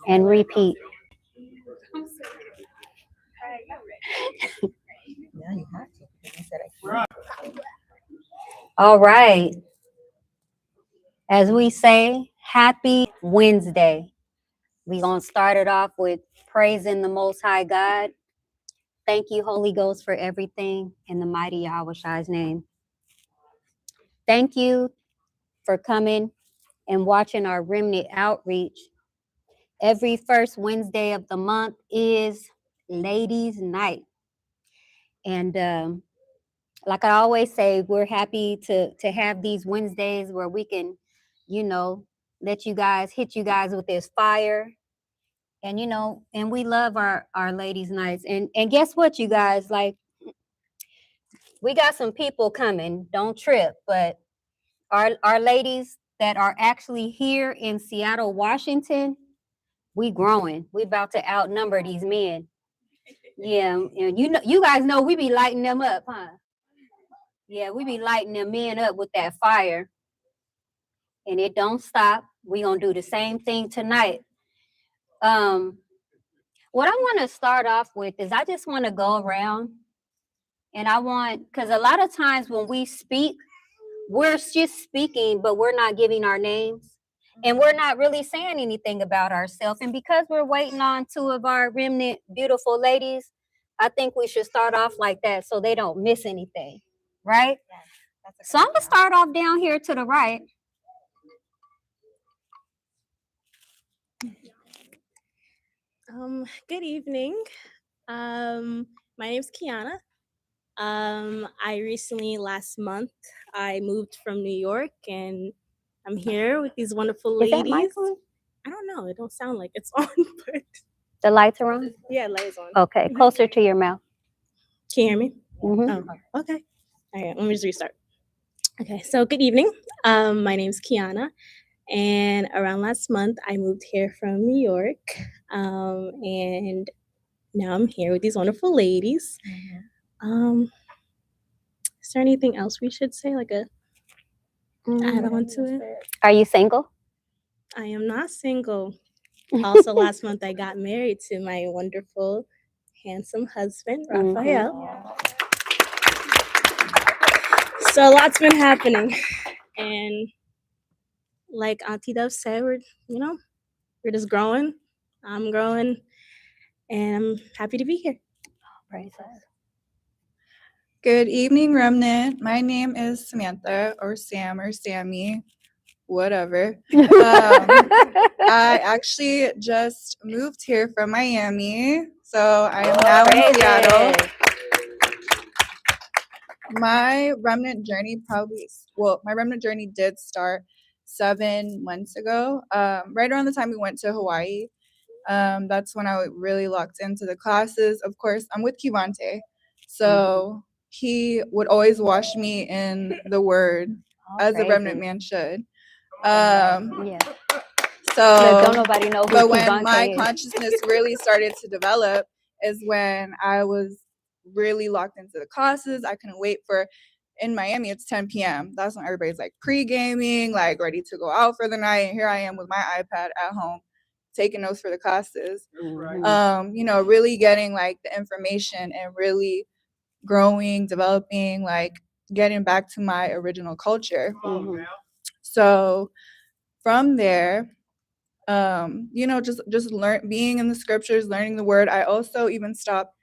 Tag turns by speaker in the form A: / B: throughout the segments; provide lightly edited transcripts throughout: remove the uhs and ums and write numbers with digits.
A: and repeat. All right. As we say, happy Wednesday. We're going to start it off with praising the Most High God. Thank you, Holy Ghost, for everything in the mighty Yahweh's name. Thank you for coming and watching our Remnant outreach. Every first Wednesday of the month is Ladies' Night. And like I always say, we're happy to have these Wednesdays where we can, let you guys, hit you guys with this fire. And, and we love our Ladies' Nights. And guess what, you guys? Like, we got some people coming. Don't trip. But our ladies that are actually here in Seattle, Washington, we growing. We about to outnumber these men. Yeah, and you guys know we be lighting them up, huh? Yeah, we be lighting them men up with that fire. And it don't stop. We gonna do the same thing tonight. What I want to start off with is I just want to go around and because a lot of times when we speak, we're just speaking, but we're not giving our names. And we're not really saying anything about ourselves. And because we're waiting on two of our Remnant beautiful ladies, I think we should start off like that so they don't miss anything, right? Yes, so I'm going to start off down here to the right.
B: Good evening. My name's Kiana. I recently, last month, I moved from New York, and I'm here with these wonderful ladies.
A: Is that mic on?
B: I don't know. It don't sound like it's on, but
A: the lights are on?
B: Yeah, lights on.
A: Okay, closer to your mouth.
B: Can you hear me?
A: Mm-hmm.
B: Oh, okay. All right, let me just restart. Okay, so good evening. My name's Kiana, and around last month, I moved here from New York, and now I'm here with these wonderful ladies. Mm-hmm. Is there anything else we should say, like add on to it?
A: Are you single?
B: I am not single. Also, last month I got married to my wonderful, handsome husband, Raphael. Mm-hmm. So a lot's been happening, and like Auntie Dove said, we're just growing. I'm growing, and I'm happy to be here.
A: Praise God.
C: Good evening, Remnant. My name is Samantha, or Sam, or Sammy, whatever. I actually just moved here from Miami, so I am now in Seattle. My Remnant journey my Remnant journey did start 7 months ago, right around the time we went to Hawaii. That's when I really locked into the classes. Of course, I'm with Kivante, so he would always wash me in the word, as a Remnant man should.
A: Yeah.
C: So,
A: don't nobody know who
C: but when
A: Kivante
C: my
A: is.
C: consciousness really started to develop is when I was really locked into the classes. I couldn't wait in Miami, it's 10 p.m. That's when everybody's like pre-gaming, like ready to go out for the night. And here I am with my iPad at home, taking notes for the classes. Mm-hmm. Really getting like the information and really growing, developing, like getting back to my original culture. Mm-hmm. So from there, just being in the scriptures, learning the word. I also even stopped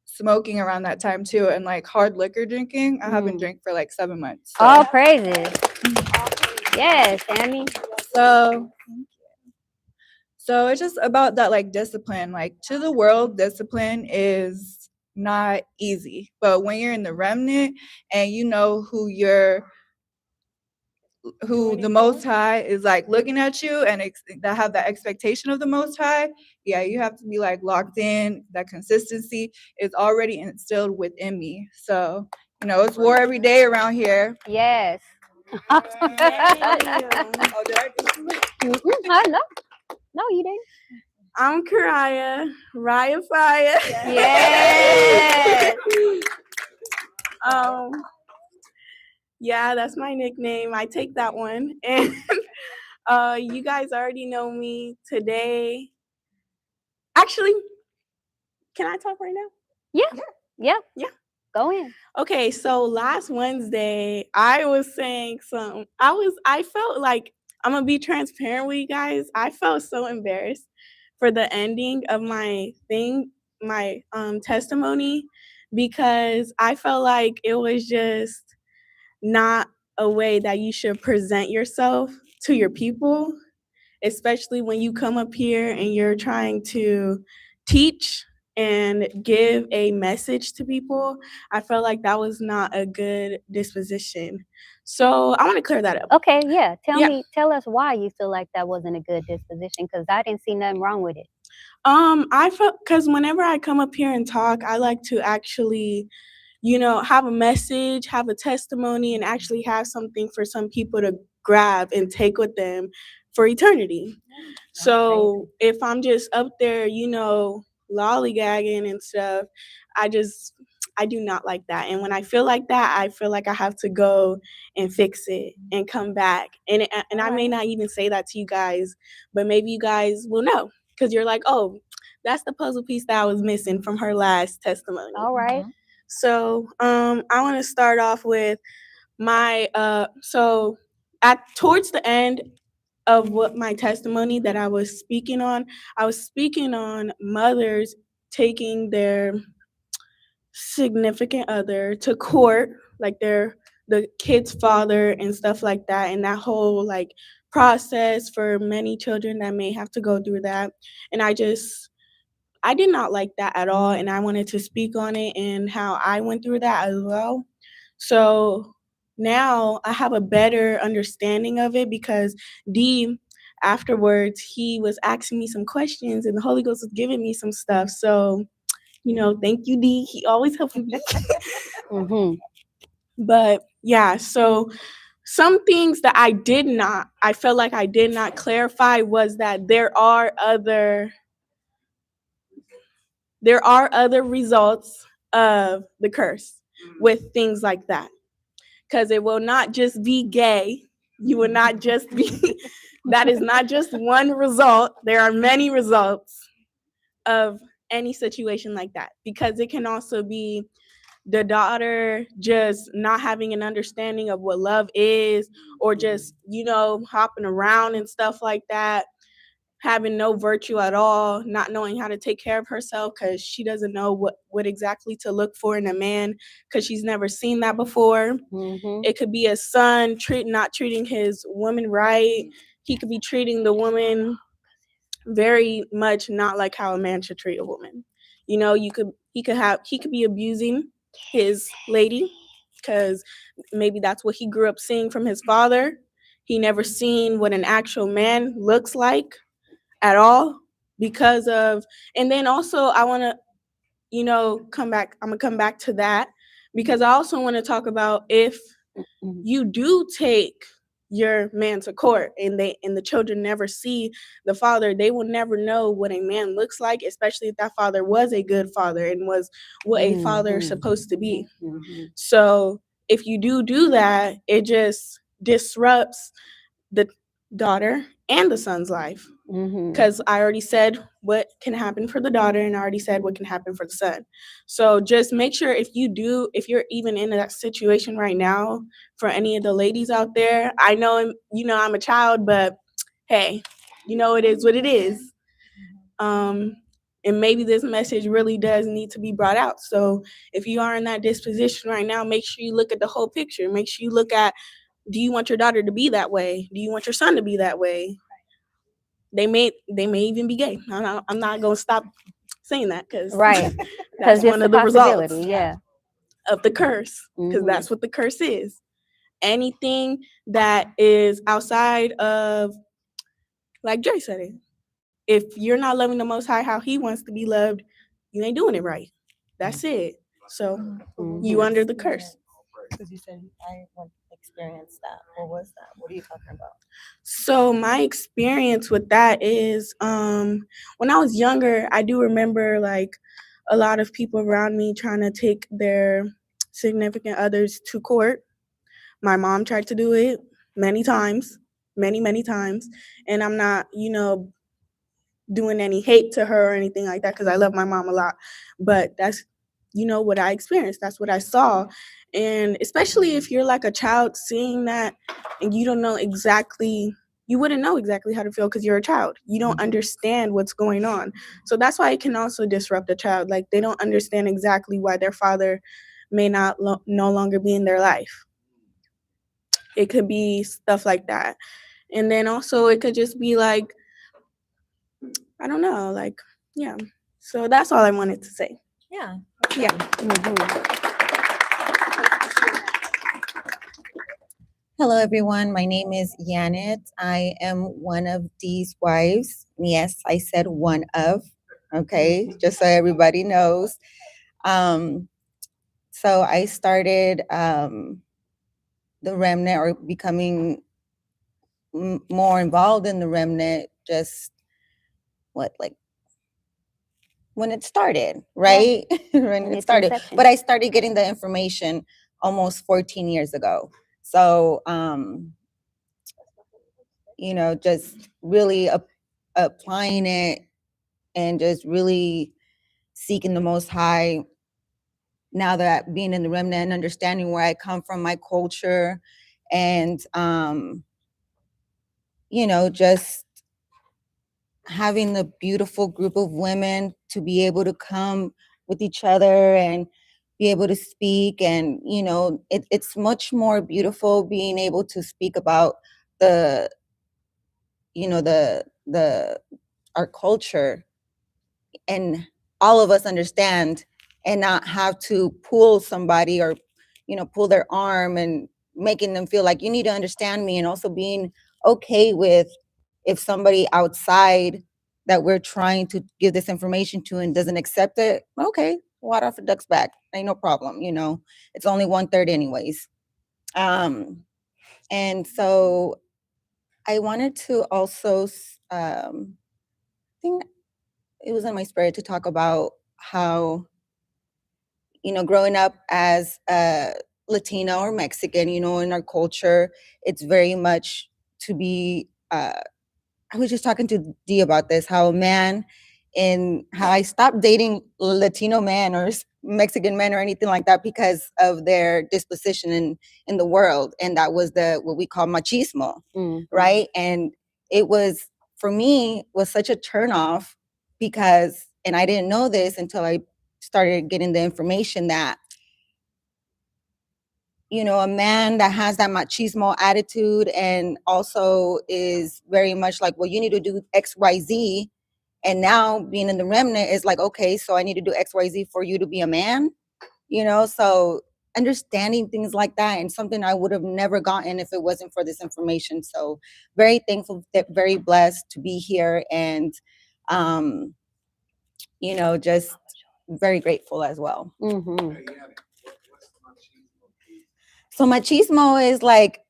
C: smoking around that time too, and like hard liquor drinking. I haven't drank for like 7 months. So.
A: All praises. Yes, Sammy.
C: So it's just about that like discipline. Like to the world, discipline is not easy, but when you're in the remnant and you know who the Most High is like looking at you and that have that expectation of the Most High, yeah, you have to be like locked in. That consistency is already instilled within me. So, it's war every day around here.
A: Yes.
C: Oh, did I do
A: No, you didn't.
B: I'm Karaya, Raya Fire.
A: Yes.
B: Yeah, that's my nickname. I take that one. And You guys already know me today. Actually, can I talk right now?
A: Yeah. Go in.
B: Okay, so last Wednesday, I was saying I felt like, I'm gonna be transparent with you guys. I felt so embarrassed for the ending of my testimony, because I felt like it was just not a way that you should present yourself to your people, especially when you come up here and you're trying to teach and give a message to people. I felt like that was not a good disposition. So I want to clear that up.
A: Okay, yeah.
B: Yeah.
A: Tell us why you feel like that wasn't a good disposition, because I didn't see nothing wrong with it.
B: I felt, because whenever I come up here and talk, I like to actually, have a message, have a testimony, and actually have something for some people to grab and take with them for eternity. So if I'm just up there, lollygagging and stuff, I do not like that. And when I feel like that, I feel like I have to go and fix it and come back. And I may not even say that to you guys, but maybe you guys will know, because you're like, oh, that's the puzzle piece that I was missing from her last testimony.
A: All right.
B: So I want to start off with my towards the end of what my testimony that I was speaking on mothers taking their significant other to court, like the kid's father and stuff like that, and that whole like process for many children that may have to go through that. And I did not like that at all, and I wanted to speak on it and how I went through that as well. So now I have a better understanding of it, because D, afterwards, he was asking me some questions and the Holy Ghost was giving me some stuff. So, thank you, D. He always helps me.
A: Mm-hmm.
B: But yeah, so some things that I felt like I did not clarify was that there are other results of the curse with things like that, because it will not just be gay. You will not just be that is not just one result. There are many results of any situation like that, because it can also be the daughter just not having an understanding of what love is, or just hopping around and stuff like that, having no virtue at all, not knowing how to take care of herself because she doesn't know what exactly to look for in a man, because she's never seen that before.
A: Mm-hmm.
B: It could be a son not treating his woman right. He could be treating the woman very much not like how a man should treat a woman. He could be abusing his lady, because maybe that's what he grew up seeing from his father. He never seen what an actual man looks like at all, and then also I want to come back to that, because I also want to talk about, if you do take your man to court and the children never see the father, they will never know what a man looks like, especially if that father was a good father and was what a father is supposed to be.
A: Mm-hmm.
B: So if you do that, it just disrupts the daughter and the son's life, because I already said what can happen for the daughter, and I already said what can happen for the son. So just make sure, if you're even in that situation right now, for any of the ladies out there, I know I'm a child, but hey, it is what it is. And maybe this message really does need to be brought out. So if you are in that disposition right now, make sure you look at the whole picture. Make sure you look at, do you want your daughter to be that way? Do you want your son to be that way? They may even be gay. I'm not gonna stop saying that, because that's one of the results of the curse, because that's what the curse is. Anything that is outside of, like Dre said it, if you're not loving the Most High how He wants to be loved, you ain't doing it right. That's it. So you under the curse.
D: Because you said I experienced that. What was that? What are you talking about?
B: So my experience with that is, when I was younger, I do remember like a lot of people around me trying to take their significant others to court. My mom tried to do it many times.
E: many, many times. And I'm not, doing any hate to her or anything like that, because I love my mom a lot. But that's, what I experienced. That's what I saw. And especially if you're like a child seeing that and you don't know exactly, you wouldn't know exactly how to feel because you're a child. You don't understand what's going on. So that's why it can also disrupt a child. Like, they don't understand exactly why their father may not no longer be in their life. It could be stuff like that. And then also it could just be like, I don't know, like, yeah. So that's all I wanted to say.
D: Yeah.
E: Yeah.
D: Hello, everyone. My name is Janet. I am one of Dee's wives. Yes, I said one of. Okay, just so everybody knows. So I started the Remnant, or becoming more involved in the Remnant, just like when it started, right? When it started.
A: inception.
D: But I started getting the information almost 14 years ago. So, just really applying it and just really seeking the Most High. Now that being in the Remnant and understanding where I come from, my culture, and just having the beautiful group of women to be able to come with each other and be able to speak. And it's much more beautiful being able to speak about the our culture, and all of us understand, and not have to pull somebody, or pull their arm, and making them feel like you need to understand me. And also being okay with, if somebody outside that we're trying to give this information to and doesn't accept it, okay, water off a duck's back, ain't no problem. It's only 1/3 anyways. And so I wanted to also think it was in my spirit to talk about how, growing up as a Latino or Mexican, in our culture, it's very much to be, I was just talking to Dee about this, how a man, and how I stopped dating Latino men or Mexican men or anything like that because of their disposition in the world. And that was what we call machismo, right? And it was, for me, was such a turnoff because, and I didn't know this until I started getting the information that, a man that has that machismo attitude and also is very much like, well, you need to do X, Y, Z. And now being in the Remnant is like, okay, so I need to do X, Y, Z for you to be a man, so understanding things like that, and something I would have never gotten if it wasn't for this information. So very thankful, very blessed to be here, and, just very grateful as well. So machismo is like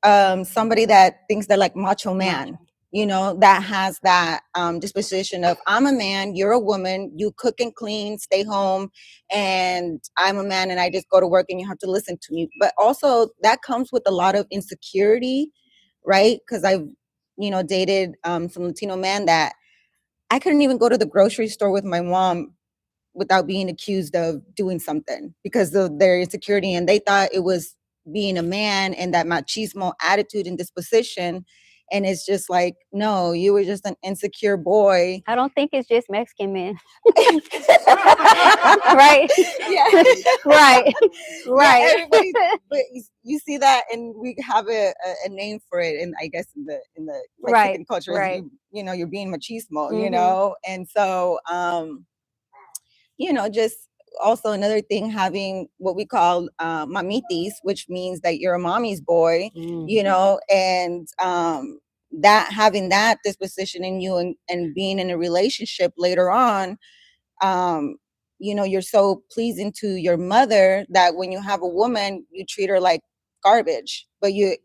D: somebody that thinks they're like macho man, that has that disposition of, I'm a man, you're a woman, you cook and clean, stay home, and I'm a man and I just go to work and you have to listen to me. But also that comes with a lot of insecurity, right? Because I've, dated some Latino men that I couldn't even go to the grocery store with my mom without being accused of doing something because of their insecurity. And they thought it was being a man and that machismo attitude and disposition. And it's just like, no, you were just an insecure boy.
A: I don't think it's just Mexican men. Right?
D: Yeah.
A: Right.
D: Yeah, everybody, but you see that, and we have a name for it, and I guess in the Mexican culture,
A: right.
D: you're being machismo, and so just also another thing, having what we call mamitis, which means that you're a mommy's boy, and that having that disposition in you, and being in a relationship later on, you're so pleasing to your mother that when you have a woman, you treat her like garbage, but you're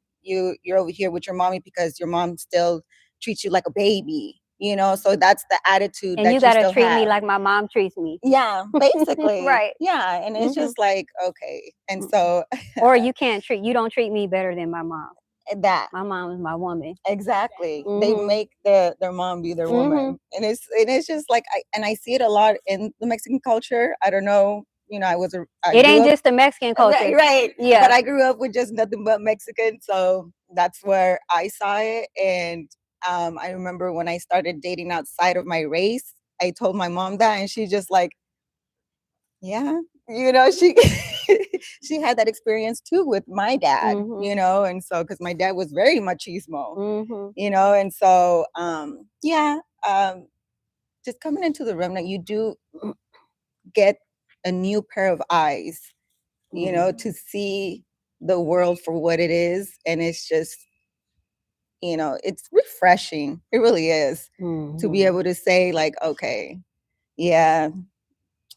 D: over here with your mommy because your mom still treats you like a baby. So that's the attitude.
A: And
D: that
A: you gotta
D: still
A: treat
D: have.
A: me like my mom treats me.
D: Yeah, basically.
A: Right.
D: Yeah, and it's just like, okay. And so
A: or you don't treat me better than my mom.
D: that.
A: My mom was my woman.
D: Exactly. They
A: Mhm.
D: make their mom be their woman. And it's just like I see it a lot in the Mexican culture. I don't know, I
A: It
D: grew
A: ain't
D: up
A: just the Mexican culture.
D: right.
A: Yeah.
D: But I grew up with just nothing but Mexican, so that's where I saw it. And I remember when I started dating outside of my race, I told my mom that, and she's just like, yeah, she she had that experience too with my dad,
A: Mhm.
D: and so because my dad was very machismo,
A: Mhm.
D: and so just coming into the Remnant, you do get a new pair of eyes, to see the world for what it is, and it's just, it's refreshing. It really is, to be
A: Mhm.
D: able to say like, okay, yeah,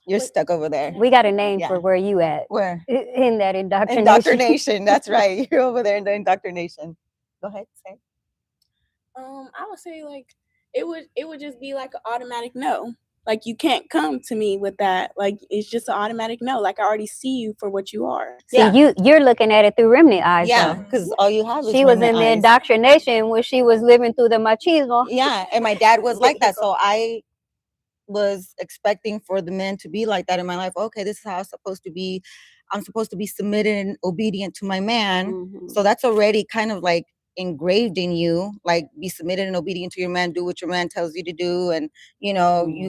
D: you're
B: Wait.
D: stuck over there.
A: We got a name
D: Yeah.
A: for where you at
D: Where?
A: in that indoctrination.
D: Indoctrination. That's right. You're over there in the indoctrination. Go ahead, say.
E: I would say like it would just be like an automatic no. Like you can't come to me with that. Like it's just an automatic no. Like I already see you for what you are.
A: See,
D: Yeah.
A: you're looking at it through Remnant eyes,
D: Yeah,
A: though.
D: because all you have is
A: She was
D: Remnant
A: in the
D: eyes.
A: indoctrination when she was living through the machismo.
D: Yeah, and my dad was like that, so I was expecting for the men to be like that in my life. Okay, this is how it's supposed to be. I'm supposed to be submitted and obedient to my man.
A: Mhm.
D: So that's already kind of like engraved in you, like be submitted and obedient to your man, do what your man tells you to do, and you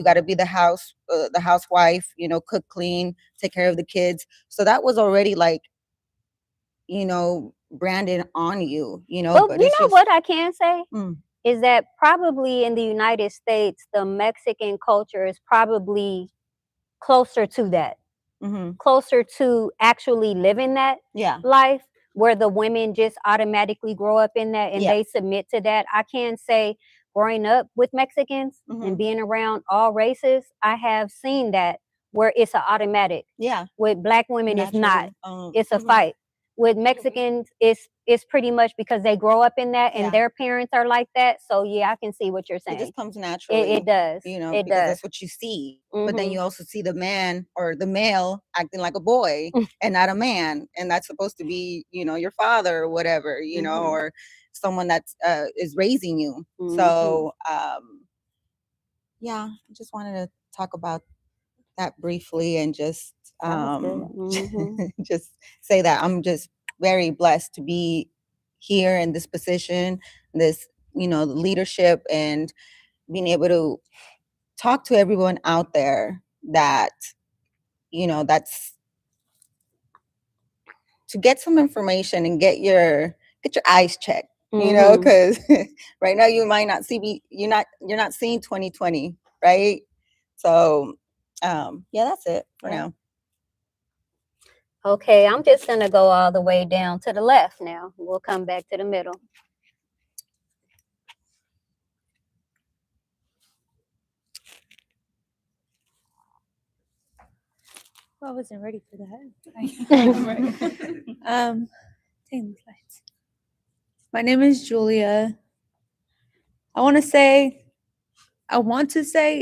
D: got to be the housewife, cook, clean, take care of the kids. So that was already like branded on you,
A: But
D: but
A: you
D: it's
A: know
D: just
A: what I can say
D: mm,
A: is that probably in the United States, the Mexican culture is probably closer to that,
D: mhm.
A: closer to actually living that
D: Yeah,
A: life, where the women just automatically grow up in that and
D: yeah.
A: they submit to that. I can say, growing up with Mexicans
D: Mhm.
A: and being around all races, I have seen that where it's an automatic.
D: Yeah,
A: With Black women, it's not.
D: naturally.
A: It's a fight. With Mexicans, it's pretty much because they grow up in that and
D: Yeah.
A: their parents are like that. So yeah, I can see what you're
D: It
A: saying.
D: just comes naturally.
A: It does. It
D: because
A: does.
D: that's what you see. But then
A: Mhm.
D: you also see the man or the male acting like a boy and not a man, and that's supposed to be, your father or whatever,
A: Mhm.
D: or someone that's is raising you.
A: Mhm.
D: So yeah, I just wanted to talk about that briefly and just
A: That was good. Mhm.
D: just say that I'm just very blessed to be here in this position, this leadership, and being able to talk to everyone out there that that's to get some information and get your eyes checked,
A: Mhm.
D: because right now you might not see you're not seeing 2020, right? So yeah, that's it for
A: Yeah.
D: now.
A: Okay, I'm just gonna go all the way down to the left now. We'll come back to the middle.
F: I wasn't ready for that.
A: Mhm.
F: Taking the slides. My name is Julia. I want to say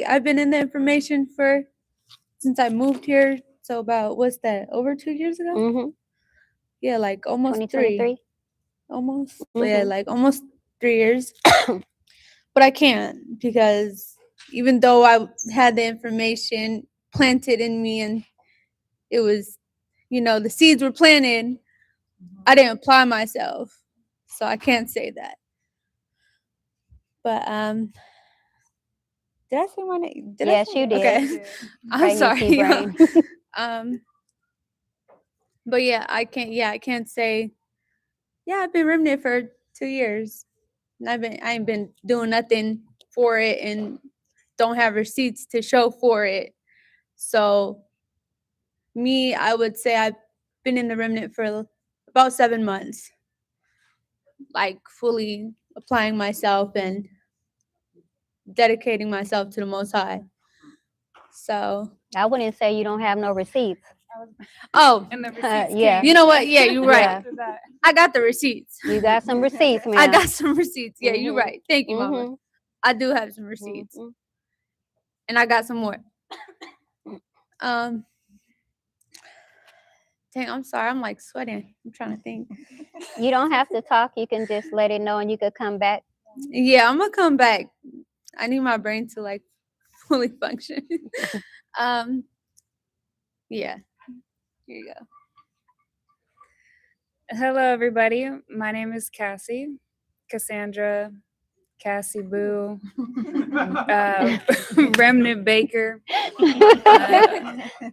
F: I've been in the information since I moved here. So about, what's that, over 2 years ago?
A: Mhm.
F: Yeah, like almost
A: 2023.
F: 3. Almost.
A: Mhm.
F: Yeah, like almost 3 years. But I can't, because even though I had the information planted in me and it was, the seeds were planted, I didn't apply myself. So I can't say that. But did I say my name? Did I
A: Yes,
F: say
A: you
F: my-
A: did.
F: Okay. I'm
A: Pregnancy
F: sorry.
A: brain.
F: But yeah, I can't say, yeah, I've been Remnant for 2 years. And I ain't been doing nothing for it and don't have receipts to show for it. So I would say I've been in the Remnant for about 7 months, like fully applying myself and dedicating myself to the Most High. So,
A: I wouldn't say you don't have no receipts.
F: oh,
C: And the receipts
A: Yeah.
C: came
F: you know what? Yeah, you're right.
A: Yeah.
C: after that.
F: I got the receipts.
A: You got some receipts, man.
F: I got some receipts. Yeah, you're
A: Mhm.
F: right. Thank you, Mama.
A: Mhm.
F: I do have some receipts,
A: Mhm.
F: and I got some more. Um, Dang, I'm sorry. I'm like sweating. I'm trying to think.
A: You don't have to talk. You can just let it know, and you could come back.
F: Yeah, I'm gonna come back. I need my brain to like fully function. Yeah. Here you go.
G: Hello, everybody. My name is Cassie, Cassandra, Cassie Boo, Remnant Baker.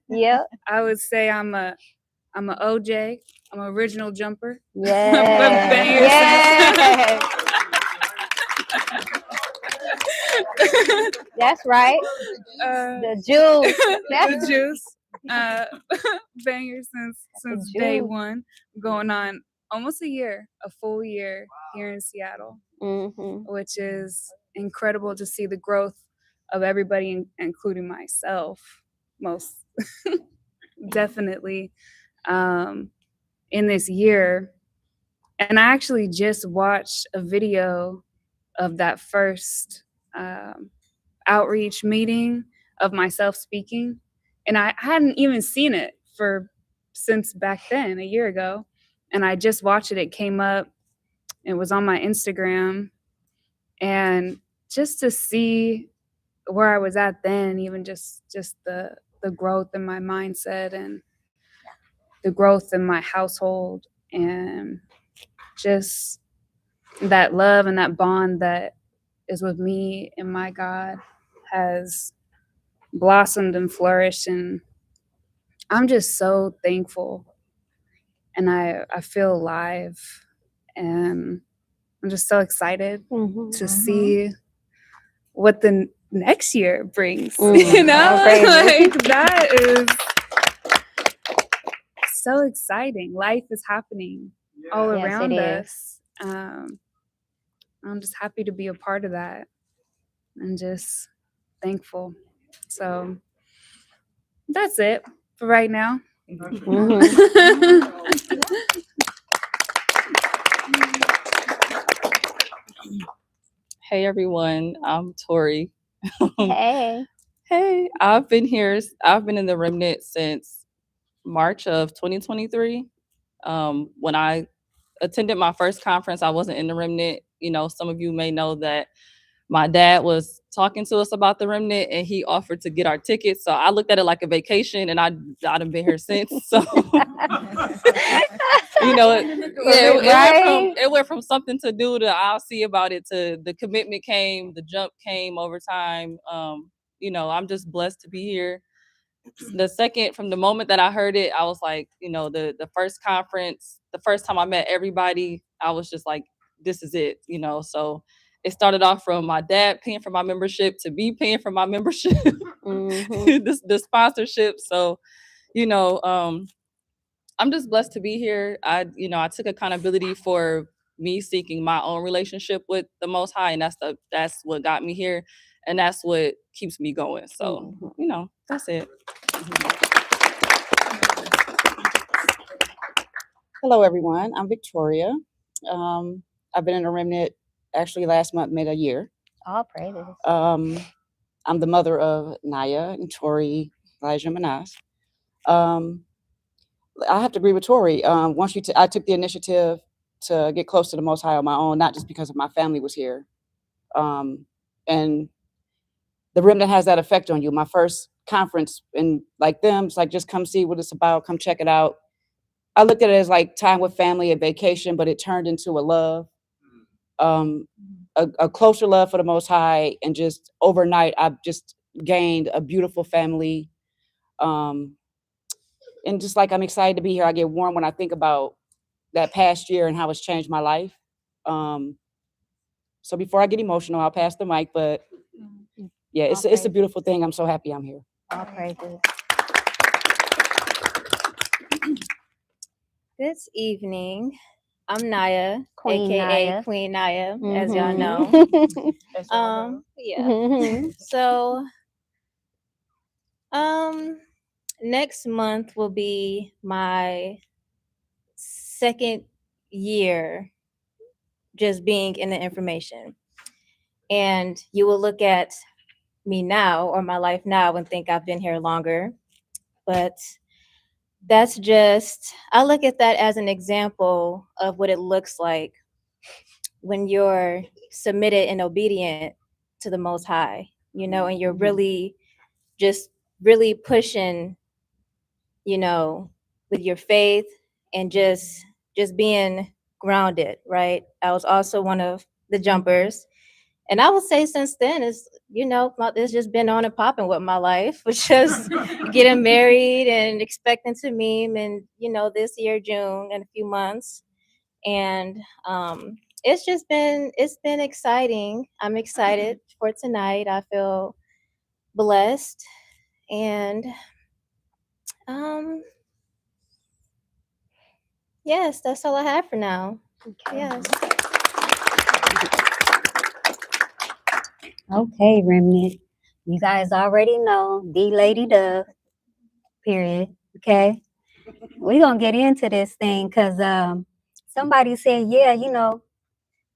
A: Yep.
G: I would say I'm a OJ. I'm an original jumper.
A: Yeah.
G: Bangers.
A: Yeah. That's right. The juice.
G: The juice. Bangers since day
A: juice.
G: one, going on almost a full year here in Seattle, which is incredible to see the growth of everybody, including myself, most definitely, in this year. And I actually just watched a video of that first outreach meeting of myself speaking, and I hadn't even seen it since back then, a year ago, and I just watched it. It came up, it was on my Instagram, and just to see where I was at then, even just the growth in my mindset and the growth in my household, and just that love and that bond that is with me and my God has blossomed and flourished, and I'm just so thankful, and I feel alive, and I'm just so excited to see what the next year brings. You know, like that is so exciting. Life is happening all
A: Yes,
G: around
A: it is.
G: us. I'm just happy to be a part of that, and just thankful. So that's it for right now.
H: Hey everyone, I'm Tori.
A: Hey.
H: Hey, I've been in the Remnant since March of 2023. When I attended my first conference, I wasn't in the Remnant. You know, some of you may know that my dad was talking to us about the Remnant, and he offered to get our tickets. So I looked at it like a vacation, and I've been here since. So you know, it went from something to do to I'll see about it to the commitment came, the jump came over time. You know, I'm just blessed to be here. From the moment that I heard it, I was like, you know, the first conference, the first time I met everybody, I was just like, this is it, you know. So it started off from my dad paying for my membership to me paying for my membership, the sponsorship. So, you know, I'm just blessed to be here. I took accountability for me seeking my own relationship with the Most High, and that's what got me here, and that's what keeps me going. So, you know, that's it.
I: Hello, everyone. I'm Victoria. I've been in a Remnant actually last month, made a year.
A: All praises.
I: I'm the mother of Naya and Tori, Elijah, Manas. I have to agree with Tori. I took the initiative to get close to the Most High on my own, not just because of my family was here. And the Remnant has that effect on you. My first conference, and like them, it's like, just come see what it's about, come check it out. I looked at it as like time with family, a vacation, but it turned into a love, a closer love for the Most High. And just overnight, I've just gained a beautiful family. And just like, I'm excited to be here. I get warm when I think about that past year and how it's changed my life. So before I get emotional, I'll pass the mic, but yeah, it's a beautiful thing. I'm so happy I'm here.
A: All praises.
J: Good evening. I'm Naya,
A: Queen
J: aka
A: Naya.
J: Queen Naya, as y'all know. So, next month will be my second year just being in the information, and you will look at me now or my life now and think I've been here longer, but that's just, I look at that as an example of what it looks like when you're submitted and obedient to the Most High, you know, and you're really just really pushing, you know, with your faith and just being grounded, right? I was also one of the jumpers. And I would say since then, it's, you know, it's just been on and popping with my life, which just getting married and expecting to meme and, you know, this year, June, in a few months. And it's been exciting. I'm excited for tonight. I feel blessed. And yes, that's all I have for now. Yes.
A: Okay, Remnant. You guys already know the Lady Dove, period. Okay. We're going to get into this thing because somebody said, yeah, you know,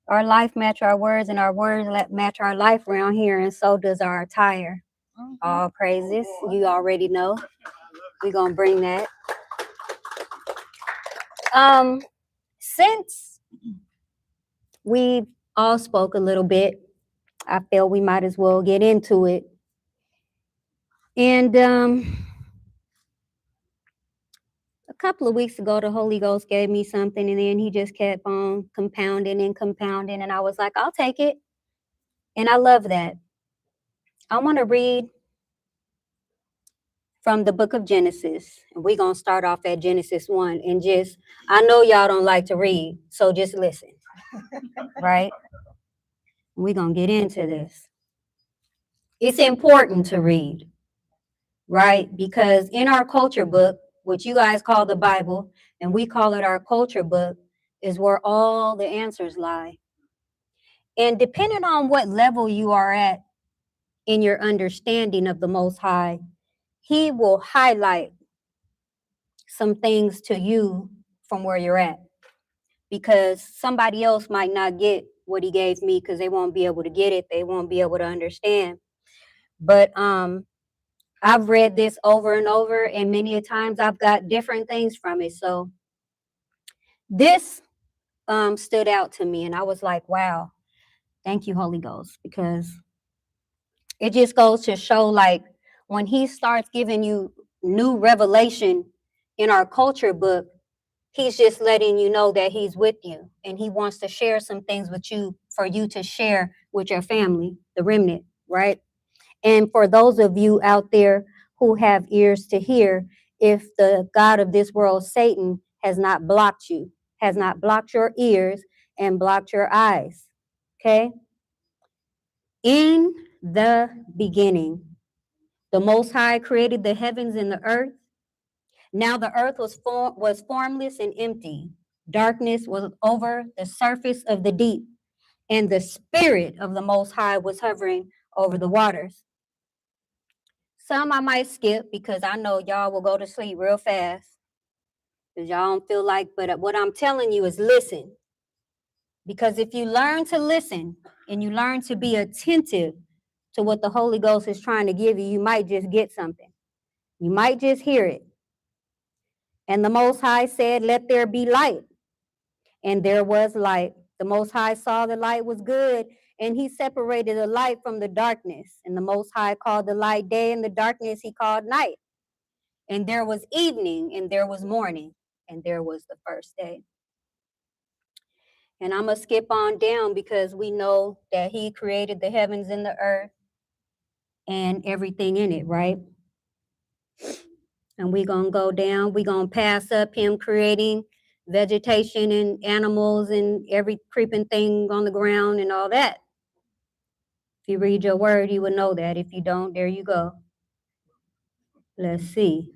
A: our life match our words and our words match our life around here, and so does our attire. All praises. You already know. We're going to bring that. Since we all spoke a little bit, I feel we might as well get into it. And a couple of weeks ago, the Holy Ghost gave me something, and then he just kept on compounding and compounding, and I was like, I'll take it. And I love that. I want to read from the book of Genesis, and we're going to start off at Genesis 1. And just, I know y'all don't like to read, so just listen, right? We're going to get into this. It's important to read, right? Because in our culture book, which you guys call the Bible, and we call it our culture book, is where all the answers lie. And depending on what level you are at in your understanding of the Most High, he will highlight some things to you from where you're at, because somebody else might not get what he gave me because they won't be able to get it. They won't be able to understand. But I've read this over and over, and many a times I've got different things from it. So this stood out to me, and I was like, wow, thank you, Holy Ghost, because it just goes to show, like, when he starts giving you new revelation in our culture book, he's just letting you know that he's with you, and he wants to share some things with you for you to share with your family, the remnant, right? And for those of you out there who have ears to hear, if the God of this world, Satan, has not blocked you, has not blocked your ears and blocked your eyes, okay? In the beginning, the Most High created the heavens and the earth. Now the earth was formless and empty. Darkness was over the surface of the deep, and the Spirit of the Most High was hovering over the waters. Some I might skip because I know y'all will go to sleep real fast because y'all don't feel like, but what I'm telling you is listen. Because if you learn to listen and you learn to be attentive to what the Holy Ghost is trying to give you, you might just get something. You might just hear it. And the Most High said, let there be light. And there was light. The Most High saw the light was good, and he separated the light from the darkness. And the Most High called the light day, and the darkness he called night. And there was evening, and there was morning, and there was the first day. And I'm going to skip on down because we know that he created the heavens and the earth and everything in it, right? And we're going to go down. We're going to pass up him creating vegetation and animals and every creeping thing on the ground and all that. If you read your word, you will know that. If you don't, there you go. Let's see.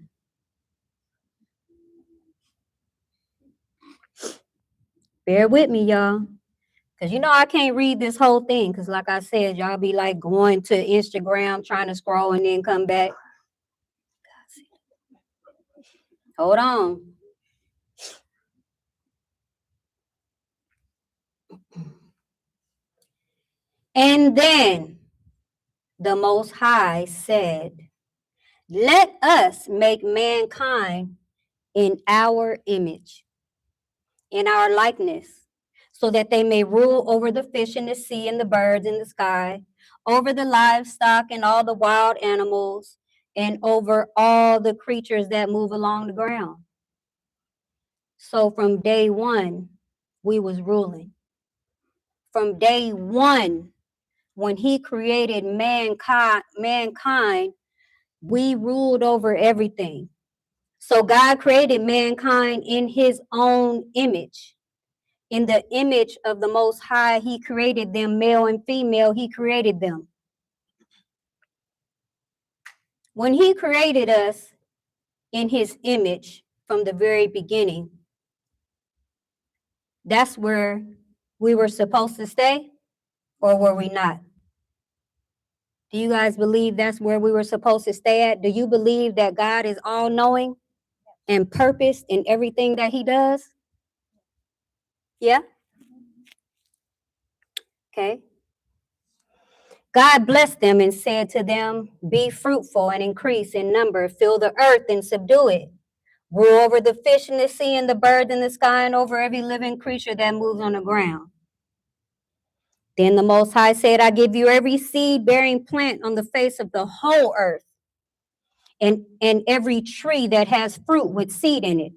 A: Bear with me, y'all. Because you know I can't read this whole thing because like I said, y'all be like going to Instagram, trying to scroll and then come back. Hold on. And then the Most High said, let us make mankind in our image, in our likeness, so that they may rule over the fish in the sea and the birds in the sky, over the livestock and all the wild animals, and over all the creatures that move along the ground. So from day one, we was ruling. From day one, when he created mankind, we ruled over everything. So God created mankind in his own image. In the image of the Most High, he created them, male and female, he created them. When he created us in his image from the very beginning, that's where we were supposed to stay, or were we not? Do you guys believe that's where we were supposed to stay at? Do you believe that God is all-knowing and purposed in everything that he does? Yeah? Okay. God blessed them and said to them, be fruitful and increase in number, fill the earth and subdue it. Rule over the fish in the sea and the birds in the sky and over every living creature that moves on the ground. Then the Most High said, I give you every seed-bearing plant on the face of the whole earth, and every tree that has fruit with seed in it.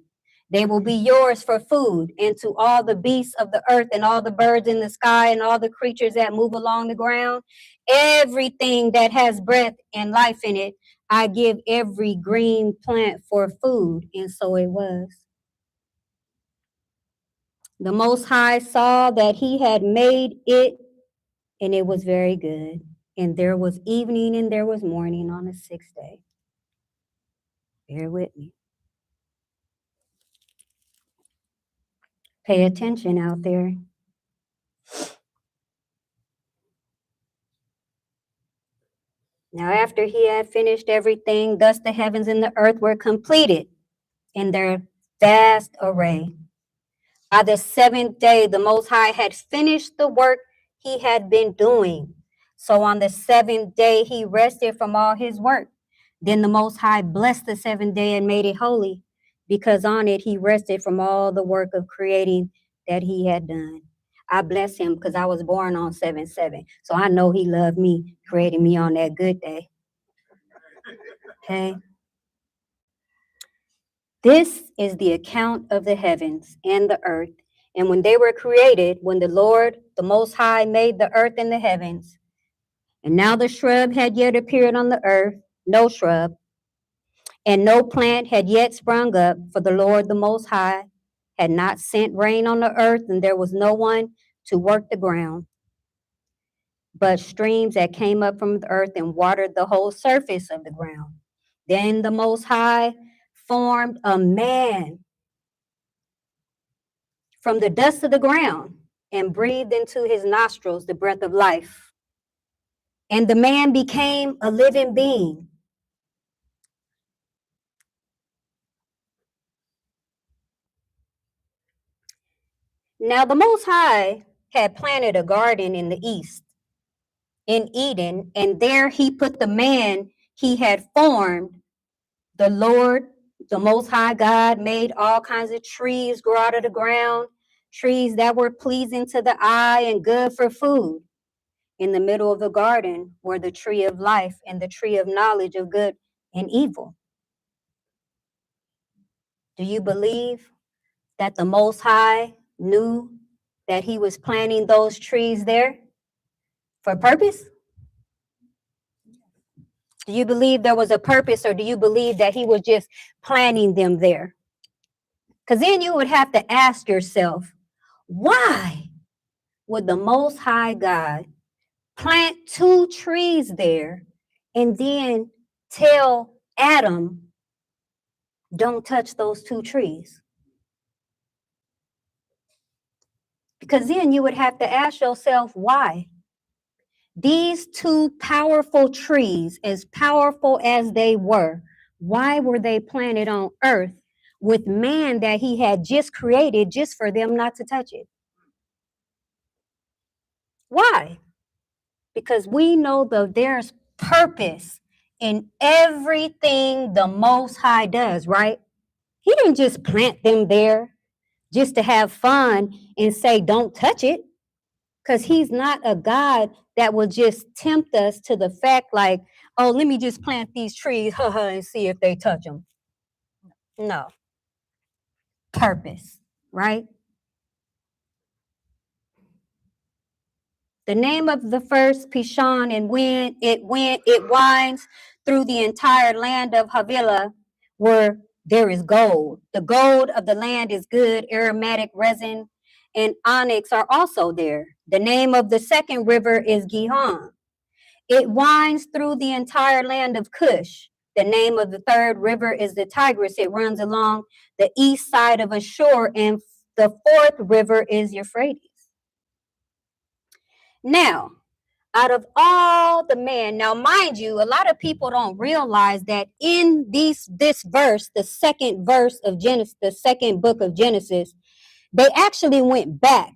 A: They will be yours for food, and to all the beasts of the earth and all the birds in the sky and all the creatures that move along the ground, everything that has breath and life in it, I give every green plant for food. And so it was. The Most High saw that he had made it, and it was very good. And there was evening and there was morning on the sixth day. Bear with me. Pay attention out there. Now, after he had finished everything, thus the heavens and the earth were completed in their vast array. By the seventh day, the Most High had finished the work he had been doing. So on the seventh day, he rested from all his work. Then the Most High blessed the seventh day and made it holy, because on it he rested from all the work of creating that he had done. I bless him because I was born on 7/7. So I know he loved me, creating me on that good day. Okay. This is the account of the heavens and the earth. And when they were created, when the Lord, the Most High, made the earth and the heavens, and now the shrub had yet appeared on the earth, no shrub, and no plant had yet sprung up, for the Lord, the Most High, had not sent rain on the earth, and there was no one to work the ground, but streams that came up from the earth and watered the whole surface of the ground. Then the Most High formed a man from the dust of the ground and breathed into his nostrils the breath of life. And the man became a living being. Now the Most High had planted a garden in the east, in Eden, and there he put the man he had formed. The Lord, the Most High God, made all kinds of trees grow out of the ground, trees that were pleasing to the eye and good for food. In the middle of the garden were the tree of life and the tree of knowledge of good and evil. Do you believe that the Most High knew that he was planting those trees there for purpose? Do you believe there was a purpose, or do you believe that he was just planting them there? Because then you would have to ask yourself, why would the Most High God plant two trees there and then tell Adam, don't touch those two trees? Because then you would have to ask yourself, why? These two powerful trees, as powerful as they were, why were they planted on earth with man that he had just created just for them not to touch it? Why? Because we know that there's purpose in everything the Most High does, right? He didn't just plant them there just to have fun and say, don't touch it. Because he's not a God that will just tempt us to the fact like, oh, let me just plant these trees and see if they touch them. No. Purpose, right? The name of the first Pishon, and when it winds through the entire land of Havilah, where there is gold. The gold of the land is good. Aromatic resin and onyx are also there. The name of the second river is Gihon. It winds through the entire land of Cush. The name of the third river is the Tigris. It runs along the east side of Ashur, and the fourth river is Euphrates. Now, out of all the man, now mind you, a lot of people don't realize that in this verse, the second verse of Genesis, the second book of Genesis, they actually went back.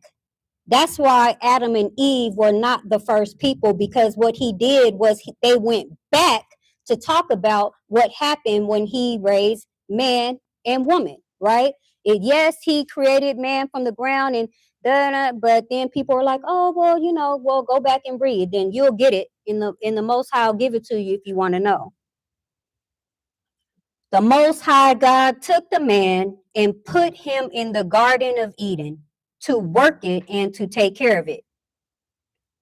A: That's why Adam and Eve were not the first people, because what he did was they went back to talk about what happened when he raised man and woman, right? Yes, he created man from the ground, and but then people are like, oh, well, go back and read. Then you'll get it in the Most High. I'll give it to you if you want to know. The Most High God took the man and put him in the Garden of Eden to work it and to take care of it.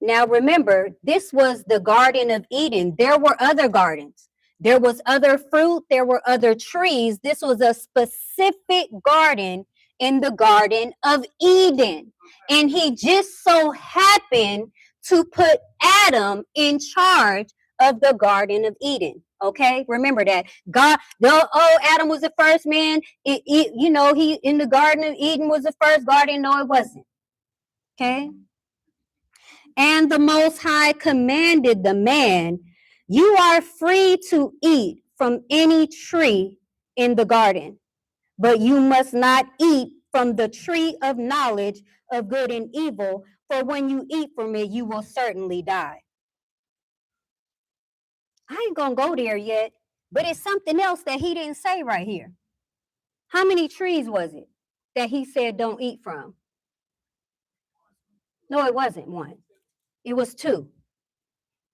A: Now remember, this was the Garden of Eden. There were other gardens. There was other fruit. There were other trees. This was a specific garden in the Garden of Eden. And he just so happened to put Adam in charge of the Garden of Eden. Okay, remember that. Adam was the first man. He in the Garden of Eden was the first garden. No, it wasn't. Okay. And the Most High commanded the man, you are free to eat from any tree in the garden, but you must not eat from the tree of knowledge of good and evil, for when you eat from it, you will certainly die. I ain't gonna go there yet, but it's something else that he didn't say right here. How many trees was it that he said don't eat from? No, it wasn't one. It was two.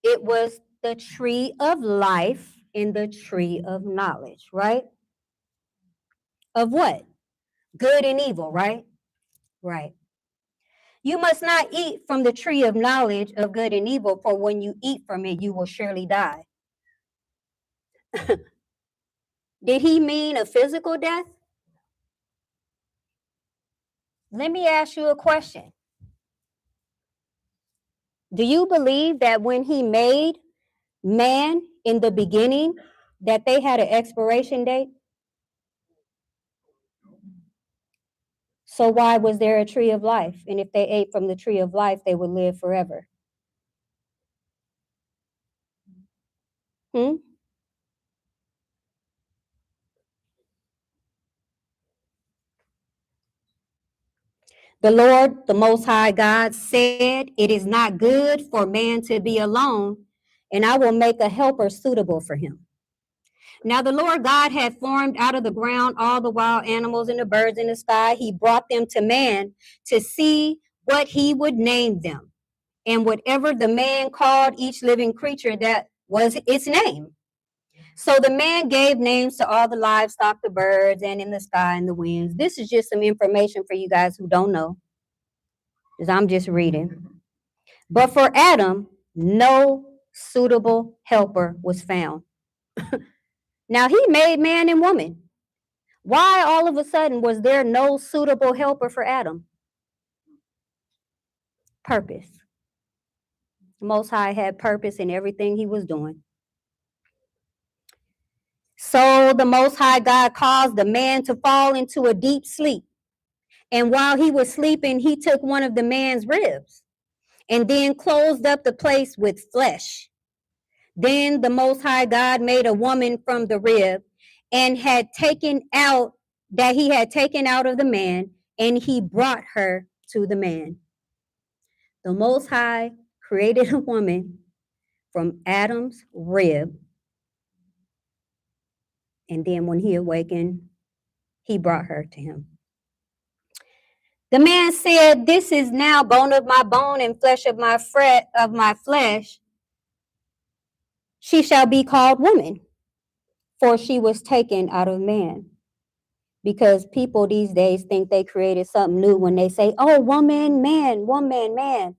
A: It was the tree of life and the tree of knowledge, right? Of what? Good and evil, right? Right. You must not eat from the tree of knowledge of good and evil, for when you eat from it, you will surely die. Did he mean a physical death? Let me ask you a question. Do you believe that when he made man in the beginning, that they had an expiration date? So why was there a tree of life? And if they ate from the tree of life, they would live forever. The Lord, the Most High God, said, it is not good for man to be alone, and I will make a helper suitable for him. Now the Lord God had formed out of the ground all the wild animals and the birds in the sky. He brought them to man to see what he would name them. And whatever the man called each living creature, that was its name. So the man gave names to all the livestock, the birds, and in the sky and the winds. This is just some information for you guys who don't know, because I'm just reading. But for Adam, no suitable helper was found. Now he made man and woman. Why all of a sudden was there no suitable helper for Adam? Purpose. The Most High had purpose in everything he was doing. So the Most High God caused the man to fall into a deep sleep. And while he was sleeping, he took one of the man's ribs and then closed up the place with flesh. Then the Most High God made a woman from the rib and he had taken out of the man, and he brought her to the man. The Most High created a woman from Adam's rib. And then when he awakened, he brought her to him. The man said, "This is now bone of my bone and flesh of my flesh. She shall be called woman, for she was taken out of man." Because people these days think they created something new when they say, "Oh, woman, man, woman, man."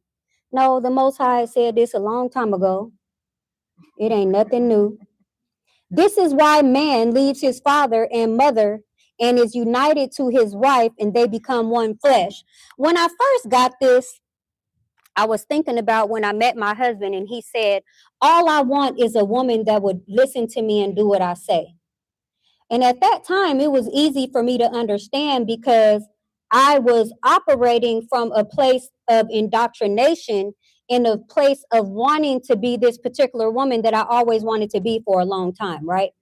A: No, the Most High said this a long time ago. It ain't nothing new. This is why man leaves his father and mother and is united to his wife, and they become one flesh. When I first got this, I was thinking about when I met my husband, and he said, "All I want is a woman that would listen to me and do what I say." And at that time, it was easy for me to understand because I was operating from a place of indoctrination, in a place of wanting to be this particular woman that I always wanted to be for a long time, right?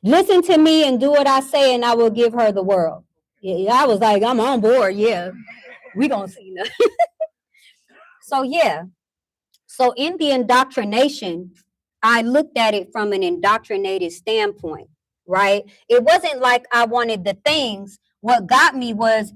A: Listen to me and do what I say, and I will give her the world. Yeah, I was like, I'm on board. Yeah, we gonna see that. So yeah, so in the indoctrination, I looked at it from an indoctrinated standpoint, right? It wasn't like I wanted the things. What got me was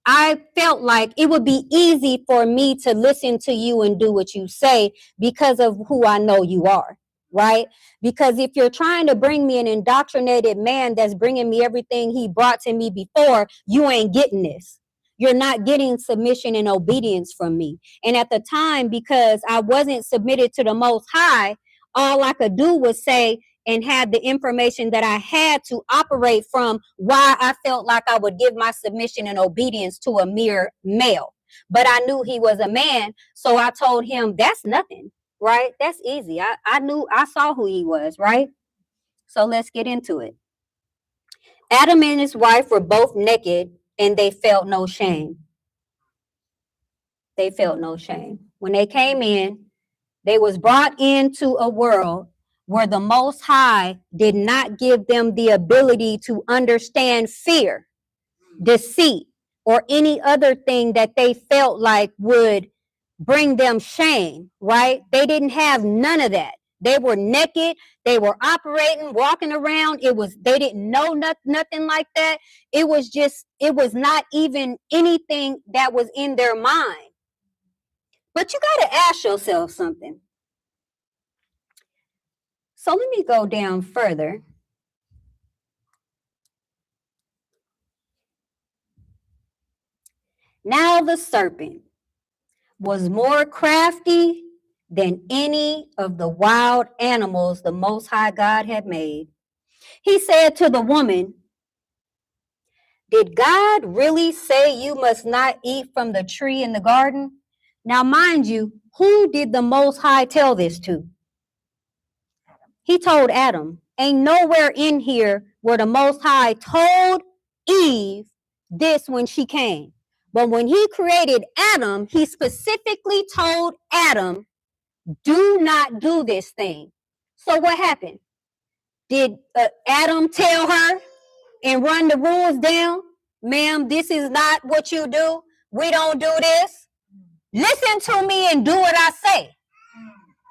A: I felt like it would be easy for me to listen to you and do what you say because of who I know you are, right? Because if you're trying to bring me an indoctrinated man that's bringing me everything he brought to me before, you ain't getting this. You're not getting submission and obedience from me. And at the time, because I wasn't submitted to the Most High, all I could do was say and had the information that I had to operate from why I felt like I would give my submission and obedience to a mere male. But I knew he was a man, so I told him, that's nothing, right? That's easy. I saw who he was, right? So let's get into it. Adam and his wife were both naked, and they felt no shame. They felt no shame. When they came in, they was brought into a world where the Most High did not give them the ability to understand fear, deceit, or any other thing that they felt like would bring them shame, right? They didn't have none of that. They were naked. They were operating, walking around. They didn't know nothing like that. It was not even anything that was in their mind. But you got to ask yourself something. So let me go down further. Now the serpent was more crafty than any of the wild animals the Most High God had made. He said to the woman, "Did God really say you must not eat from the tree in the garden?" Now, mind you, who did the Most High tell this to? He told Adam. Ain't nowhere in here where the Most High told Eve this when she came. But when he created Adam, he specifically told Adam, do not do this thing. So what happened? Did Adam tell her and run the rules down? Ma'am, this is not what you do. We don't do this. Listen to me and do what I say.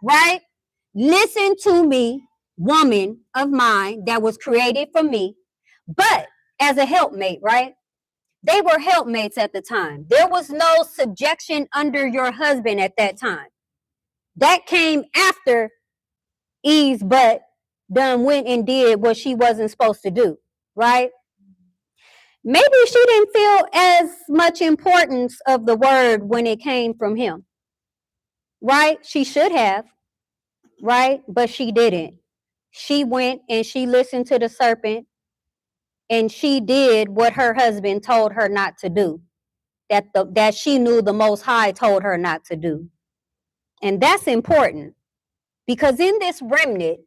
A: Right? Listen to me, woman of mine that was created for me, but as a helpmate, right? They were helpmates at the time. There was no subjection under your husband at that time. That came after Eve's butt done went and did what she wasn't supposed to do, right? Maybe she didn't feel as much importance of the word when it came from him, right? She should have, right? But she didn't. She went and she listened to the serpent, and she did what her husband told her not to do, that she knew the Most High told her not to do. And that's important, because in this remnant,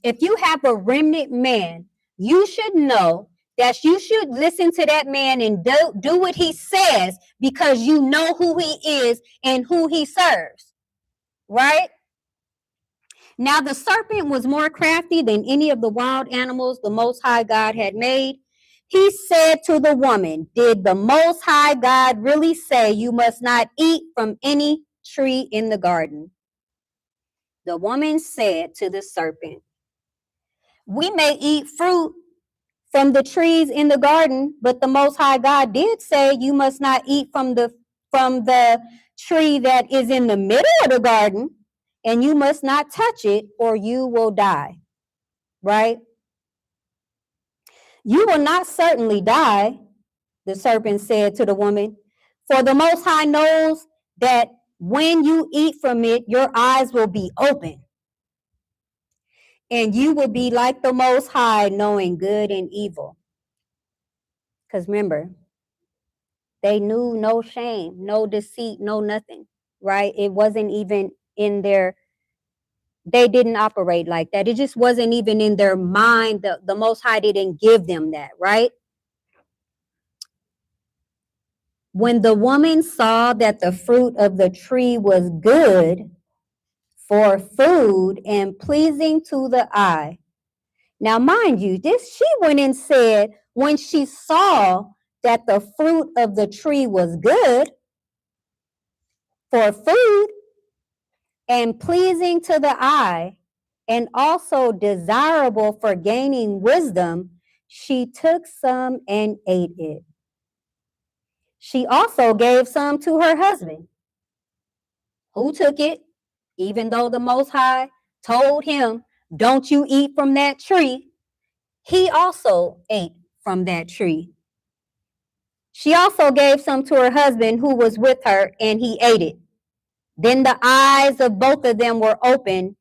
A: if you have a remnant man, you should know that you should listen to that man and do what he says, because you know who he is and who he serves, right? Now the serpent was more crafty than any of the wild animals the Most High God had made. He said to the woman, "Did the Most High God really say you must not eat from any tree in the garden?" The woman said to the serpent, "We may eat fruit from the trees in the garden, but the Most High God did say you must not eat from the tree that is in the middle of the garden, and you must not touch it or you will die, right? You will not certainly die, the serpent said to the woman, for the Most High knows that when you eat from it, your eyes will be open, and you will be like the Most High, knowing good and evil. Because remember, they knew no shame, no deceit, no nothing, right? It wasn't even in their, they didn't operate like that. It just wasn't even in their mind. The Most High didn't give them that, right? When the woman saw that the fruit of the tree was good for food and pleasing to the eye. Now, mind you, she went and said, when she saw that the fruit of the tree was good for food and pleasing to the eye, and also desirable for gaining wisdom, she took some and ate it. She also gave some to her husband, who took it, even though the Most High told him, don't you eat from that tree. He also ate from that tree. She also gave some to her husband who was with her, and he ate it. Then the eyes of both of them were open,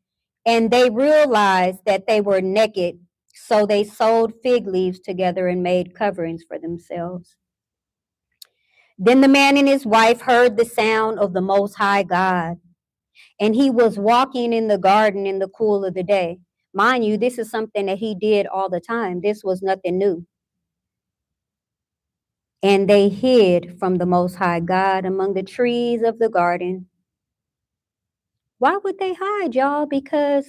A: and they realized that they were naked. So they sewed fig leaves together and made coverings for themselves. Then the man and his wife heard the sound of the Most High God, and he was walking in the garden in the cool of the day. Mind you, this is something that he did all the time. This was nothing new. And they hid from the Most High God among the trees of the garden. Why would they hide, y'all? Because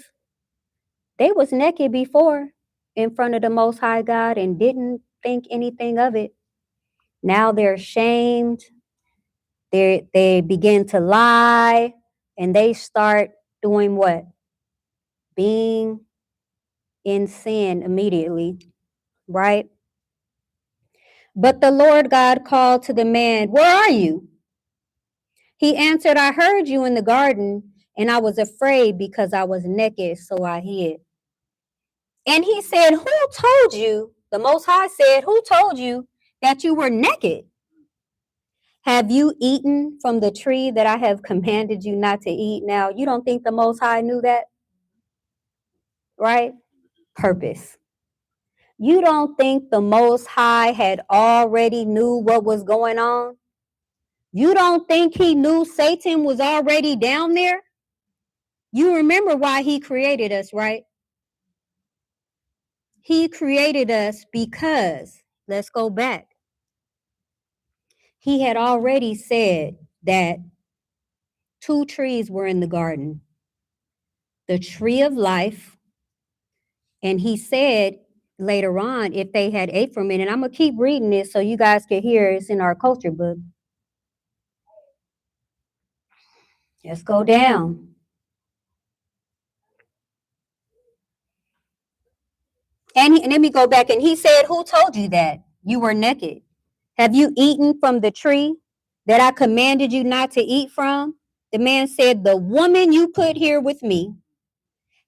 A: they was naked before in front of the Most High God and didn't think anything of it. Now they're ashamed. They begin to lie, and they start doing what? Being in sin immediately, right? But the Lord God called to the man, where are you? He answered, I heard you in the garden, and I was afraid because I was naked, so I hid. And he said, who told you, the Most High said, who told you that you were naked? Have you eaten from the tree that I have commanded you not to eat? Now, you don't think the Most High knew that? Right? Purpose. You don't think the Most High had already knew what was going on? You don't think he knew Satan was already down there? You remember why he created us, right? He created us because, let's go back. He had already said that two trees were in the garden, the tree of life, and he said later on, if they had ate from it, and I'm going to keep reading this so you guys can hear it's in our culture book. Let's go down. And let me go back, and he said, who told you that you were naked? Have you eaten from the tree that I commanded you not to eat from? The man said, the woman you put here with me,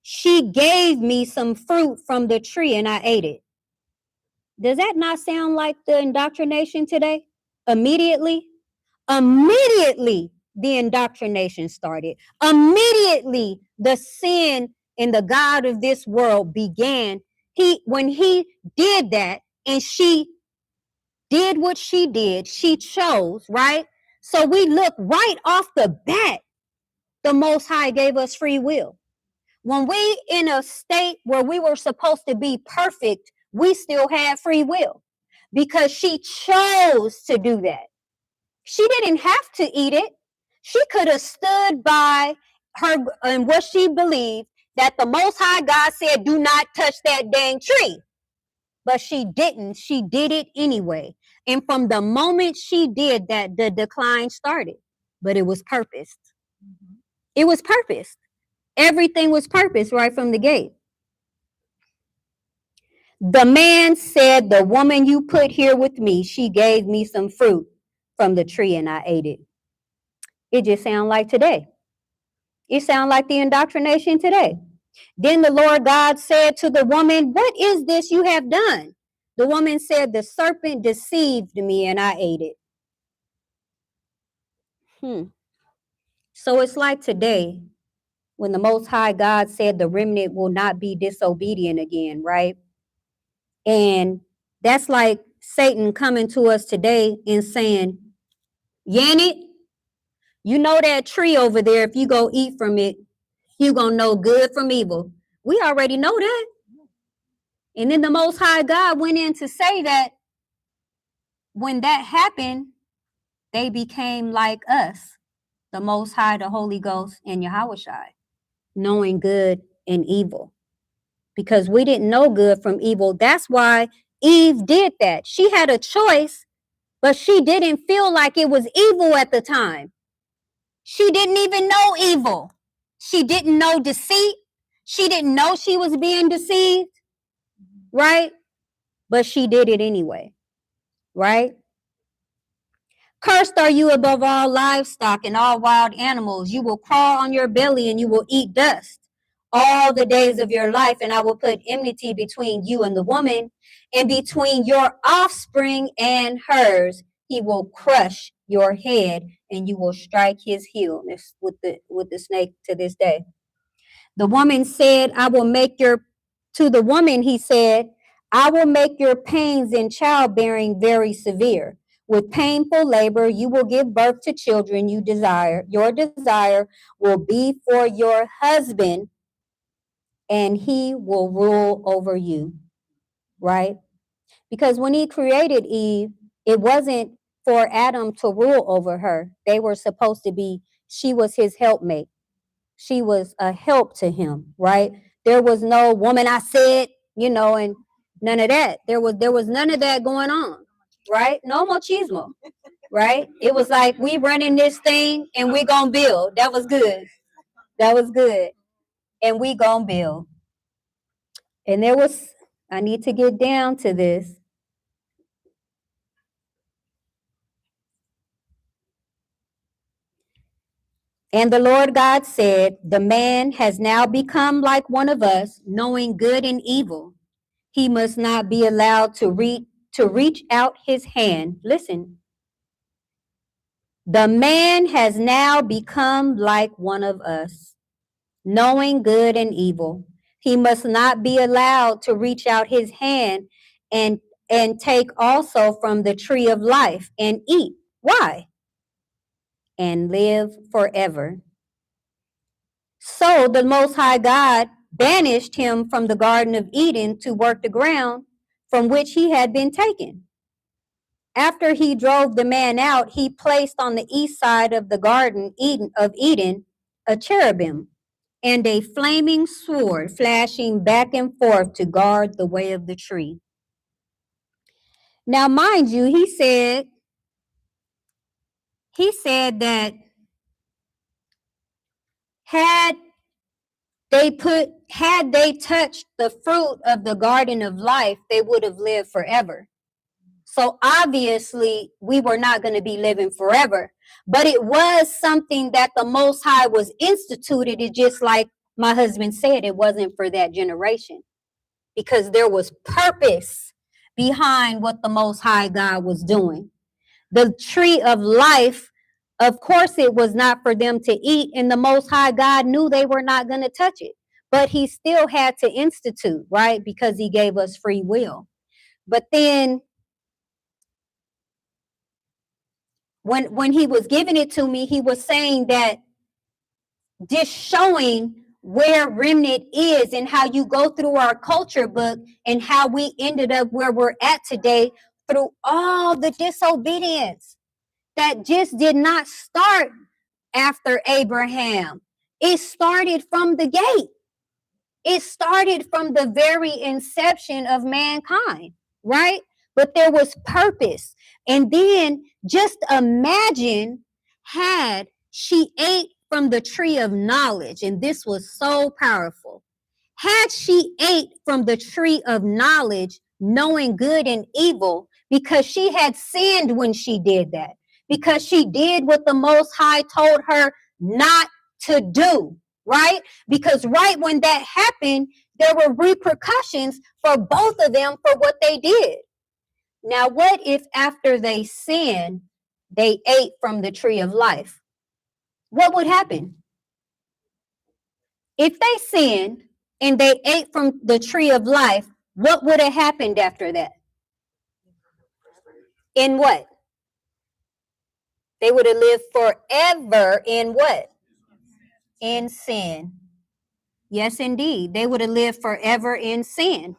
A: she gave me some fruit from the tree and I ate it. Does that not sound like the indoctrination today? Immediately the indoctrination started. Immediately the sin and the God of this world began. When he did that and she did what she did, she chose, right? So we look right off the bat, the Most High gave us free will. When we in a state where we were supposed to be perfect, we still had free will because she chose to do that. She didn't have to eat it. She could have stood by her and what she believed, that the Most High God said, do not touch that dang tree. But she didn't. She did it anyway. And from the moment she did that, the decline started. But it was purposed. It was purposed. Everything was purposed right from the gate. The man said, the woman you put here with me, she gave me some fruit from the tree and I ate it. It just sounds like today. It sounds like the indoctrination today. Then the Lord God said to the woman, what is this you have done? The woman said, the serpent deceived me and I ate it. So it's like today when the Most High God said the remnant will not be disobedient again, right? And that's like Satan coming to us today and saying, Yanit, you know that tree over there, if you go eat from it, you gonna know good from evil. We already know that. And then the Most High God went in to say that when that happened, they became like us, the Most High, the Holy Ghost, and Yahushai, knowing good and evil. Because we didn't know good from evil. That's why Eve did that. She had a choice, but she didn't feel like it was evil at the time. She didn't even know evil. She didn't know deceit. She didn't know she was being deceived, right? But she did it anyway, right? Cursed are you above all livestock and all wild animals. You will crawl on your belly and you will eat dust all the days of your life. And I will put enmity between you and the woman, and between your offspring and hers. He will crush your head and you will strike his heel. That's with the snake to this day. The woman said, to the woman he said, I will make your pains in childbearing very severe. With painful labor, you will give birth to children you desire. Your desire will be for your husband, and he will rule over you, right? Because when he created Eve, it wasn't for Adam to rule over her. They were supposed to be, she was his helpmate. She was a help to him, right? There was no woman I said, and none of that. There was none of that going on, right? No machismo, right? It was like, we running this thing and we gonna build. That was good. That was good. And we gonna build. And I need to get down to this. And the Lord God said, the man has now become like one of us, knowing good and evil. He must not be allowed to reach out his hand. Listen. The man has now become like one of us, knowing good and evil. He must not be allowed to reach out his hand and take also from the tree of life and eat. Why? And live forever. So the Most High God banished him from the Garden of Eden to work the ground from which he had been taken. After he drove the man out, he placed on the east side of the Garden of Eden a cherubim and a flaming sword flashing back and forth to guard the way of the tree. Now, mind you, he said that had they touched the fruit of the garden of life, they would have lived forever. So obviously we were not going to be living forever, but it was something that the Most High was instituted. It just like my husband said, it wasn't for that generation, because there was purpose behind what the Most High God was doing. The tree of life, of course, it was not for them to eat, and the Most High God knew they were not going to touch it, but he still had to institute, right? Because he gave us free will. But then when he was giving it to me, he was saying that just showing where Remnant is and how you go through our culture book and how we ended up where we're at today through all the disobedience that just did not start after Abraham. It started from the gate. It started from the very inception of mankind, right? But there was purpose. And then just imagine had she ate from the tree of knowledge, and this was so powerful. Had she ate from the tree of knowledge, knowing good and evil, because she had sinned when she did that, because she did what the Most High told her not to do, right? Because right when that happened, there were repercussions for both of them for what they did. Now, what if after they sinned, they ate from the tree of life? What would happen? If they sinned and they ate from the tree of life, what would have happened after that? In what? They would have lived forever in what? In sin. Yes, indeed. They would have lived forever in sin.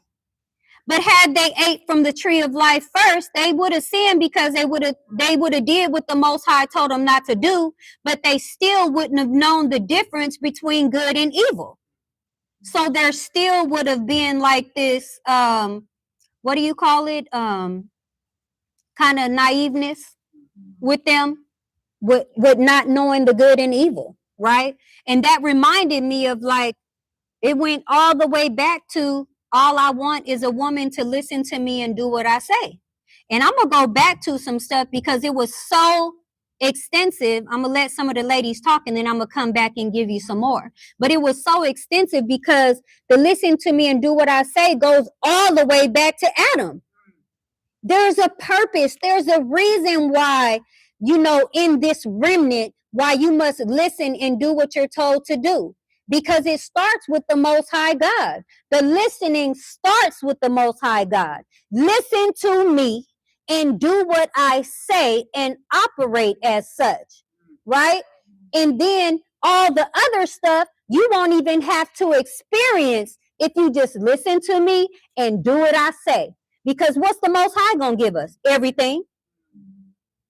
A: But had they ate from the tree of life first, they would have sinned because they would have did what the Most High told them not to do, but they still wouldn't have known the difference between good and evil. So there still would have been like this, what do you call it? Kind of naiveness with them, with not knowing the good and evil, right? And that reminded me of like, it went all the way back to all I want is a woman to listen to me and do what I say. And I'm going to go back to some stuff because it was so extensive. I'm going to let some of the ladies talk and then I'm going to come back and give you some more. But it was so extensive because the listen to me and do what I say goes all the way back to Adam. There's a purpose. There's a reason why, in this remnant, why you must listen and do what you're told to do. Because it starts with the Most High God. The listening starts with the Most High God. Listen to me and do what I say and operate as such, right? And then all the other stuff, you won't even have to experience if you just listen to me and do what I say. Because what's the Most High going to give us? Everything.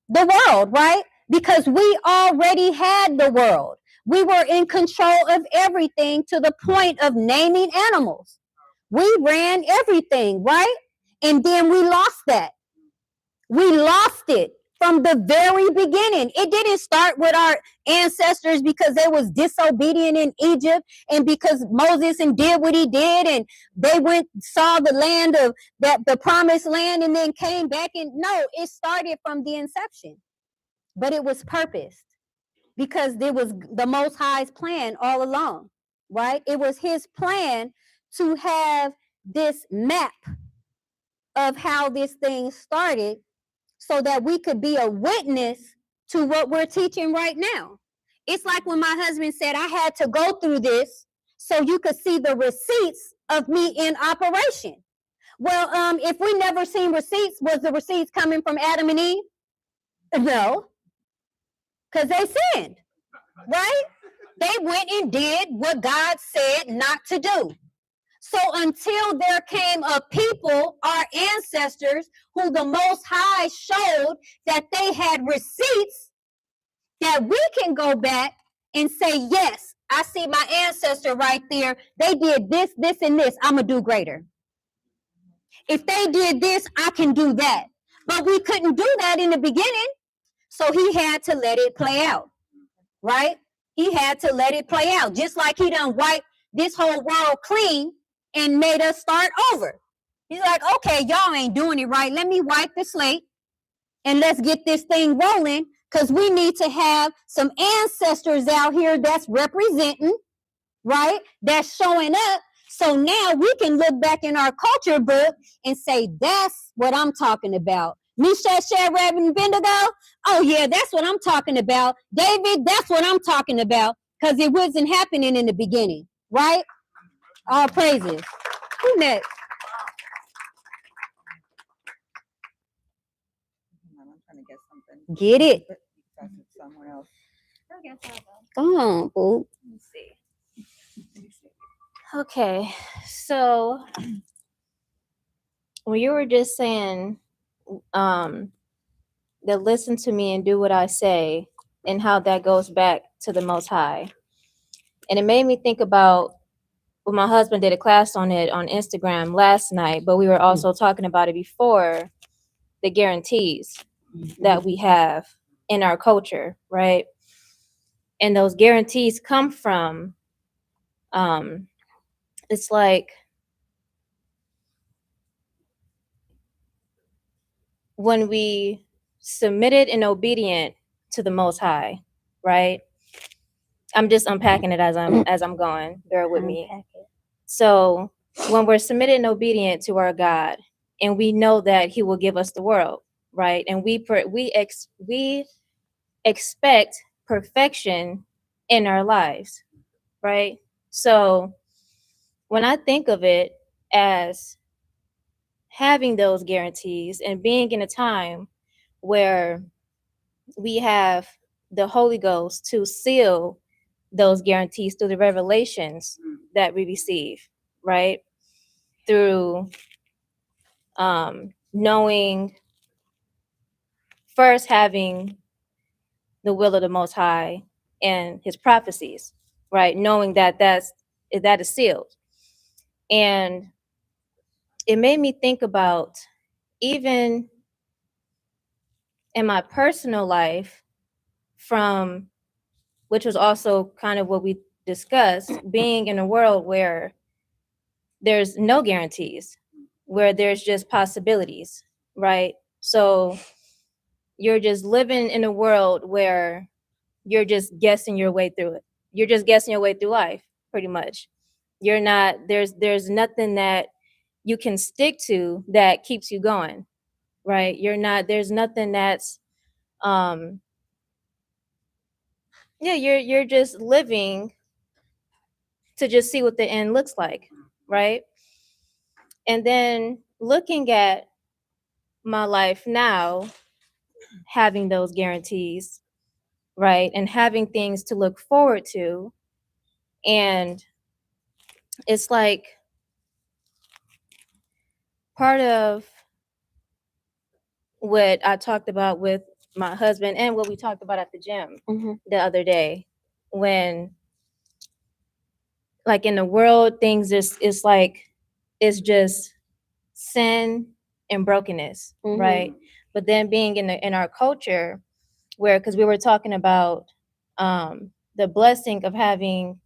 A: The world, right? Because we already had the world. We were in control of everything to the point of naming animals. We ran everything, right? And then we lost that. We lost it from the very beginning. It didn't start with our ancestors because they was disobedient in Egypt and because Moses and did what he did and they went, saw the land of the promised land and then came back. And no, it started from the inception, but it was purposed because there was the Most High's plan all along, right? It was his plan to have this map of how this thing started so that we could be a witness to what we're teaching right now. It's like when my husband said, I had to go through this so you could see the receipts of me in operation. Well, if we never seen receipts, was the receipts coming from Adam and Eve? No, because they sinned, right? They went and did what God said not to do. So until there came a people, our ancestors, who the Most High showed that they had receipts, that we can go back and say, yes, I see my ancestor right there. They did this, this, and this. I'm going to do greater. If they did this, I can do that. But we couldn't do that in the beginning. So he had to let it play out, right? He had to let it play out. Just like he done wiped this whole world clean and made us start over. He's like, okay, y'all ain't doing it right. Let me wipe the slate and let's get this thing rolling because we need to have some ancestors out here that's representing, right? That's showing up. So now we can look back in our culture book and say, that's what I'm talking about. Meshach, Shadrach, and Abednego? Oh, yeah, that's what I'm talking about. David, that's what I'm talking about because it wasn't happening in the beginning, right? All praises. Who next?
D: I'm trying to get something.
A: Get it.
D: That's it somewhere else.
A: Come on, boo.
J: Let me see. Okay, so when you were just saying that listen to me and do what I say and how that goes back to the Most High. And it made me think about, well, my husband did a class on it on Instagram last night, but we were also talking about it before, the guarantees that we have in our culture, right? And those guarantees come from it's like when we submitted and obedient to the Most High, right? I'm just unpacking it as I'm going. Bear with me. So when we're submitted and obedient to our God, and we know that He will give us the world, right? And we expect perfection in our lives, right? So when I think of it as having those guarantees and being in a time where we have the Holy Ghost to seal those guarantees through the revelations that we receive, right? Through knowing, first having the will of the Most High and His prophecies, right? Knowing that that is sealed. And it made me think about, even in my personal life, from which was also kind of what we discussed, being in a world where there's no guarantees, where there's just possibilities, right? So you're just living in a world where you're just guessing your way through it. You're just guessing your way through life, pretty much. You're not, there's nothing that you can stick to that keeps you going, right? There's nothing that's you're just living to just see what the end looks like, right? And then looking at my life now, having those guarantees, right? And having things to look forward to. And it's like part of what I talked about with my husband and what we talked about at the gym the other day, when like in the world, things it's like, it's just sin and brokenness, right? But then being in our culture, where, because we were talking about the blessing of having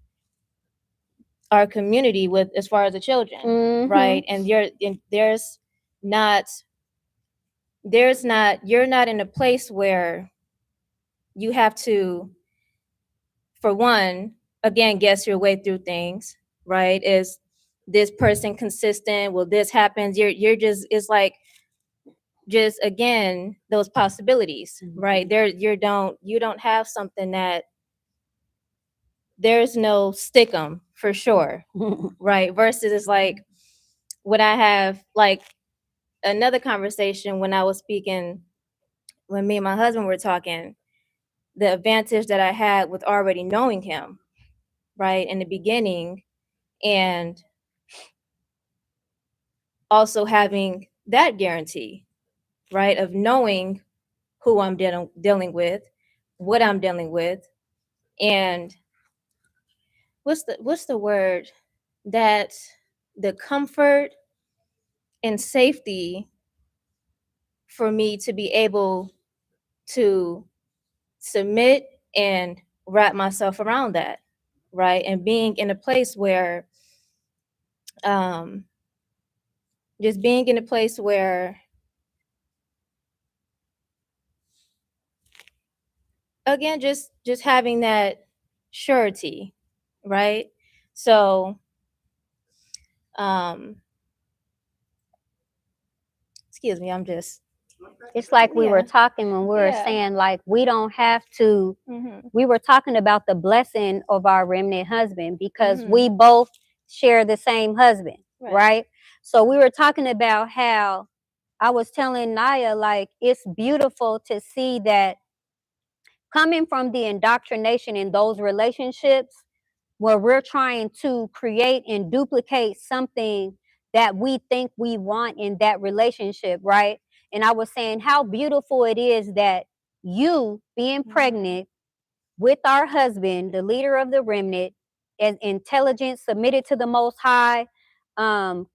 J: our community with, as far as the children, right? And you're not in a place where you have to, for one, again, guess your way through things, right? Is this person consistent? Will this happen? You're just, it's like, just again, those possibilities, right? You don't have something that there's no stick 'em for sure, right? Versus it's like when I have like another conversation when I was speaking, when me and my husband were talking, the advantage that I had with already knowing him, right, in the beginning, and also having that guarantee, right, of knowing who I'm dealing with, what I'm dealing with, and what's the word, that the comfort and safety for me to be able to submit and wrap myself around that, right? And being in a place where just being in a place where, again, just having that surety, right? So excuse me, I'm just,
A: It's like we were talking when we were saying, like, we don't have to, we were talking about the blessing of our remnant husband, because we both share the same husband, right? So we were talking about how I was telling Naya, like, it's beautiful to see that coming from the indoctrination in those relationships where we're trying to create and duplicate something that we think we want in that relationship, right? And I was saying how beautiful it is that you being pregnant with our husband, the leader of the remnant, as intelligent, submitted to the Most High,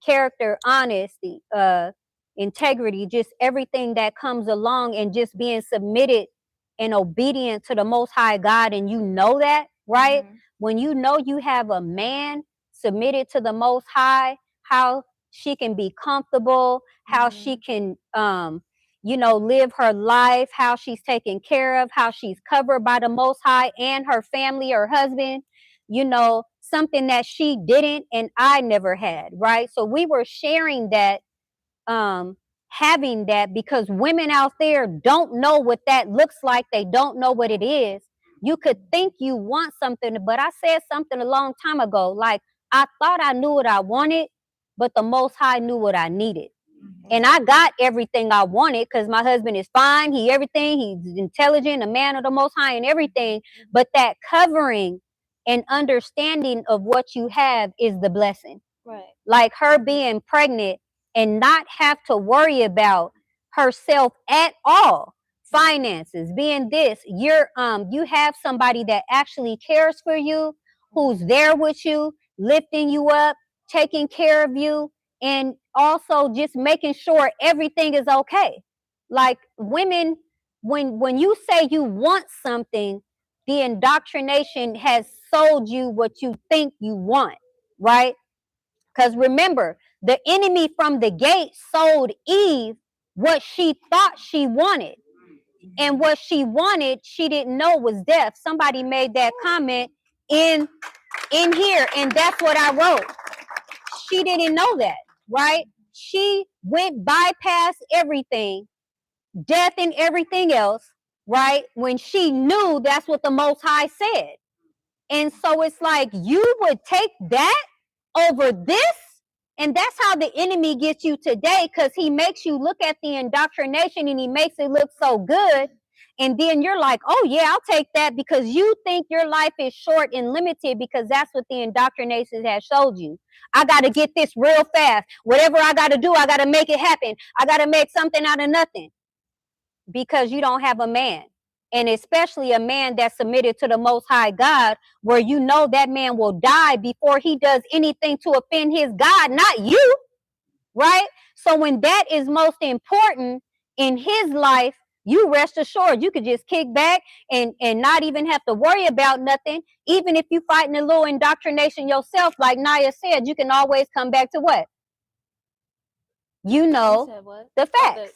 A: character, honesty, integrity, just everything that comes along, and just being submitted and obedient to the Most High God. And you know that, right? When you know you have a man submitted to the Most High, how she can be comfortable, how she can, live her life, how she's taken care of, how she's covered by the Most High and her family, her husband, something that she didn't and I never had, right? So we were sharing that, having that, because women out there don't know what that looks like. They don't know what it is. You could think you want something, but I said something a long time ago, like I thought I knew what I wanted, but the Most High knew what I needed. And I got everything I wanted because my husband is fine. Everything. He's intelligent, a man of the Most High and everything. But that covering and understanding of what you have is the blessing.
J: Right.
A: Like her being pregnant and not have to worry about herself at all. Finances, being this, you have somebody that actually cares for you, who's there with you, lifting you up, taking care of you, and also just making sure everything is okay. Like women, when you say you want something, the indoctrination has sold you what you think you want, right? Because remember, the enemy from the gate sold Eve what she thought she wanted. And what she wanted, she didn't know was death. Somebody made that comment in here, and that's what I wrote. She didn't know that, right? She went bypass everything, death and everything else, right? When she knew that's what the Most High said. And so it's like you would take that over this. And that's how the enemy gets you today, because he makes you look at the indoctrination and he makes it look so good. And then you're like, oh, yeah, I'll take that, because you think your life is short and limited, because that's what the indoctrination has showed you. I got to get this real fast. Whatever I got to do, I got to make it happen. I got to make something out of nothing, because you don't have a man. And especially a man that's submitted to the Most High God, where you know that man will die before he does anything to offend his God, not you, right? So when that is most important in his life, you rest assured you could just kick back and not even have to worry about nothing. Even if you fighting a little indoctrination yourself, like Naya said, you can always come back to what? You know the facts.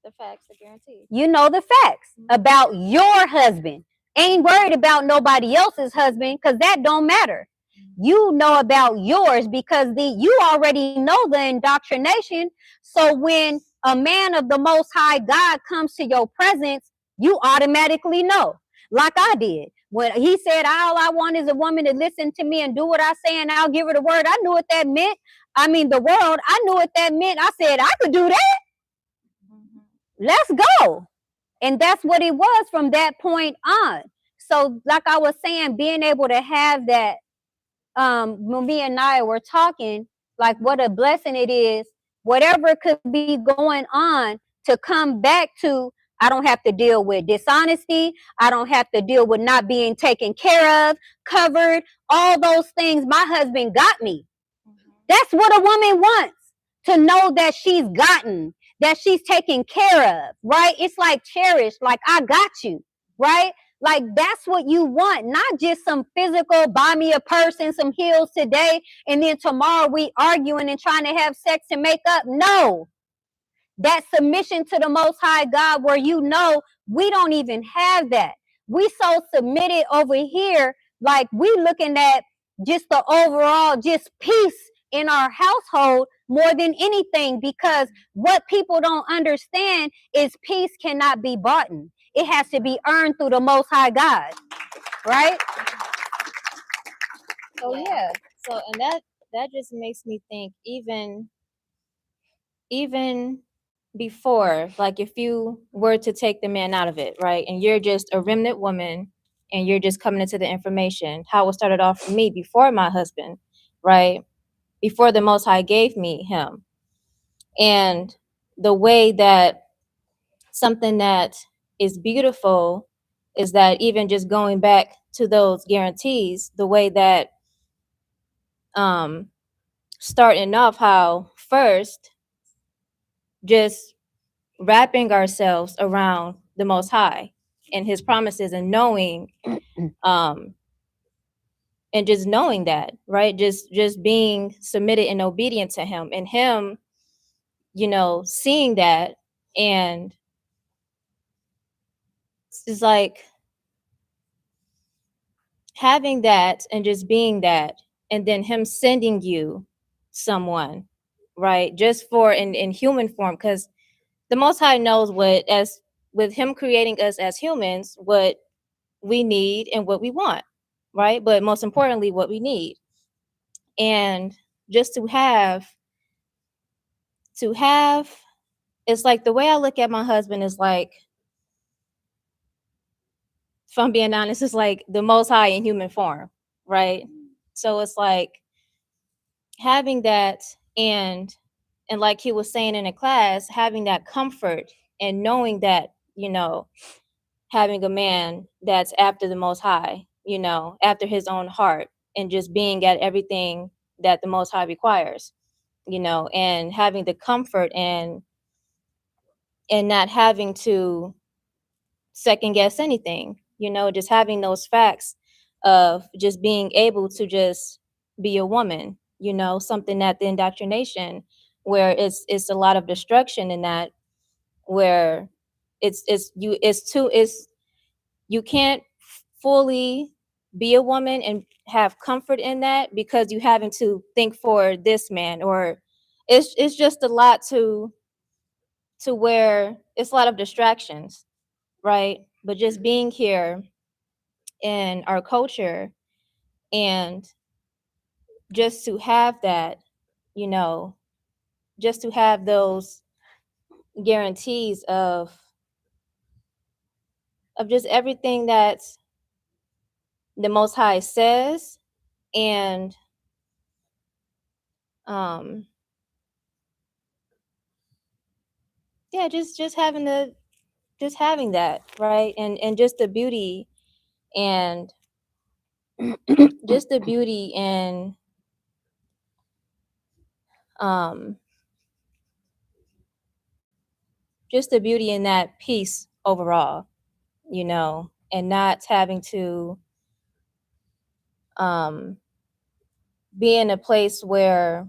J: The facts, the guarantee.
A: You know the facts about your husband. Ain't worried about nobody else's husband, because that don't matter. You know about yours, because you already know the indoctrination. So when a man of the Most High God comes to your presence, you automatically know, like I did. When he said, all I want is a woman to listen to me and do what I say, and I'll give her the word. I knew what that meant. I mean, the world, I knew what that meant. I said, I could do that. Let's go. And that's what it was from that point on. So like I was saying, being able to have that, when me and Naya were talking, like what a blessing it is, whatever could be going on, to come back to, I don't have to deal with dishonesty. I don't have to deal with not being taken care of, covered, all those things. My husband got me. That's what a woman wants, to know that she's gotten, that she's taken care of, right? It's like cherished, like I got you, right? Like that's what you want, not just some physical, buy me a purse and some heels today, and then tomorrow we arguing and trying to have sex and make up. No, that submission to the Most High God, where you know we don't even have that. We so submitted over here, like we looking at just the overall just peace in our household more than anything, because what people don't understand is peace cannot be bought. It has to be earned through the Most High God, right? So yeah.
J: So and that just makes me think, even before, like if you were to take the man out of it, right, and you're just a remnant woman and you're just coming into the information, how it started off for me before my husband, right, before the Most High gave me him. And the way that something that is beautiful is that even just going back to those guarantees, the way that starting off, how first just wrapping ourselves around the Most High and his promises, and knowing and just knowing that, right? Just being submitted and obedient to him, and him, seeing that, and it's like having that and just being that, and then him sending you someone, right? Just for in human form, because the Most High knows what, as with him creating us as humans, what we need and what we want, right? But most importantly, what we need. And just to have, it's like the way I look at my husband is like, if I'm being honest, it's like the Most High in human form, right? So it's like having that, and like he was saying in a class, having that comfort and knowing that, having a man that's after the Most High, after his own heart, and just being at everything that the Most High requires, and having the comfort and not having to second guess anything, just having those facts of just being able to just be a woman, something that the indoctrination, where it's a lot of destruction in that, where you can't fully be a woman and have comfort in that, because you having to think for this man, or it's just a lot to where it's a lot of distractions, right? But just being here in our culture, and just to have that, just to have those guarantees of just everything that the Most High says, and yeah, just having that, right? And just the beauty, and just the beauty, and just the beauty in that peace overall, and not having to be in a place where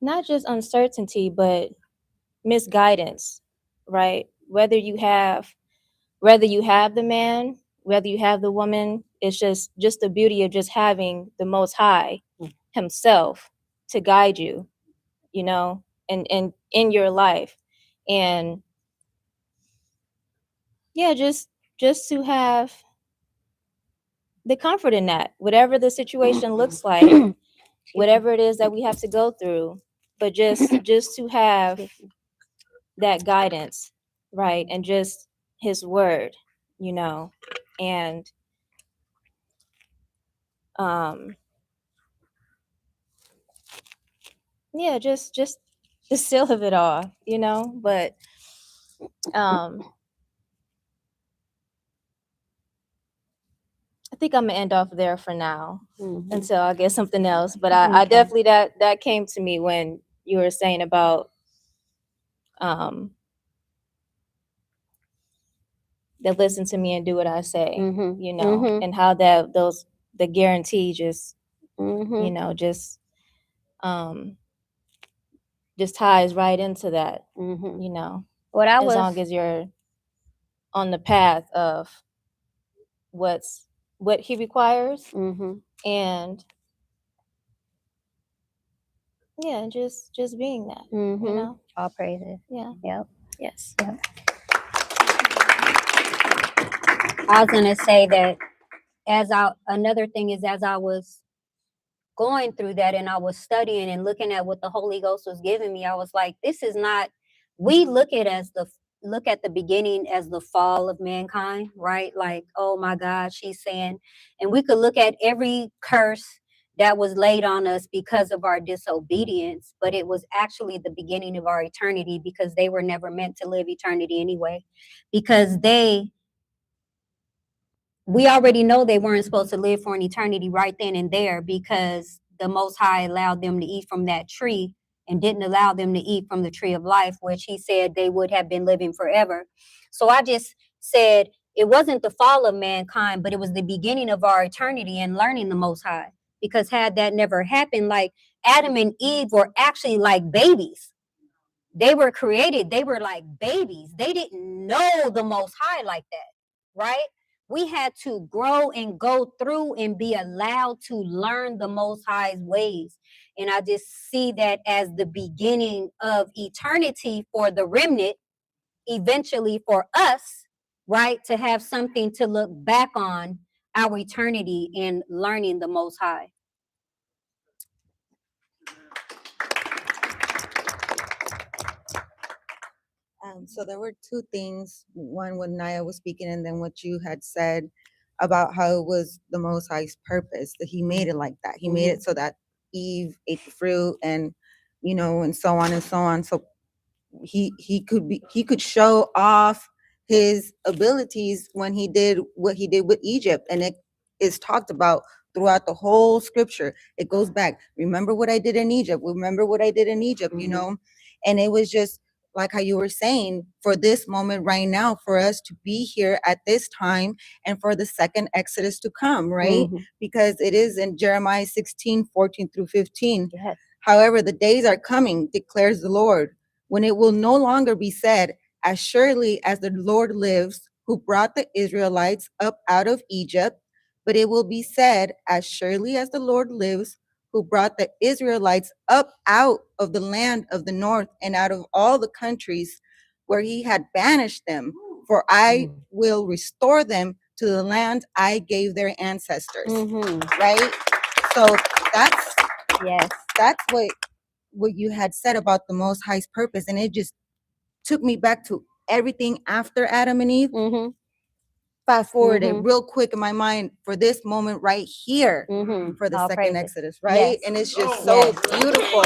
J: not just uncertainty, but misguidance, right? Whether you have the man, whether you have the woman, it's just the beauty of just having the Most High himself to guide you, and in your life. And yeah, just to have the comfort in that, whatever the situation looks like, whatever it is that we have to go through, but just to have that guidance, right? And just his word, and yeah, just the seal of it all, but I think I'm gonna end off there for now until I get something else. But I definitely, that came to me when you were saying about that listen to me and do what I say, and how that the guarantee just just ties right into that,
A: What I
J: as
A: was
J: long as you're on the path of what he requires, and yeah, and just being that,
A: all praises.
J: yeah.
A: Yep.
J: Yes.
A: Yep. I was gonna say that another thing is, as I was going through that and I was studying and looking at what the Holy Ghost was giving me, I was like, this is not, we look at the beginning as the fall of mankind, right? Like, oh my God, she's saying, and we could look at every curse that was laid on us because of our disobedience, but it was actually the beginning of our eternity, because they were never meant to live eternity anyway, because we already know they weren't supposed to live for an eternity right then and there, because the Most High allowed them to eat from that tree and didn't allow them to eat from the tree of life, which he said they would have been living forever. So I just said it wasn't the fall of mankind, but it was the beginning of our eternity and learning the Most High. Because had that never happened, like Adam and Eve were actually like babies. They were created, they were like babies. They didn't know the Most High like that, right? We had to grow and go through and be allowed to learn the Most High's ways. And I just see that as the beginning of eternity for the remnant, eventually for us, right? To have something to look back on our eternity in learning the Most High.
D: So there were two things. One, when Naya was speaking, and then what you had said about how it was the Most High's purpose, that he made it like that. He made it so that Eve ate the fruit, and and so on and so on. So he could show off his abilities when he did what he did with Egypt, and it is talked about throughout the whole scripture. It goes back, remember what I did in Egypt, remember what I did in Egypt, and it was just like how you were saying, for this moment right now, for us to be here at this time, and for the second Exodus to come, right? Because it is in Jeremiah 16:14-15.
A: Yes.
D: However, the days are coming, declares the Lord, when it will no longer be said, as surely as the Lord lives, who brought the Israelites up out of Egypt, but it will be said, as surely as the Lord lives, who brought the Israelites up out of the land of the north and out of all the countries where he had banished them, for I will restore them to the land I gave their ancestors. Right? So that's what you had said about the Most High's purpose, and it just took me back to everything after Adam and Eve. Fast forward it real quick in my mind for this moment right here, for the
A: All
D: second
A: praises.
D: Exodus, right?
A: Yes.
D: And it's just so beautiful.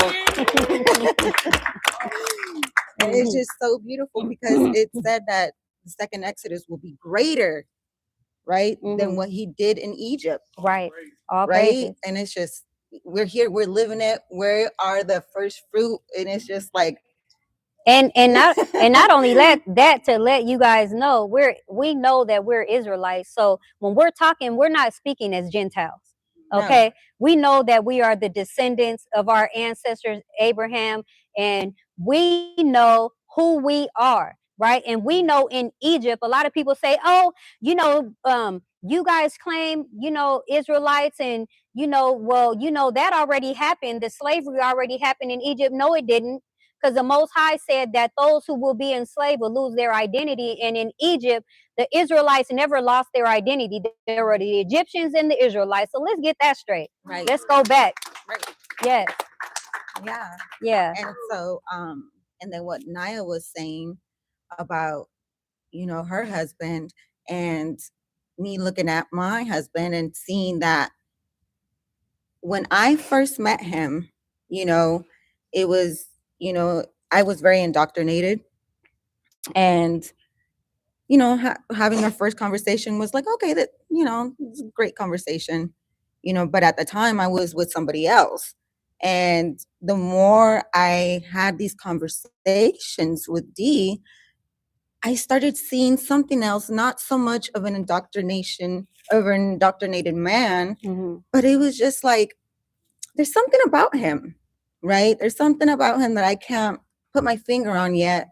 D: And it's just so beautiful because it said that the second Exodus will be greater, right, than what he did in Egypt.
A: Right. All
D: Right?
A: praises.
D: And it's just, we're here, we're living it. Where are the first fruit? And it's just like,
A: And not only that to let you guys know, we know that we're Israelites. So when we're talking, we're not speaking as Gentiles. Okay. No. We know that we are the descendants of our ancestors, Abraham, and we know who we are, right? And we know in Egypt, a lot of people say, oh, you guys claim, Israelites, and well, that already happened. The slavery already happened in Egypt. No, it didn't. Because the Most High said that those who will be enslaved will lose their identity. And in Egypt, the Israelites never lost their identity. There were the Egyptians and the Israelites. So let's get that straight.
D: Right.
A: Let's go back.
D: Right.
A: Yes.
D: Yeah.
A: Yeah.
D: And so, and then what Naya was saying about, her husband, and me looking at my husband and seeing that when I first met him, it was, I was very indoctrinated, and having our first conversation was like, okay, that it's a great conversation, but at the time I was with somebody else, and the more I had these conversations with D, I started seeing something else, not so much of an indoctrinated man, but it was just like, there's something about him, right? There's something about him that I can't put my finger on yet.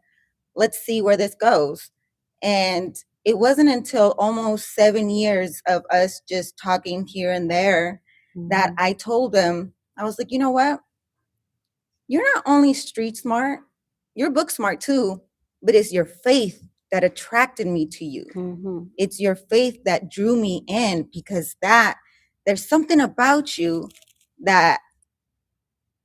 D: Let's see where this goes. And it wasn't until almost 7 years of us just talking here and there that I told him, I was like, you know what? You're not only street smart, you're book smart too, but it's your faith that attracted me to you. It's your faith that drew me in, because there's something about you that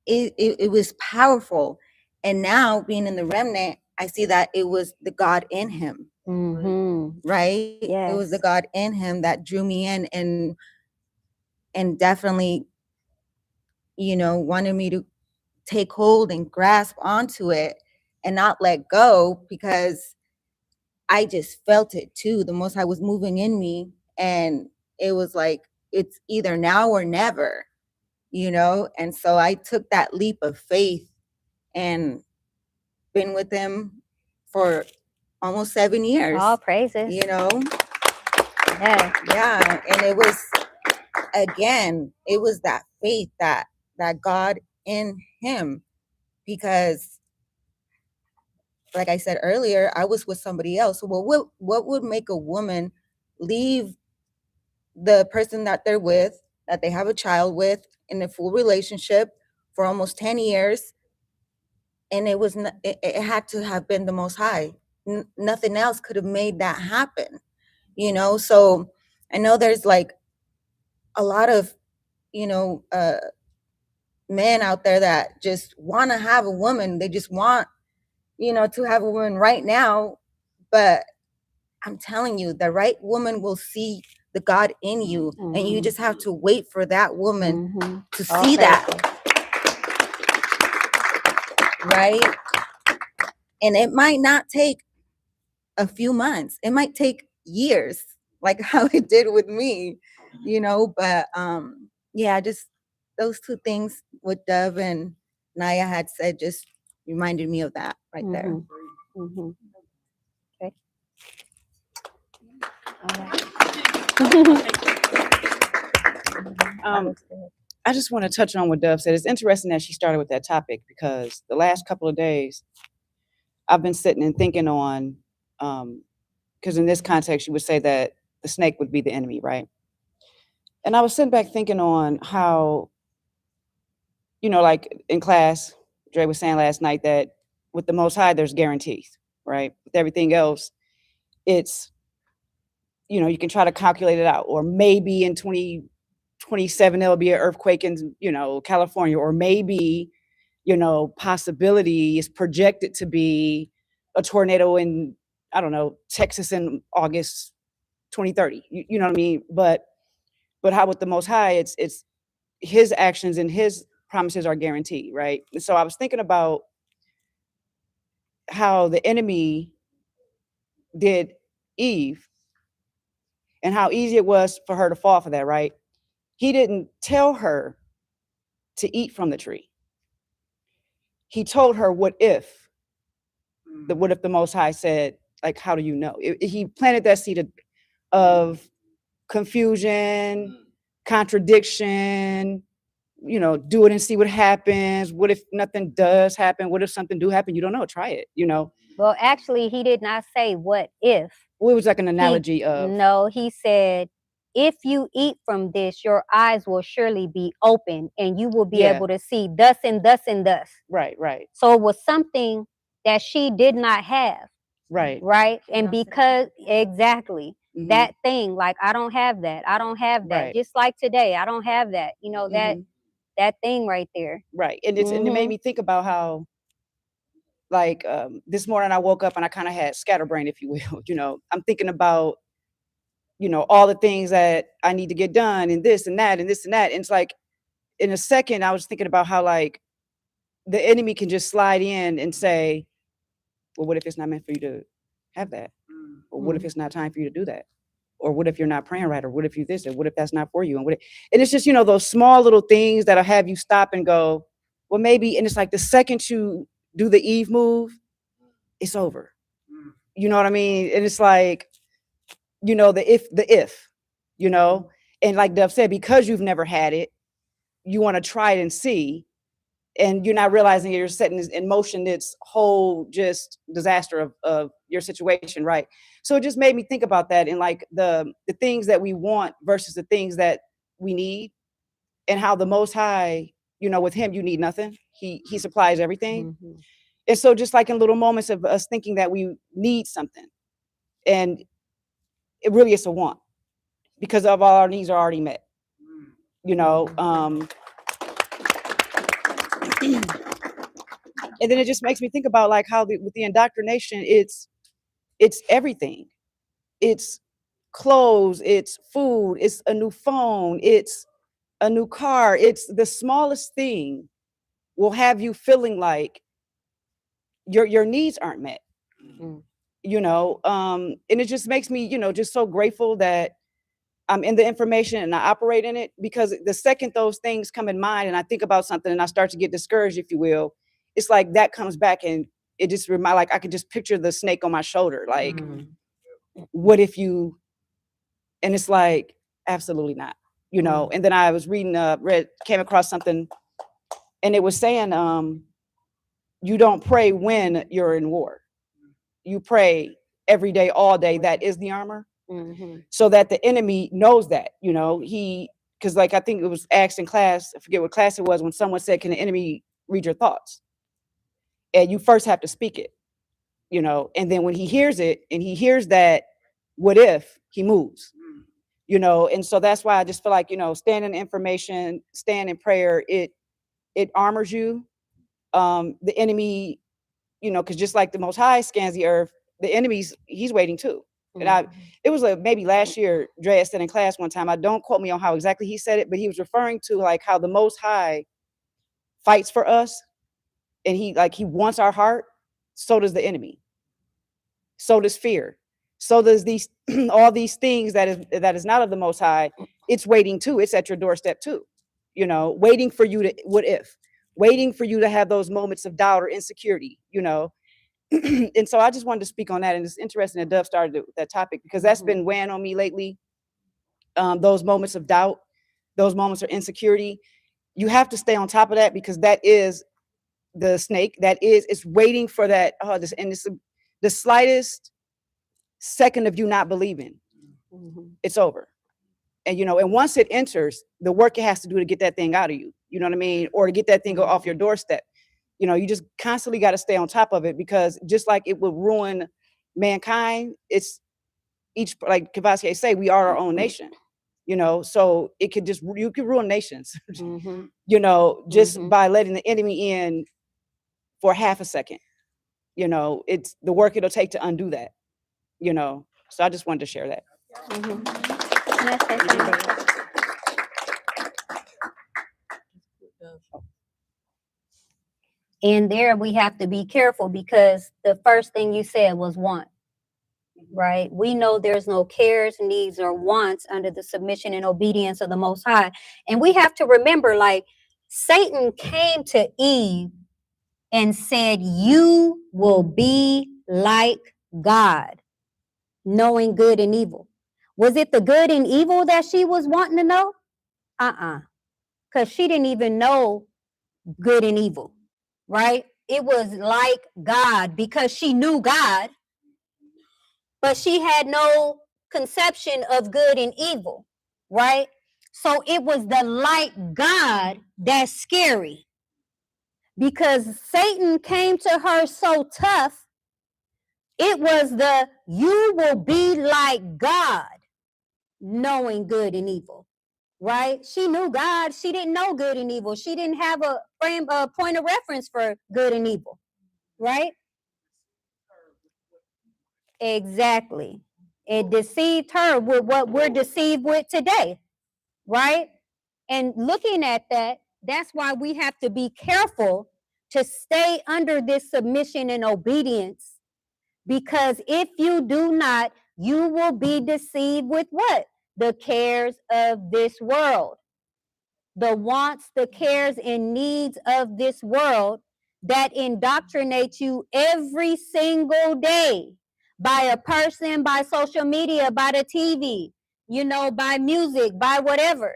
D: it was powerful. And now being in the remnant, I see that it was the God in him. Right?
A: Yes.
D: It was the God in him that drew me in, and definitely, wanted me to take hold and grasp onto it and not let go, because I just felt it too. The Most High was moving in me, and it was like, it's either now or never, and so I took that leap of faith, and been with him for almost 7 years.
A: All praises.
D: You know?
A: Yeah.
D: Yeah. And it was, again, it was that faith that God in him, because like I said earlier, I was with somebody else. Well, what would make a woman leave the person that they're with, that they have a child with, in a full relationship for almost 10 years? And it was it had to have been the Most High. Nothing else could have made that happen, you know? So I know there's like a lot of, you know, men out there that just want to have a woman. They just want, you know, to have a woman right now. But I'm telling you, the right woman will see the God in you, and you just have to wait for that woman to see that, right? And it might not take a few months. It might take years, like how it did with me, you know. But yeah, just those two things what Dove and Naya had said just reminded me of that right there.
A: Okay.
I: I just want to touch on what Dove said. It's interesting that she started with that topic, because the last couple of days I've been sitting and thinking on, because in this context you would say that the snake would be the enemy, right? And I was sitting back thinking on how, you know, like in class, Dre was saying last night that with the Most High, there's guarantees, right? With everything else, it's, you know, you can try to calculate it out, or maybe in 2027 there'll be an earthquake in, you know, California, or maybe, you know, possibility is projected to be a tornado in, I don't know, Texas in August 2030. You know what I mean? But how with the Most High, it's his actions and his promises are guaranteed, right? And so I was thinking about how the enemy did Eve and how easy it was for her to fall for that, right? He didn't tell her to eat from the tree. He told her, what if the Most High said, like, how do you know? He planted that seed of confusion, contradiction, you know, do it and see what happens. What if nothing does happen? What if something do happen? You don't know, try it, you know?
A: Well, actually, he did not say what if.
I: Well, it was like an analogy of.
A: No, he said, if you eat from this, your eyes will surely be open and you will be able to see thus and thus and thus.
I: Right, right.
A: So it was something that she did not have.
I: Right.
A: Right. And because exactly that thing, like, I don't have that. I don't have that.
I: Right.
A: Just like today, I don't have that. You know, that thing right there.
I: Right. And it's and it made me think about how, like, this morning I woke up and I kind of had scatterbrain, if you will. You know, I'm thinking about, you know, all the things that I need to get done, and this and that and this and that. And it's like, in a second, I was thinking about how, like, the enemy can just slide in and say, well, what if it's not meant for you to have that? Or what if it's not time for you to do that? Or what if you're not praying right? Or what if you this? Or what if that's not for you? And and it's just, you know, those small little things that'll have you stop and go, well, maybe. And it's like the second you do the Eve move, it's over. You know what I mean? And it's like, you know, the if, you know, and like Dove said, because you've never had it, you want to try it and see. And you're not realizing you're setting in motion this whole just disaster of your situation, right? So it just made me think about that, and like the things that we want versus the things that we need, and how the Most High, you know, with him, you need nothing. He supplies everything. And so just like in little moments of us thinking that we need something, and it really is a want, because of all our needs are already met, you know. And then it just makes me think about, like, how with the indoctrination, it's everything. It's clothes, it's food, it's a new phone, it's a new car. It's the smallest thing will have you feeling like your needs aren't met. You know, and it just makes me, you know, just so grateful that I'm in the information and I operate in it, because the second those things come in mind and I think about something and I start to get discouraged, if you will, it's like that comes back, and it just like I could just picture the snake on my shoulder. Like, what if you, and it's like, absolutely not, you know? And then I was came across something, and it was saying, you don't pray when you're in war. You pray every day, all day. That is the armor. So that the enemy knows that, you know, because like, I think it was asked in class, I forget what class it was, when someone said, can the enemy read your thoughts? And you first have to speak it, you know, and then when he hears it and he hears that, what if, he moves, you know? And so that's why I just feel like, you know, stand in information, stand in prayer, it armors you. The enemy, you know, because just like the Most High scans the earth, the enemy's, he's waiting too. And it was maybe last year, Dre said in class one time, don't quote me on how exactly he said it, but he was referring to like how the Most High fights for us, and he wants our heart. So does the enemy. So does fear. So does these all these things that is not of the Most High. It's waiting too. It's at your doorstep too. You know, waiting for you to, what if, waiting for you to have those moments of doubt or insecurity. You know. And so I just wanted to speak on that. And it's interesting that Dove started that topic, because that's been weighing on me lately. Those moments of doubt, those moments of insecurity, you have to stay on top of that, because that is the snake that it's waiting for that. And it's the slightest second of you not believing, it's over. And, you know, and once it enters, the work it has to do to get that thing out of you, you know what I mean? Or to get that thing go off your doorstep. You know, you just constantly got to stay on top of it, because just like it would ruin mankind, it's like Cavassier say, we are our own nation, you know, so you could ruin nations, you know, just by letting the enemy in for half a second. You know, it's the work it'll take to undo that, you know. So I just wanted to share that.
A: And there we have to be careful, because the first thing you said was want, right? We know there's no cares, needs, or wants under the submission and obedience of the Most High. And we have to remember, like, Satan came to Eve and said, you will be like God, knowing good and evil. Was it the good and evil that she was wanting to know? Because she didn't even know good and evil. Right? It was like God, because she knew God, but she had no conception of good and evil, right? So it was the like God that's scary, because Satan came to her so tough. It was you will be like God, knowing good and evil, right? She knew God. She didn't know good and evil. She didn't have a point of reference for good and evil, right? Exactly. It deceived her with what we're deceived with today, right? And looking at that, that's why we have to be careful to stay under this submission and obedience, because if you do not, you will be deceived with what? The cares of this world. The wants, the cares, and needs of this world that indoctrinate you every single day by a person, by social media, by the TV, you know, by music, by whatever.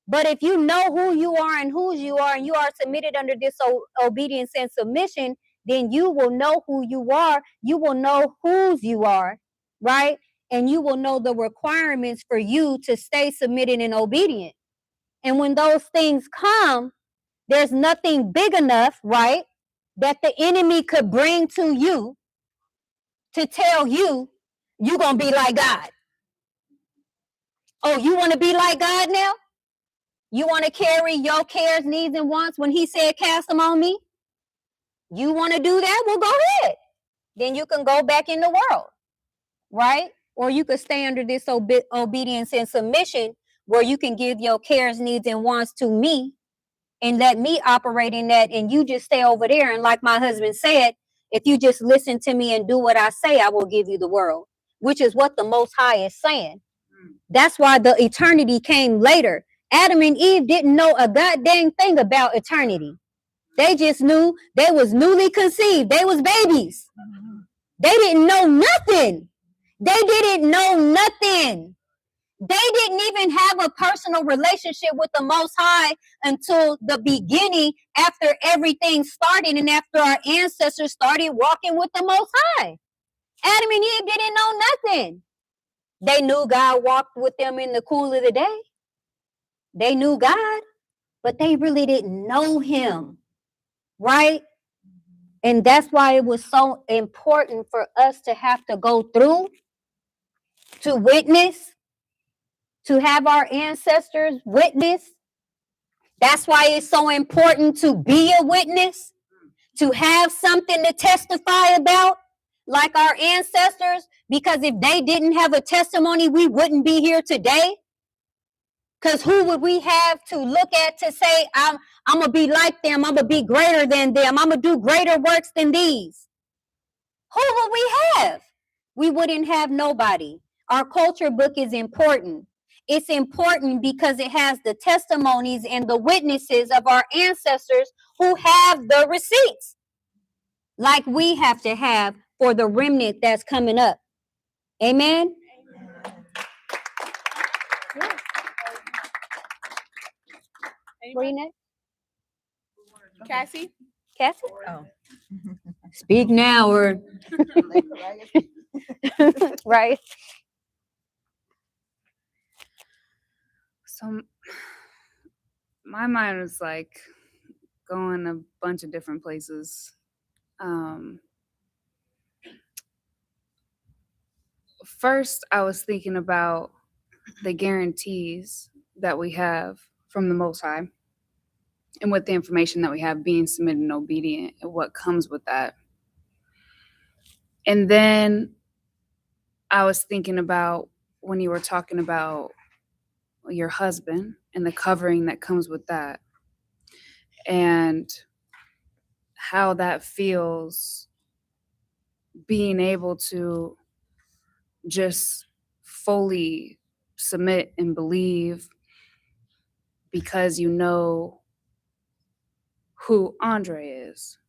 A: But if you know who you are and whose you are, and you are submitted under this obedience and submission, then you will know who you are. You will know whose you are, right? And you will know the requirements for you to stay submitted and obedient. And when those things come, there's nothing big enough, right, that the enemy could bring to you to tell you you're going to be like God. Oh, you want to be like God now? You want to carry your cares, needs, and wants when he said cast them on me? You want to do that? Well, go ahead. Then you can go back in the world, right? Or you could stay under this obedience and submission, where you can give your cares, needs, and wants to me, and let me operate in that, and you just stay over there. And like my husband said, if you just listen to me and do what I say, I will give you the world, which is what the Most High is saying. That's why the eternity came later. Adam and Eve didn't know a goddamn thing about eternity. They just knew they was newly conceived. They was babies. They didn't know nothing. They didn't know nothing. They didn't even have a personal relationship with the Most High until the beginning, after everything started and after our ancestors started walking with the Most High. Adam and Eve didn't know nothing. They knew God walked with them in the cool of the day. They knew God, but they really didn't know him, right? And that's why it was so important for us to have to go through, to witness, to have our ancestors witness. That's why it's so important to be a witness, to have something to testify about, like our ancestors, because if they didn't have a testimony, we wouldn't be here today. Because who would we have to look at to say, I'm going to be like them, I'm going to be greater than them, I'm going to do greater works than these? Who would we have? We wouldn't have nobody. Our culture book is important. It's important because it has the testimonies and the witnesses of our ancestors who have the receipts, like we have to have for the remnant that's coming up. Amen?
F: Anybody? Cassie?
A: Cassie?
D: Oh.
A: Speak now or right.
G: So my mind was like going a bunch of different places. First, I was thinking about the guarantees that we have from the Most High, and with the information that we have being submitted and obedient, and what comes with that. And then I was thinking about when you were talking about your husband and the covering that comes with that, and how that feels, being able to just fully submit and believe because you know who Andre is,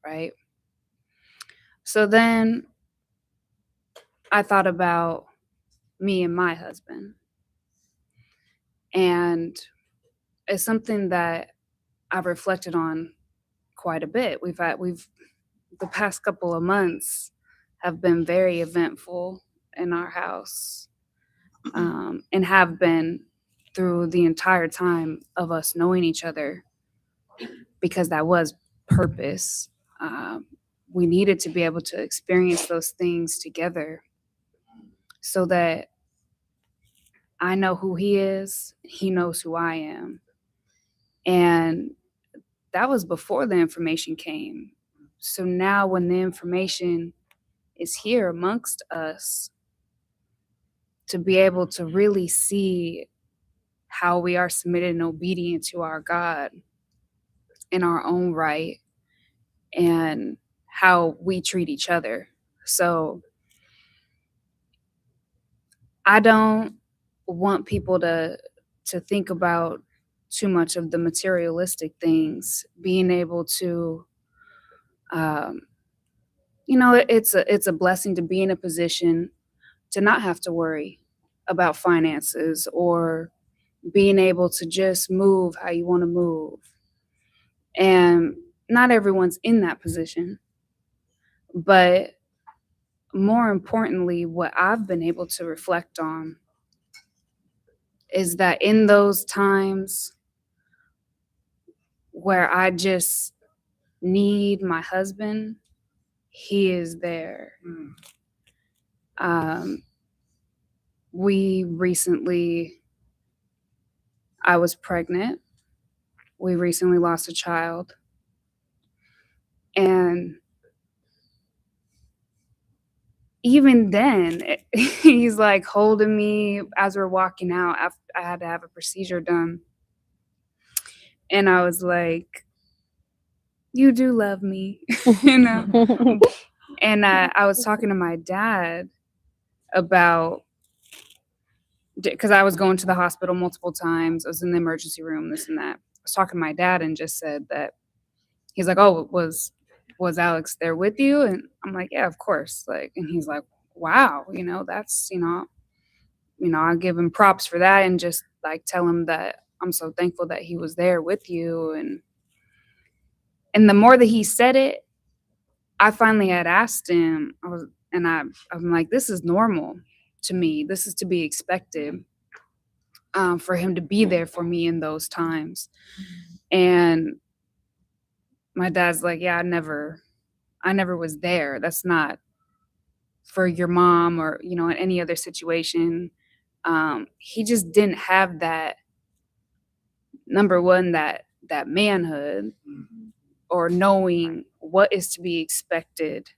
G: right? So then I thought about me and my husband, and it's something that I've reflected on quite a bit. The past couple of months have been very eventful in our house, and have been through the entire time of us knowing each other, because that was purpose. We needed to be able to experience those things together so that I know who he is, he knows who I am. And that was before the information came. So now when the information is here amongst us, to be able to really see how we are submitted and obedient to our God in our own right, and how we treat each other. So I don't want people to think about too much of the materialistic things, being able to, it's a blessing to be in a position to not have to worry about finances, or being able to just move how you want to move. And not everyone's in that position. But more importantly, what I've been able to reflect on is that in those times where I just need my husband, he is there. I was pregnant. We recently lost a child. And even then, he's like holding me as we're walking out. I had to have a procedure done. And I was like, you do love me, you know? And I was talking to my dad about, because I was going to the hospital multiple times. I was in the emergency room, this and that. I was talking to my dad and just said that he's like, oh, was Alex there with you? And I'm like, yeah, of course. Like, and he's like, wow, that's, I give him props for that, and just like tell him that I'm so thankful that he was there with you. And the more that he said it, I finally had asked him, I'm like, this is normal to me. This is to be expected, for him to be there for me in those times. And my dad's like, yeah, I never was there. That's not for your mom or, in any other situation. He just didn't have that, number one, that manhood, or knowing what is to be expected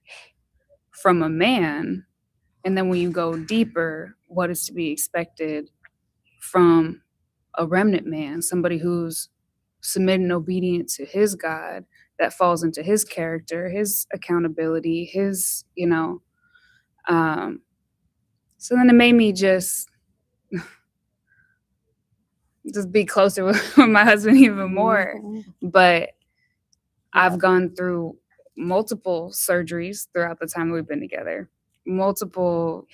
G: from a man. And then when you go deeper, what is to be expected from a remnant man, somebody who's submitted and obedient to his God, that falls into his character, his accountability, his, so then it made me just be closer with my husband even more. But I've gone through multiple surgeries throughout the time we've been together, multiple,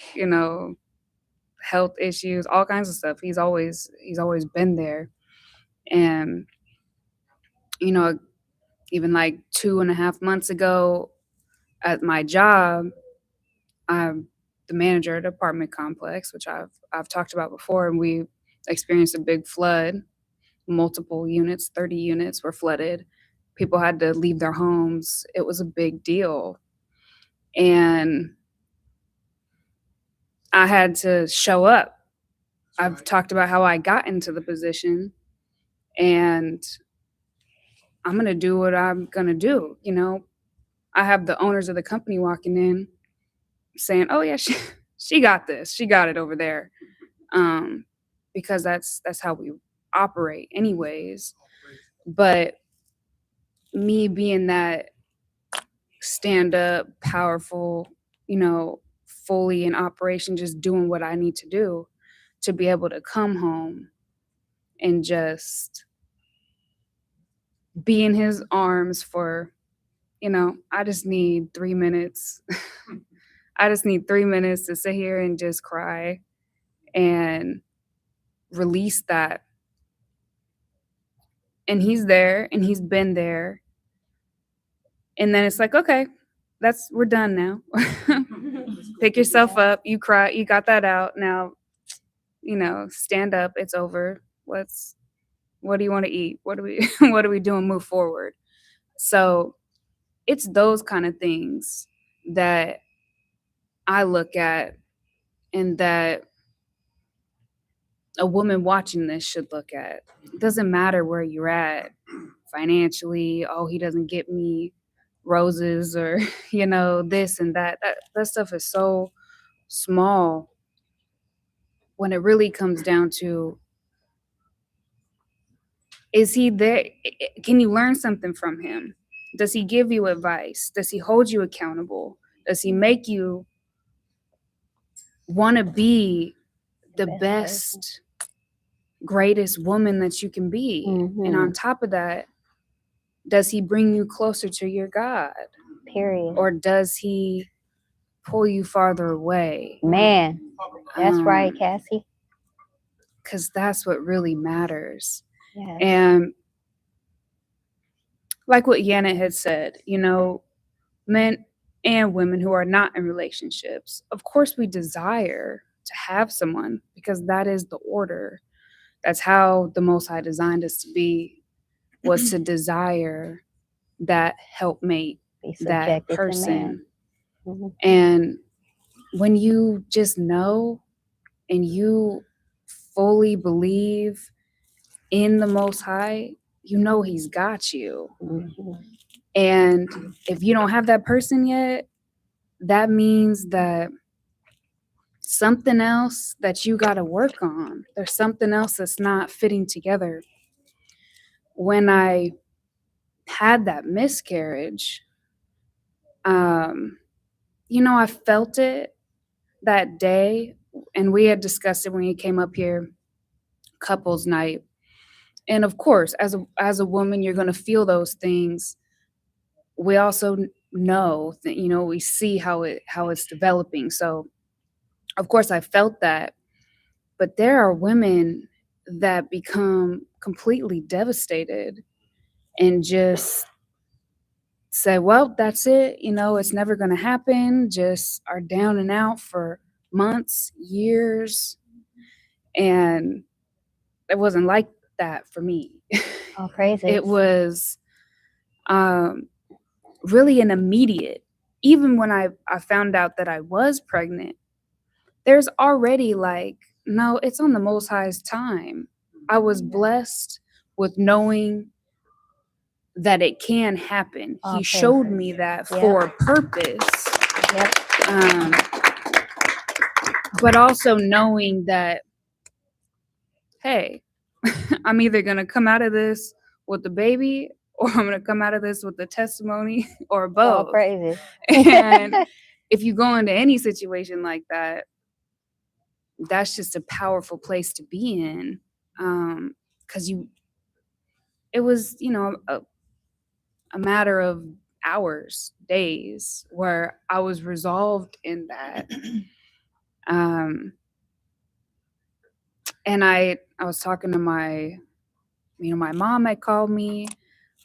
G: health issues, all kinds of stuff. He's always been there. And, even like 2.5 months ago at my job, I'm the manager at an apartment complex, which I've talked about before, and we experienced a big flood. Multiple units, 30 units were flooded. People had to leave their homes. It was a big deal. And I had to show up. I've talked about how I got into the position, and I'm going to do what I'm going to do. I have the owners of the company walking in saying, oh yeah, she got this. She got it over there. Because that's how we operate anyways. But me being that stand up, powerful, fully in operation, just doing what I need to do to be able to come home and just be in his arms for, I just need 3 minutes. I just need 3 minutes to sit here and just cry and release that. And he's there, and he's been there. And then it's like, okay, we're done now. Pick yourself up. You cry. You got that out. Now, stand up. It's over. What do you want to eat? What do we do and move forward? So it's those kind of things that I look at, and that a woman watching this should look at. It doesn't matter where you're at financially. Oh, he doesn't get me roses, or this and that. That stuff is so small when it really comes down to, is he there? Can you learn something from him? Does he give you advice? Does he hold you accountable? Does he make you want to be the best, greatest woman that you can be? And on top of that, does he bring you closer to your God?
A: Period.
G: Or does he pull you farther away?
A: Man, that's right, Cassie.
G: Because that's what really matters.
A: Yes.
G: And like what Yana had said, men and women who are not in relationships, of course we desire to have someone, because that is the order. That's how the Most High designed us to be, was to desire that helpmate, that person. And when you just know, and you fully believe in the Most High, he's got you. And if you don't have that person yet, that means that something else that you got to work on. There's something else that's not fitting together. When I had that miscarriage, I felt it that day, and we had discussed it when you came up here, couples night. And of course, as a woman, you're going to feel those things. we also know that, you know, we see how it's developing. So of course I felt that, but there are women that become completely devastated and just say, well, that's it, you know, it's never going to happen, just are down and out for months, years. And it wasn't like that for me.
A: Oh, crazy.
G: It was really an immediate. Even when I found out that I was pregnant, there's already like, no, it's on the Most High's time. I was blessed with knowing that it can happen.
A: Oh,
G: He showed me that for a purpose. But also knowing that, hey, I'm either going to come out of this with the baby or I'm going to come out of this with the testimony or both.
A: Oh, crazy.
G: And if you go into any situation like that, that's just a powerful place to be in. Because it was, you know, a matter of hours, days, where I was resolved in that. And I was talking to my mom had called me.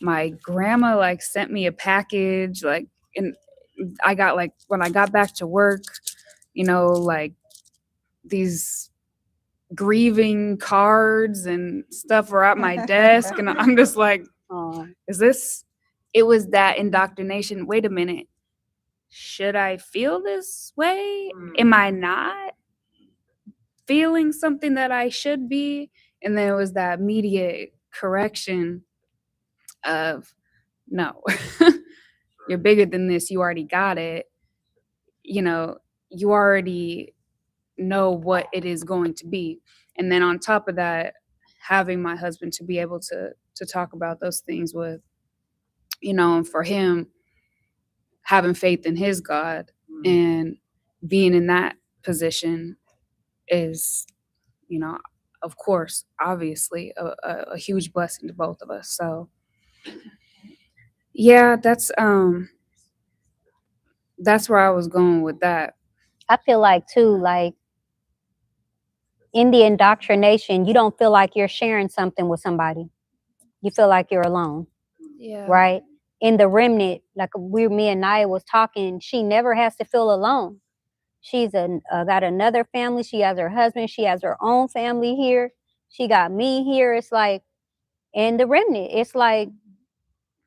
G: My grandma like sent me a package, like, and I got like, when I got back to work, you know, like these grieving cards and stuff were at my desk. And I'm just like, oh, it was that indoctrination. Wait a minute. Should I feel this way? Am I not feeling something that I should be? And then it was that immediate correction of, no, you're bigger than this. You already got it. You know, you already know what it is going to be. And then on top of that, having my husband to be able to talk about those things with, you know, and for him having faith in his God and being in that position is, you know, of course, obviously a huge blessing to both of us. So yeah, that's where I was going with that.
A: I feel like too, like in the indoctrination, you don't feel like you're sharing something with somebody. You feel like you're alone.
G: Yeah.
A: Right? In the remnant, like me and Naya was talking, she never has to feel alone. She's got another family. She has her husband. She has her own family here. She got me here. It's like, in the remnant, it's like,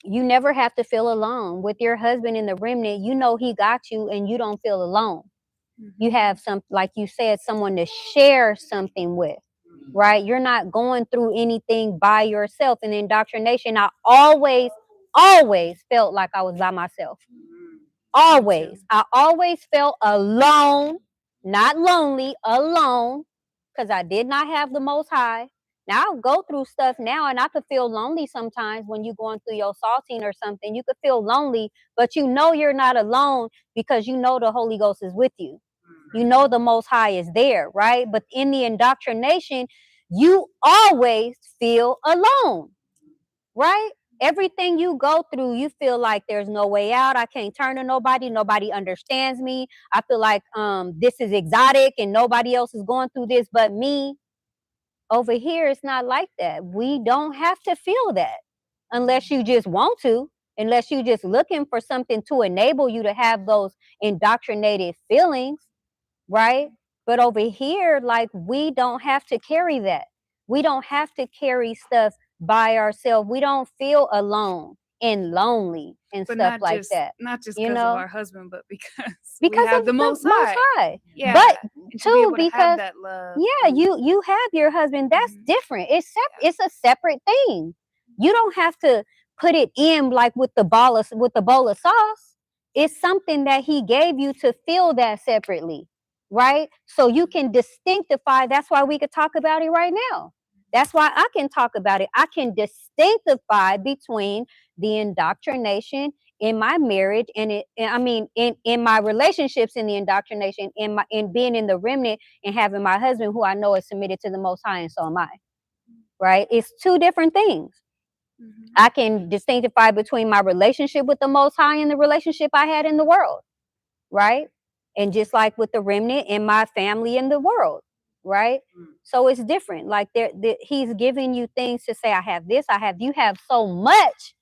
A: you never have to feel alone. With your husband in the remnant, you know he got you and you don't feel alone. You have like you said, someone to share something with, right? You're not going through anything by yourself. In indoctrination, I always felt like I was by myself. Always. I always felt alone, not lonely, alone, because I did not have the Most High. Now I go through stuff now and I could feel lonely sometimes when you're going through your salting or something. You could feel lonely, but you know you're not alone because you know the Holy Ghost is with you. You know the Most High is there, right? But in the indoctrination, you always feel alone, right? Everything you go through, you feel like there's no way out. I can't turn to nobody. Nobody understands me. I feel like this is exotic and nobody else is going through this but me. Over here, it's not like that. We don't have to feel that unless you just want to, unless you're just looking for something to enable you to have those indoctrinated feelings, right? But over here, like, we don't have to carry that. We don't have to carry stuff by ourselves. We don't feel alone and lonely and
G: But
A: stuff like that.
G: Not just
A: you
G: because
A: know?
G: of our husband, but because we
A: Because
G: have
A: of
G: the Most High. Yeah.
A: But
G: And to be
A: too,
G: able to have
A: because
G: that love.
A: yeah, you have your husband. That's different. It's a separate thing. You don't have to put it in like with the bowl of sauce. It's something that he gave you to feel that separately, right? So you can distinctify. That's why we could talk about it right now. That's why I can talk about it. I can distinctify between the indoctrination in my marriage and in my relationships, in the indoctrination, in being in the remnant and having my husband who I know is submitted to the Most High, and so am I. Right? It's two different things. I can distinguish between my relationship with the Most High and the relationship I had in the world, right? And just like with the remnant and my family in the world, right? So it's different. Like he's giving you things to say, I have this, I have, you have so much.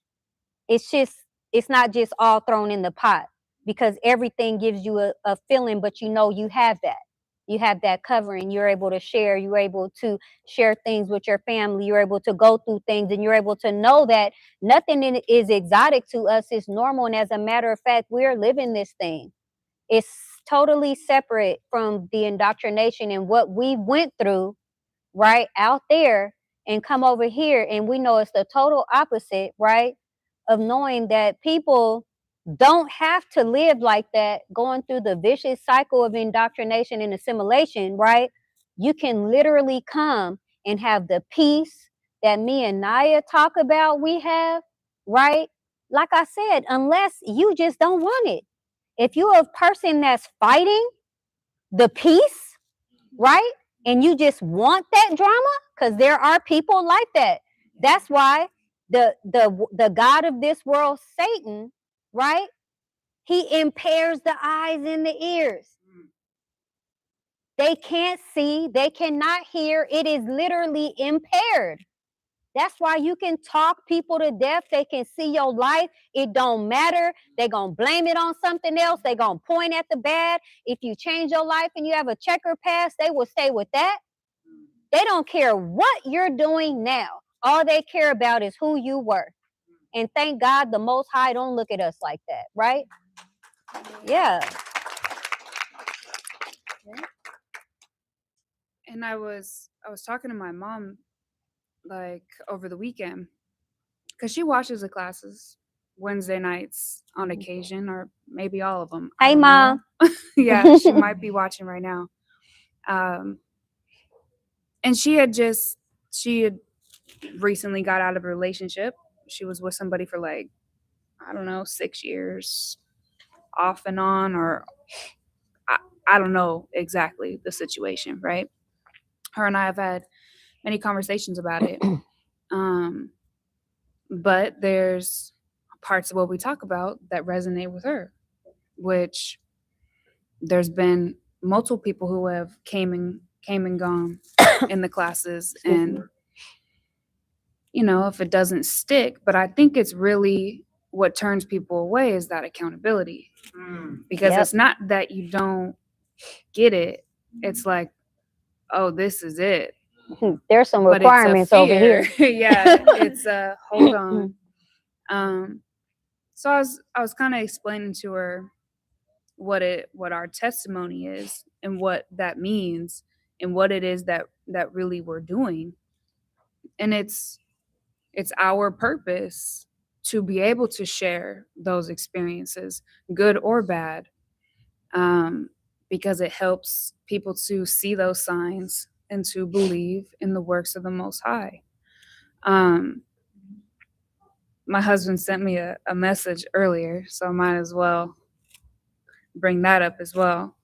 A: It's not just all thrown in the pot, because everything gives you a feeling, but you know you have that. You have that covering. You're able to share. You're able to share things with your family. You're able to go through things, and you're able to know that nothing is exotic to us. It's normal. And as a matter of fact, we're living this thing. It's totally separate from the indoctrination and what we went through right out there, and come over here. And we know it's the total opposite, right? Of knowing that people don't have to live like that, going through the vicious cycle of indoctrination and assimilation, right? You can literally come and have the peace that me and Naya talk about we have, right? Like I said, unless you just don't want it. If you're a person that's fighting the peace, right? And you just want that drama, because there are people like that. That's why the God of this world, Satan, right? He impairs the eyes and the ears. They can't see, they cannot hear. It is literally impaired. That's why you can talk people to death. They can see your life. It don't matter. They're going to blame it on something else. They're going to point at the bad. If you change your life and you have a checker pass, they will stay with that. They don't care what you're doing now. All they care about is who you were. And thank God the Most High don't look at us like that, right? Yeah.
G: And I was talking to my mom like over the weekend, because she watches the classes Wednesday nights on occasion, or maybe all of them.
A: Hey, Mom.
G: Yeah, she might be watching right now. And she had recently got out of a relationship. She was with somebody for like, I don't know, 6 years off and on, or I don't know exactly the situation, right? Her and I have had many conversations about it. But there's parts of what we talk about that resonate with her, which there's been multiple people who have came and gone in the classes. And, you know, if it doesn't stick, but I think it's really what turns people away is that accountability. Because it's not that you don't get it. It's like, oh, this is it.
A: There's some requirements over here.
G: Yeah, it's a hold on. So I was kind of explaining to her what our testimony is, and what that means, and what it is that really we're doing. And it's our purpose to be able to share those experiences, good or bad, because it helps people to see those signs and to believe in the works of the Most High. My husband sent me a message earlier, so I might as well bring that up as well.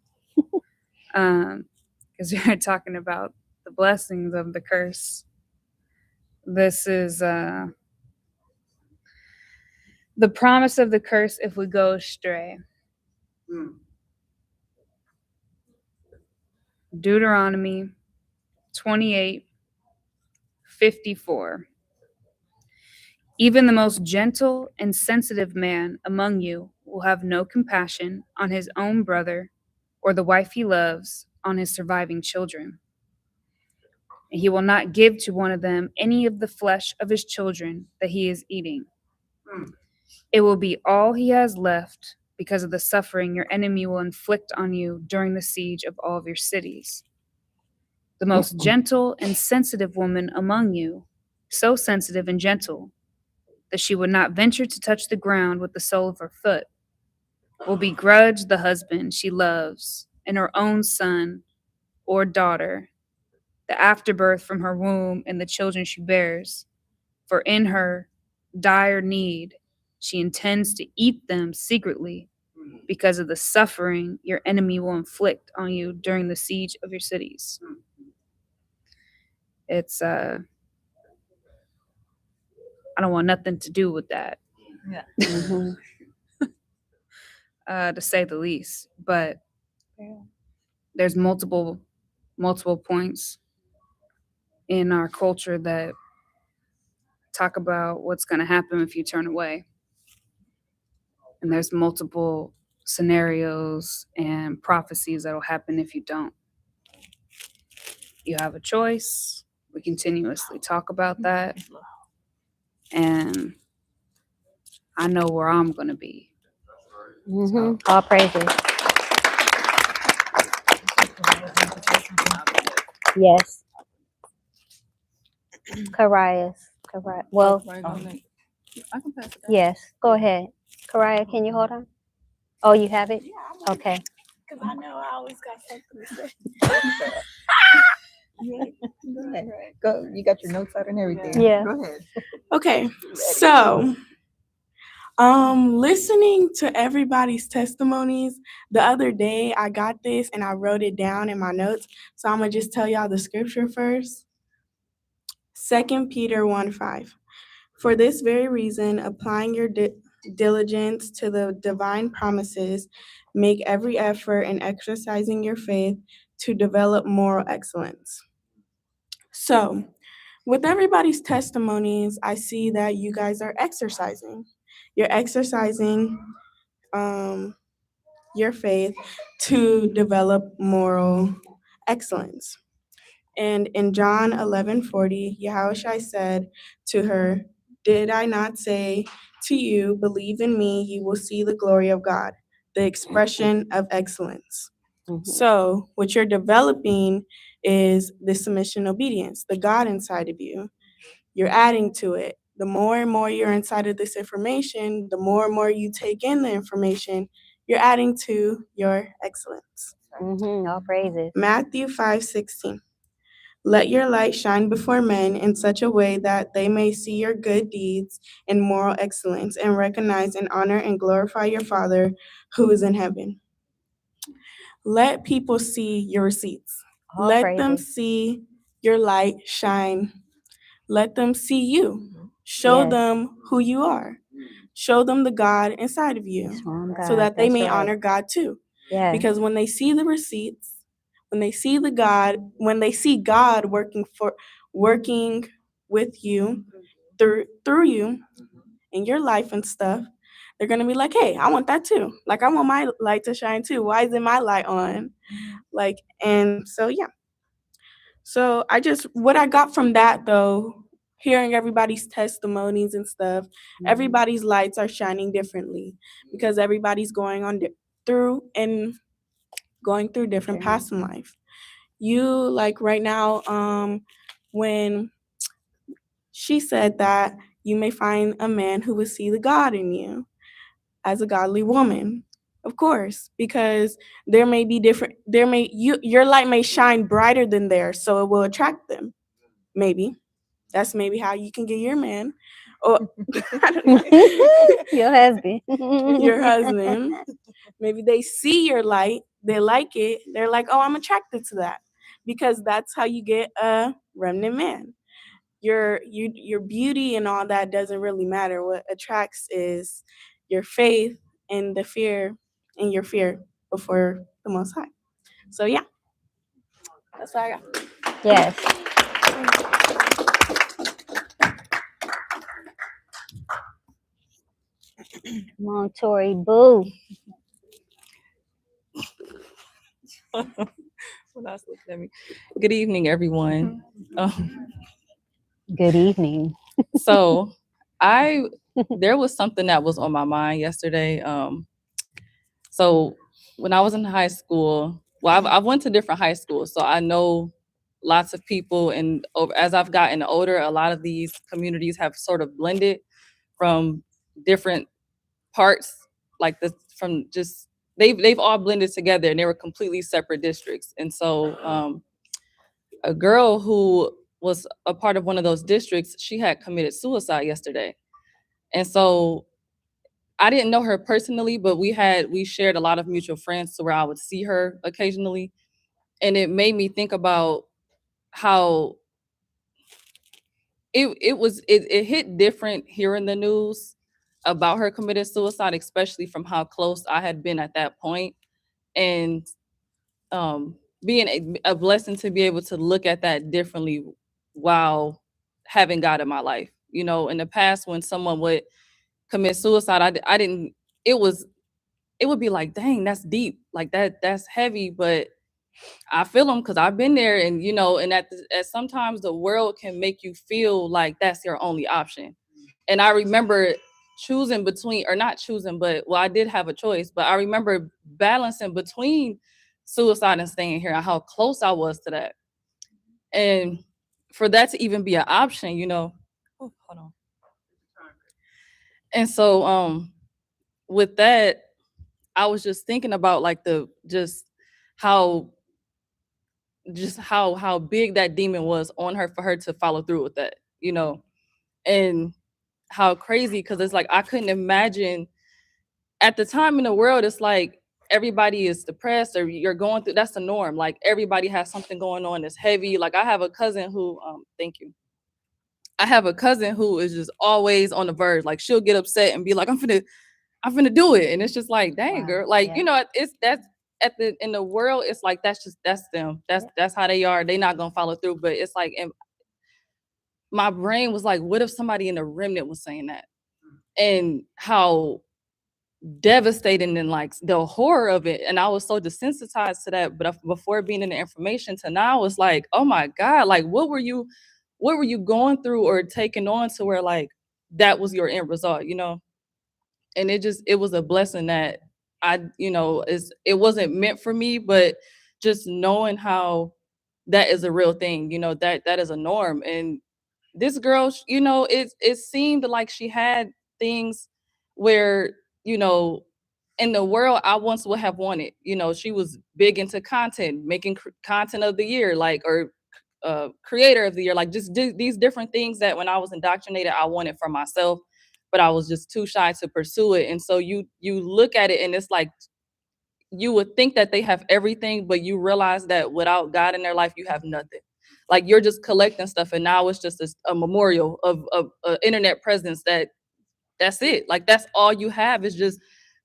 G: Because we were talking about the blessings of the curse. This is the promise of the curse if we go astray. Deuteronomy 28:54. Even the most gentle and sensitive man among you will have no compassion on his own brother, or the wife he loves on his surviving children. And he will not give to one of them any of the flesh of his children that he is eating. It will be all he has left because of the suffering your enemy will inflict on you during the siege of all of your cities. The most gentle and sensitive woman among you, so sensitive and gentle that she would not venture to touch the ground with the sole of her foot, will begrudge the husband she loves and her own son or daughter, the afterbirth from her womb and the children she bears, for in her dire need she intends to eat them secretly because of the suffering your enemy will inflict on you during the siege of your cities. It's I don't want nothing to do with that.
K: Yeah.
G: To say the least. But there's multiple points in our culture that talk about what's going to happen if you turn away. And there's multiple scenarios and prophecies that'll happen if you don't. You have a choice. We continuously talk about that. And I know where I'm going to be. So.
A: All praises. Yes. Kariah. Well,
H: I can pass it down.
A: yes. Go ahead. Kariah, can you hold on? Oh, you have it? Okay.
E: Because I know I always got something to say.
K: Go ahead. Go. You got your notes out and everything.
A: Yeah.
K: Go ahead.
E: Okay, so listening to everybody's testimonies, the other day I got this and I wrote it down in my notes. So I'm gonna just tell y'all the scripture first. 2 Peter 1:5. For this very reason, applying your diligence to the divine promises, make every effort in exercising your faith to develop moral excellence. So, with everybody's testimonies, I see that you guys are exercising. You're exercising your faith to develop moral excellence. And in John 11:40, Yahushua said to her, "Did I not say to you, believe in me, you will see the glory of God," the expression of excellence. So what you're developing is the submission obedience, the God inside of you. You're adding to it. The more and more you're inside of this information, the more and more you take in the information, you're adding to your excellence.
A: All praises.
E: Matthew 5:16. Let your light shine before men in such a way that they may see your good deeds and moral excellence and recognize and honor and glorify your Father who is in heaven. Let people see your receipts.
A: All
E: Let them
A: praises.
E: see your light shine. Let them see you. Show
A: Yes.
E: them who you are. Show them the God inside of you
A: Strong
E: so
A: God,
E: that they
A: that's
E: may
A: right.
E: honor God too.
A: Yes.
E: Because when they see the receipts, when they see when they see God working with you through you in your life and stuff, they're gonna be like, hey, I want that too. Like, I want my light to shine too. Why isn't my light on? Like, and so yeah. So what I got from that though, hearing everybody's testimonies and stuff, everybody's lights are shining differently because everybody's going through different paths in life. You, like right now, when she said that you may find a man who will see the God in you as a godly woman, of course, because your light may shine brighter than theirs, so it will attract them. Maybe that's maybe how you can get your man, or
A: Your husband.
E: your husband. Maybe they see your light, they like it, they're like, oh, I'm attracted to that, because that's how you get a remnant man. Your beauty and all that doesn't really matter. What attracts is your faith and your fear before the Most High. So yeah, that's what I got.
A: Yes. Come on, Tori. Boo.
H: When I was looking at me. Good evening, everyone.
A: Good evening.
H: So there was something that was on my mind yesterday. So when I was in high school, well, I went to different high schools, so I know lots of people. And as I've gotten older, a lot of these communities have sort of blended from different parts, like they've all blended together, and they were completely separate districts. And so a girl who was a part of one of those districts, she had committed suicide yesterday. And so I didn't know her personally, but we shared a lot of mutual friends to where I would see her occasionally. And it made me think about how it hit different hearing the news about her committing suicide, especially from how close I had been at that point. And being a blessing to be able to look at that differently while having God in my life. You know, in the past when someone would commit suicide, I didn't, it would be like, dang, that's deep. Like that's heavy, but I feel them because I've been there. And, you know, and at sometimes the world can make you feel like that's your only option. And I remember choosing between, or not choosing, but well, I did have a choice, but I remember balancing between suicide and staying here and how close I was to that. And for that to even be an option, you know, oh, hold on. And so with that, I was just thinking about like how how big that demon was on her for her to follow through with that, you know, and how crazy, because it's like I couldn't imagine at the time in the world. It's like everybody is depressed or you're going through, that's the norm. Like everybody has something going on that's heavy. Like I have a cousin who thank you. I have a cousin who is just always on the verge. Like she'll get upset and be like, I'm finna do it. And it's just like, dang,
A: Wow,
H: girl. Like,
A: yeah.
H: you know, it's that's in the world, it's like that's them. That's how they are. They not gonna follow through. But it's like, and my brain was like, what if somebody in the remnant was saying that? And how devastating and like the horror of it. And I was so desensitized to that. But before being in the information to now, it's like, oh my God, like what were you going through or taking on to where like that was your end result, you know? And it was a blessing that you know, it wasn't meant for me, but just knowing how that is a real thing, you know, that is a norm. And this girl, you know, it seemed like she had things where, you know, in the world I once would have wanted. You know, she was big into content, making content of the year, like, or creator of the year, like just these different things that when I was indoctrinated, I wanted for myself, but I was just too shy to pursue it. And so you look at it and it's like, you would think that they have everything, but you realize that without God in their life, you have nothing. Like you're just collecting stuff, and now it's just a memorial of internet presence. That's it. Like that's all you have is just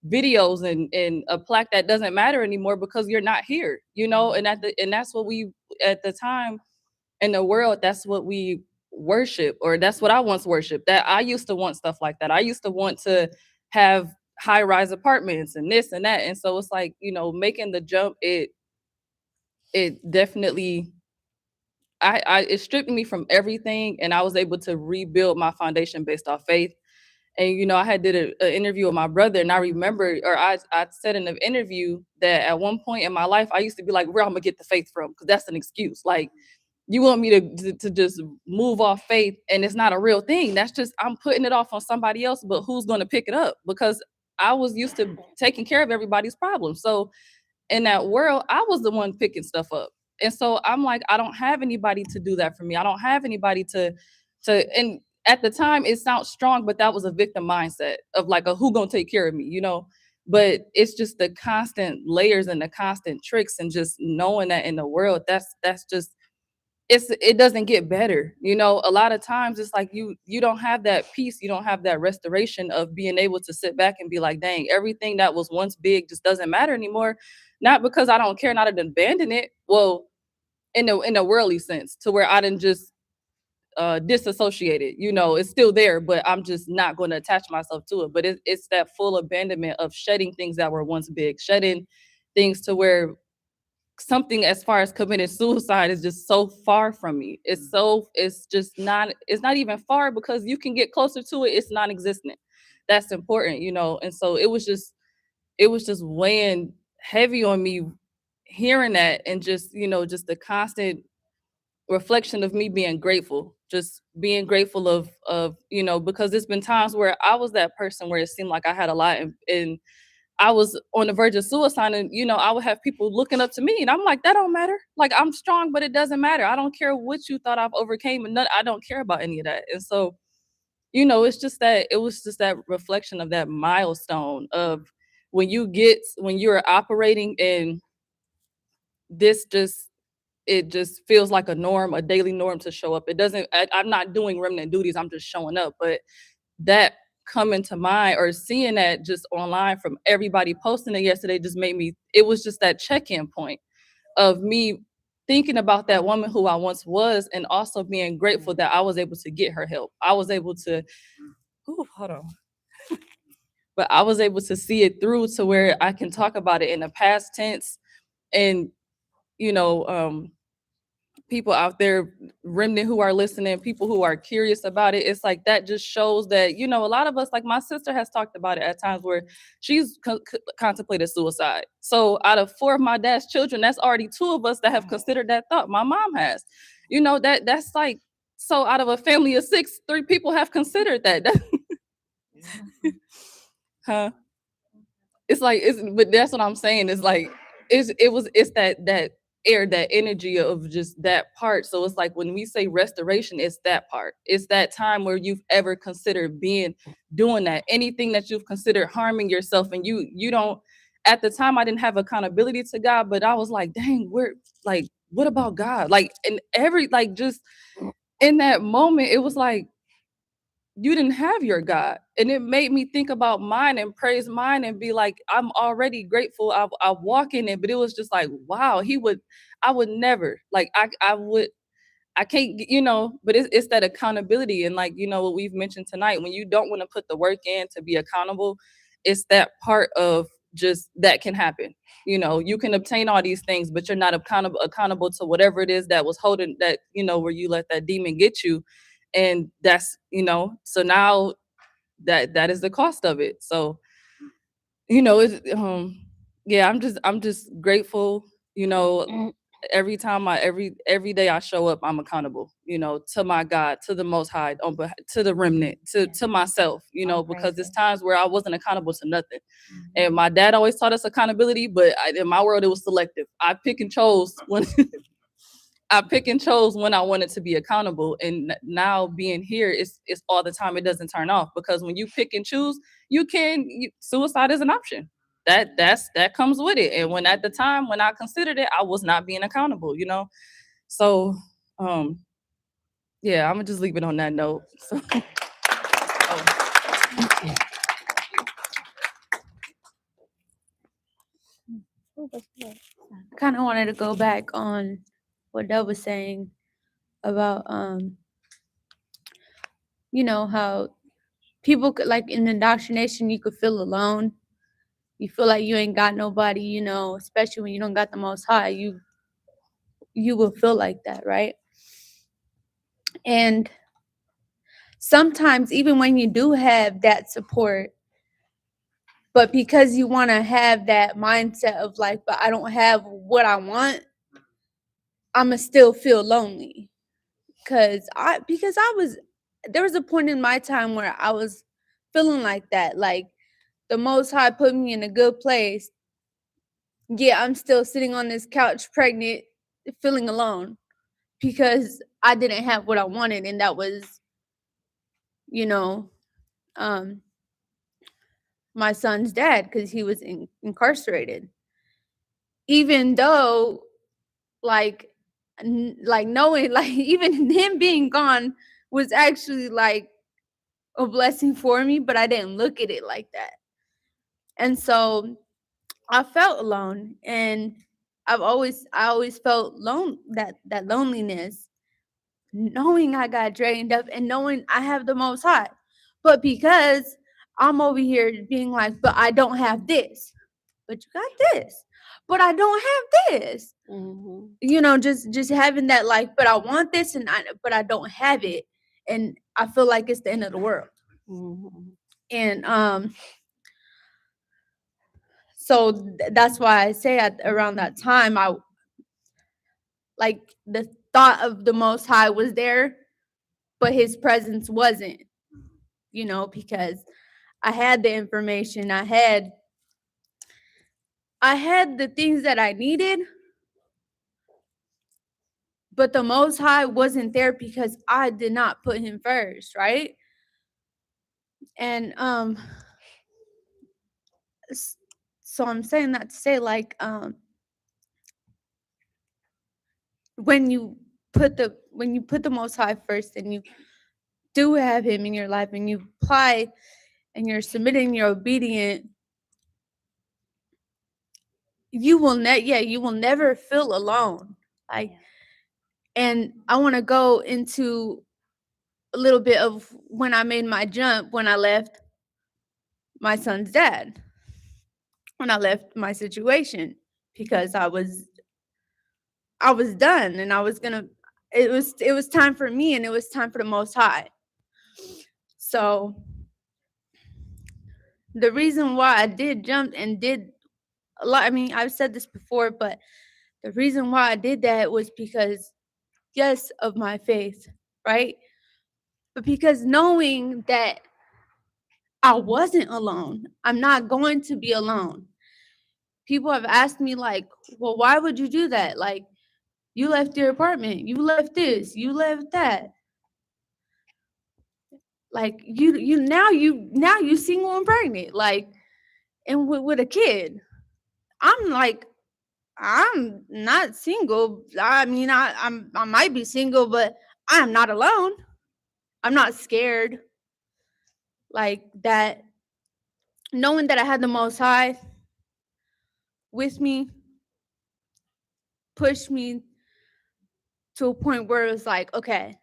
H: videos and a plaque that doesn't matter anymore because you're not here. You know, and that's what we at the time in the world. That's what we worship, or that's what I once worshiped. That I used to want stuff like that. I used to want to have high-rise apartments and this and that. And so it's like, you know, making the jump, it definitely it stripped me from everything, and I was able to rebuild my foundation based off faith. And you know, I had did an interview with my brother, and I remember, or I said in the interview that at one point in my life, I used to be like, where I'm gonna get the faith from? Because that's an excuse. Like, you want me to just move off faith, and it's not a real thing. That's just, I'm putting it off on somebody else, but who's gonna pick it up? Because I was used to taking care of everybody's problems. So in that world, I was the one picking stuff up. And so I'm like, I don't have anybody to do that for me. I don't have anybody and at the time it sounds strong, but that was a victim mindset of like a who gonna take care of me, you know? But it's just the constant layers and the constant tricks, and just knowing that in the world, that's just, it doesn't get better. You know, a lot of times it's like you don't have that peace, you don't have that restoration of being able to sit back and be like, dang, everything that was once big just doesn't matter anymore. Not because I don't care, not to abandon it. Well, in the worldly sense, to where I didn't just disassociate it. You know, it's still there, but I'm just not going to attach myself to it. But it's that full abandonment of shedding things that were once big, shedding things to where something as far as committing suicide is just so far from me. It's not even far, because you can get closer to it. It's non-existent. That's important, you know. And so it was just weighing heavy on me hearing that, and just, you know, just the constant reflection of me being grateful, just being grateful of, you know, because there's been times where I was that person where it seemed like I had a lot, and I was on the verge of suicide, and you know, I would have people looking up to me, and I'm like, that don't matter. Like, I'm strong, but it doesn't matter. I don't care what you thought I've overcame, and I don't care about any of that. And so, you know, it was just that reflection of that milestone of when you're operating in this just it just feels like a norm, a daily norm to show up. It doesn't, I'm not doing remnant duties, I'm just showing up. But that coming to mind or seeing that just online from everybody posting it yesterday just made me, it was just that check-in point of me thinking about that woman who I once was, and also being grateful that I was able to get her help. I was able to, hold on. But I was able to see it through to where I can talk about it in the past tense. And, you know, people out there, remnant who are listening, people who are curious about it, it's like that just shows that, you know, a lot of us, like my sister has talked about it at times where she's contemplated suicide. So out of 4 of my dad's children, that's already 2 of us that have considered that thought. My mom has, you know, that's like, so out of a family of 6, 3 people have considered that. Huh? It's like, but that's what I'm saying. It's like, it's that air, that energy of just that part. So it's like when we say restoration, it's that part. It's that time where you've ever considered doing that. Anything that you've considered harming yourself, and you don't, at the time I didn't have accountability to God, but I was like, dang, what about God? Like, and just in that moment, it was like, you didn't have your God. And it made me think about mine and praise mine and be like, I'm already grateful. I walk in it, but it was just like, wow, I would never, like, I can't, you know, but it's that accountability. And like, you know, what we've mentioned tonight, when you don't want to put the work in to be accountable, it's that part of just that can happen. You know, you can obtain all these things, but you're not accountable to whatever it is that was holding that, you know, where you let that demon get you. And that's, you know, so now that is the cost of it. So, you know, it's yeah, I'm just grateful, you know, every time every day I show up, I'm accountable, you know, to my God, to the Most High, to the remnant, to myself, you know, because there's times where I wasn't accountable to nothing. And my dad always taught us accountability, but in my world, it was selective. I pick and chose when I wanted to be accountable. And now being here, it's all the time. It doesn't turn off, because when you pick and choose, suicide is an option. That comes with it. And when at the time when I considered it, I was not being accountable, you know? So, yeah, I'm gonna just leave it on that note. So.
F: I kind of wanted to go back on what Dub was saying about, you know, how people could, like, in indoctrination, you could feel alone. You feel like you ain't got nobody, you know, especially when you don't got the Most High. You will feel like that, right? And sometimes even when you do have that support, but because you want to have that mindset of like, but I don't have what I want, I'ma still feel lonely. Because there was a point in my time where I was feeling like that. Like, the Most High put me in a good place. Yeah, I'm still sitting on this couch pregnant, feeling alone, because I didn't have what I wanted. And that was, you know, my son's dad, because he was incarcerated. Even though, like knowing, like, even him being gone was actually like a blessing for me, but I didn't look at it like that. And so I felt alone, and I always felt that loneliness, knowing I got drained up and knowing I have the Most High. But because I'm over here being like, but I don't have this, but you got this, but I don't have this. You know, just having that, like, but I want this, but I don't have it, and I feel like it's the end of the world. And so that's why I say around that time, I like the thought of the Most High was there, but His presence wasn't. You know, because I had the information, I had the things that I needed, but the Most High wasn't there because I did not put Him first, right? And so I'm saying that to say, like, when you put the Most High first, and you do have him in your life, and you apply, and you're submitting, you're obedient, you will never feel alone. Like, and I want to go into a little bit of when I made my jump, when I left my son's dad, when I left my situation, because I was done, and I was gonna, it was time for me, and it was time for the Most High. So the reason why I did jump and did a lot, I mean, I've said this before, but the reason why I did that was because, yes, of my faith, right? But because knowing that I wasn't alone, I'm not going to be alone. People have asked me, like, well, why would you do that? Like, you left your apartment, you left this, you left that. Like, you single and pregnant, like, and with a kid. I'm like, I'm not single. I mean, I might be single, but I'm not alone. I'm not scared. Like that, knowing that I had the Most High with me pushed me to a point where it was like, okay,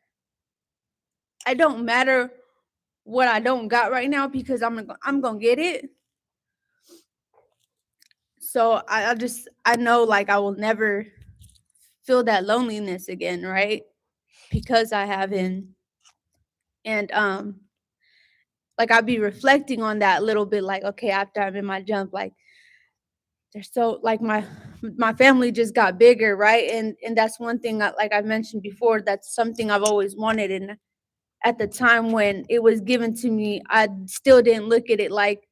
F: it don't matter what I don't got right now, because I'm gonna get it. So I know, like, I will never feel that loneliness again, right? Because I have him. And like, I'll be reflecting on that a little bit, like, okay, after I'm in my jump, like, there's so, like, my family just got bigger, right? And that's one thing, like I mentioned before, that's something I've always wanted. And at the time when it was given to me, I still didn't look at it like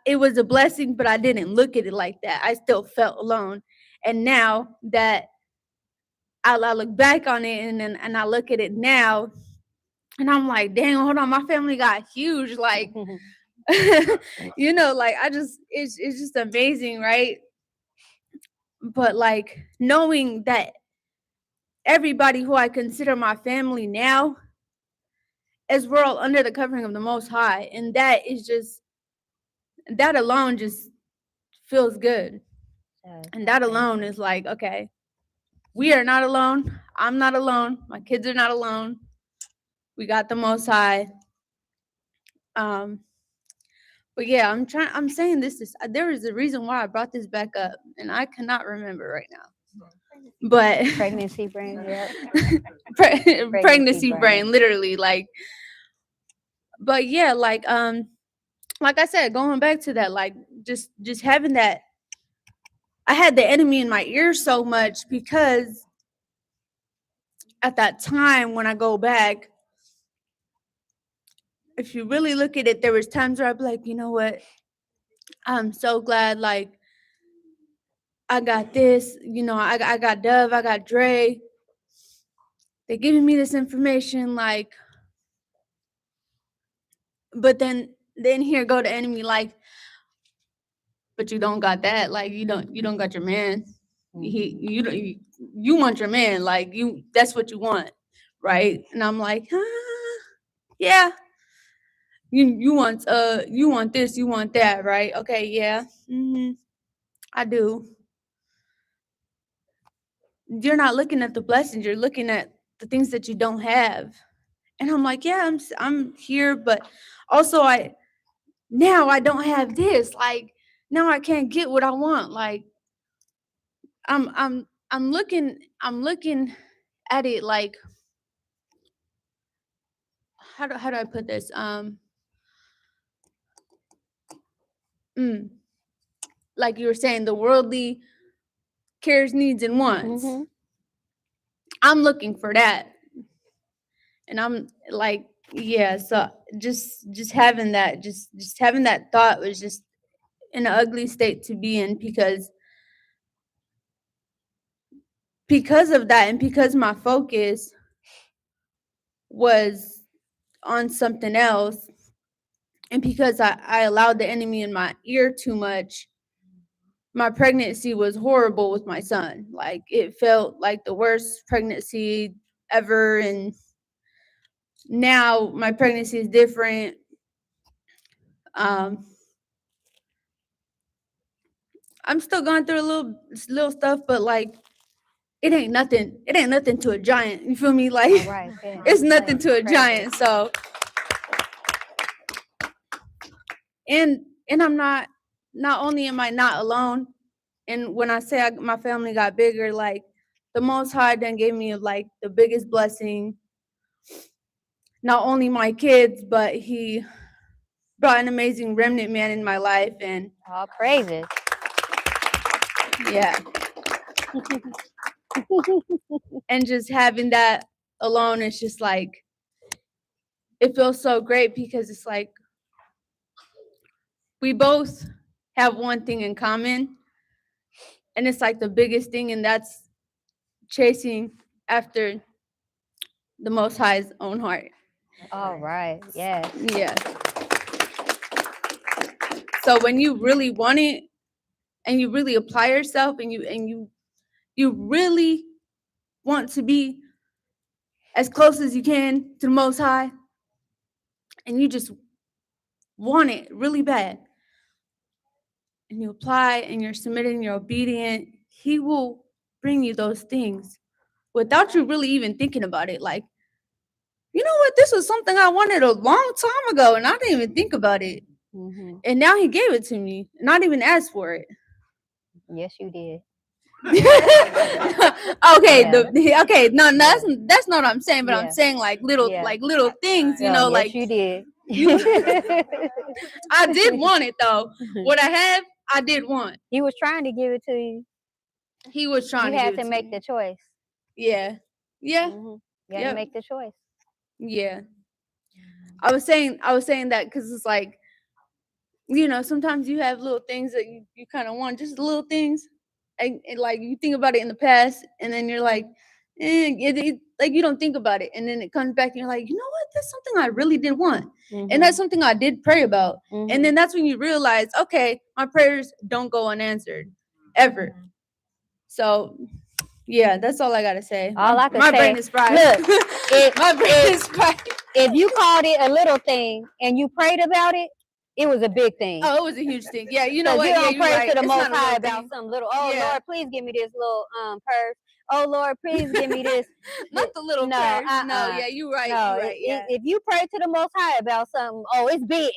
F: it was a blessing, but I didn't look at it like that. I still felt alone. And now that I look back on it, and I look at it now, and I'm like, dang, hold on, my family got huge. Like, you know, like, it's just amazing, right? But like, knowing that everybody who I consider my family now, as we're all under the covering of the Most High, and that alone just feels good. And that alone is like, okay, we are not alone. I'm not alone. My kids are not alone. We got the Most High. But yeah, I'm saying this there is a reason why I brought this back up, and I cannot remember right now. But
A: Pregnancy brain, yeah.
F: Pregnancy brain, literally, like. But yeah, like I said, going back to that, like, just having that, I had the enemy in my ear so much, because at that time, when I go back, if you really look at it, there was times where I'd be like, you know what, I'm so glad, like, I got this, you know, I got Dove, I got Dre. They're giving me this information, like, but then here go the enemy, like, but you don't got that, like, you don't got your man. You want your man, like, that's what you want, right? And I'm like, yeah. You want this, you want that, right? Okay, yeah. I do. You're not looking at the blessings, you're looking at the things that you don't have. And I'm like, yeah, I'm here, but also now I don't have this. Like, now I can't get what I want. Like, I'm looking at it like, how do I put this? Like you were saying, the worldly cares, needs, and wants. I'm looking for that. And I'm like, yeah, so just having that, just having that thought was just an ugly state to be in, because of that, and because my focus was on something else, and because I allowed the enemy in my ear too much, my pregnancy was horrible with my son. Like, it felt like the worst pregnancy ever. And now my pregnancy is different. I'm still going through a little stuff, but like, it ain't nothing. It ain't nothing to a giant. You feel me? Like,
A: All right.
F: it's nothing to a giant. So, and I'm not only am I not alone, and when I say my family got bigger, like, the Most High then gave me like the biggest blessing. Not only my kids, but He brought an amazing remnant man in my life, and
A: all praises.
F: Yeah. And just having that alone is just like, it feels so great, because it's like we both have one thing in common, and it's like the biggest thing, and that's chasing after the Most High's own heart.
A: All right. Yes.
F: Yeah. So when you really want it, and you really apply yourself, and you really want to be as close as you can to the Most High, and you just want it really bad, and you apply, and you're submitting, you're obedient, He will bring you those things without you really even thinking about it. Like, you know what? This was something I wanted a long time ago, and I didn't even think about it.
A: Mm-hmm.
F: And now He gave it to me, and I didn't even ask for it.
A: Yes, you did.
F: Okay,
A: Yeah.
F: okay, no, that's not what I'm saying, but
A: Yeah.
F: I'm saying like little things, you know,
A: yes,
F: like
A: you did.
F: I did want it though. What I have, I did want.
A: He was trying to give it to you.
F: He was trying
A: You
F: to
A: had
F: give it
A: to
F: to
A: make
F: me.
A: the choice.
F: Yeah. Yeah.
A: Mm-hmm. You had
F: Yep.
A: to make the choice.
F: Yeah. I was saying that because it's like, you know, sometimes you have little things that you kind of want, just little things, and like you think about it in the past, and then you're like, like you don't think about it, and then it comes back, and you're like, you know what, that's something I really did want,
A: Mm-hmm.
F: and that's something I did pray about,
A: Mm-hmm.
F: and then that's when you realize, okay, my prayers don't go unanswered ever. So yeah, that's all I gotta say.
A: All I could
F: my
A: say,
F: brain is fried.
A: Look,
F: My brain is fried.
A: if you called it a little thing and you prayed about it, it was a big thing.
F: Oh, it was a huge thing. Yeah, you know what?
A: You
F: Yeah,
A: don't
F: you're
A: pray
F: right.
A: to the
F: It's
A: Most
F: not a
A: High
F: little
A: about
F: thing.
A: something little. Oh
F: Yeah.
A: Lord, please give me this little purse. Oh Lord, please give me this.
F: Not the little
A: No,
F: prayers.
A: uh-uh.
F: No, yeah, you're right.
A: No,
F: You're right. Yeah.
A: if you pray to the Most High about something, oh, it's big.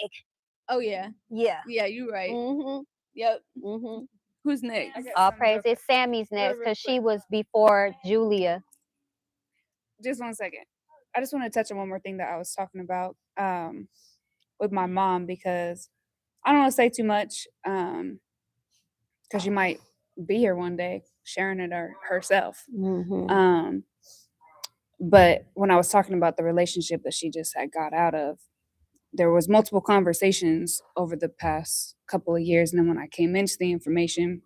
F: Oh yeah.
A: Yeah.
F: Yeah, you're right.
A: Mm-hmm.
F: Yep.
A: Mm-hmm.
F: Who's next?
A: All praise. It's Sammy's next because she was before Julia.
G: Just 1 second. I just want to touch on one more thing that I was talking about with my mom, because I don't want to say too much because she might be here one day sharing it herself.
A: Mm-hmm.
G: But when I was talking about the relationship that she just had got out of, there was multiple conversations over the past couple of years. And then when I came into the information,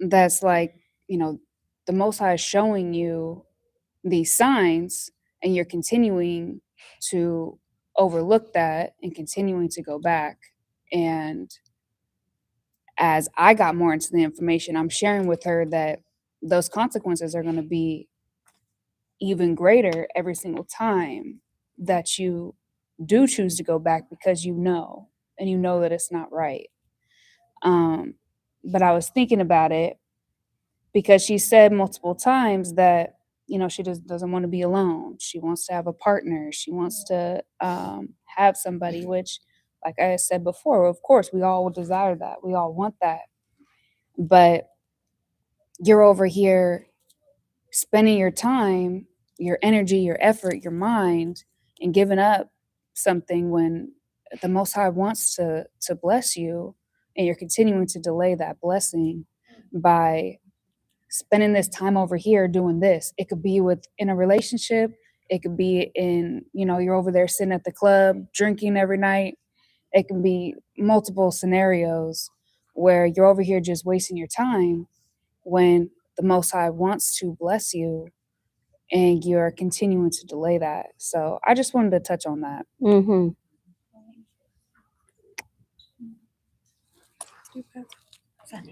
G: that's like, you know, the Most High is showing you these signs, and you're continuing to overlook that and continuing to go back. And as I got more into the information, I'm sharing with her that those consequences are going to be even greater every single time that you do choose to go back, because you know, and you know that it's not right. But I was thinking about it because she said multiple times that, you know, she just doesn't want to be alone. She wants to have a partner. She wants to have somebody, which, like I said before, of course, we all would desire that. We all want that. But you're over here spending your time, your energy, your effort, your mind, and giving up something when the Most High wants to bless you, and you're continuing to delay that blessing by spending this time over here doing this. It could be in a relationship. It could be in, you know, you're over there sitting at the club drinking every night. It can be multiple scenarios where you're over here just wasting your time when the Most High wants to bless you, and you're continuing to delay that. So I just wanted to touch on that.
A: Mm-hmm.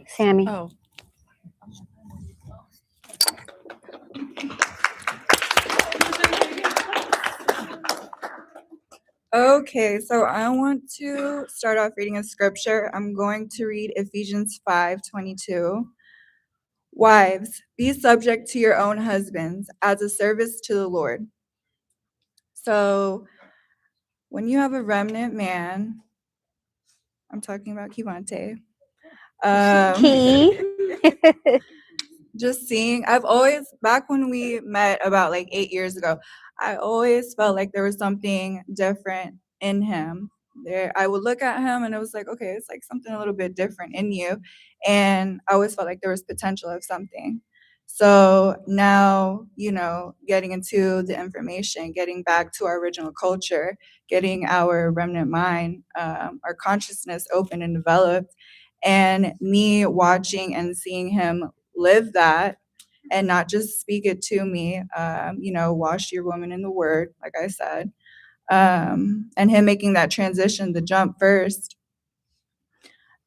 A: Sammy.
H: Oh.
C: Okay, so I want to start off reading a scripture. I'm going to read Ephesians 5:22. Wives, be subject to your own husbands as a service to the Lord. So when you have a remnant man, I'm talking about Kivante.
A: Key.
C: Just seeing, I've always, back when we met about like 8 years ago, I always felt like there was something different in him. There, I would look at him and it was like, okay, it's like something a little bit different in you. And I always felt like there was potential of something. So now, getting into the information, getting back to our original culture, getting our remnant mind, our consciousness open and developed, and me watching and seeing him live that and not just speak it to me, wash your woman in the word, like I said, and him making that transition, the jump first.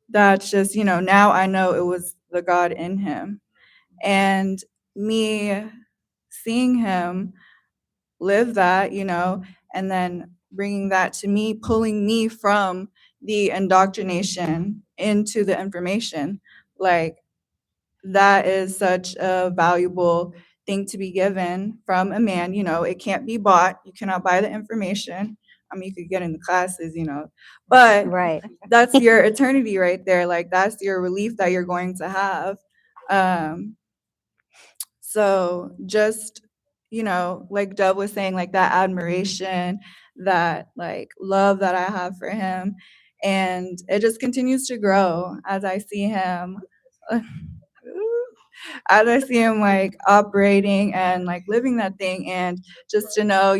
C: That's just, now I know it was the God in him. And me seeing him live that, and then bringing that to me, pulling me from the indoctrination into the information, like that is such a valuable thing to be given from a man. It can't be bought. You cannot buy the information. I mean, you could get in the classes, but
A: Right.
C: that's your eternity right there. Like that's your relief that you're going to have. So just, like Dub was saying, like that admiration, that like love that I have for him. And it just continues to grow as I see him. As I see him like operating and like living that thing, and just to know,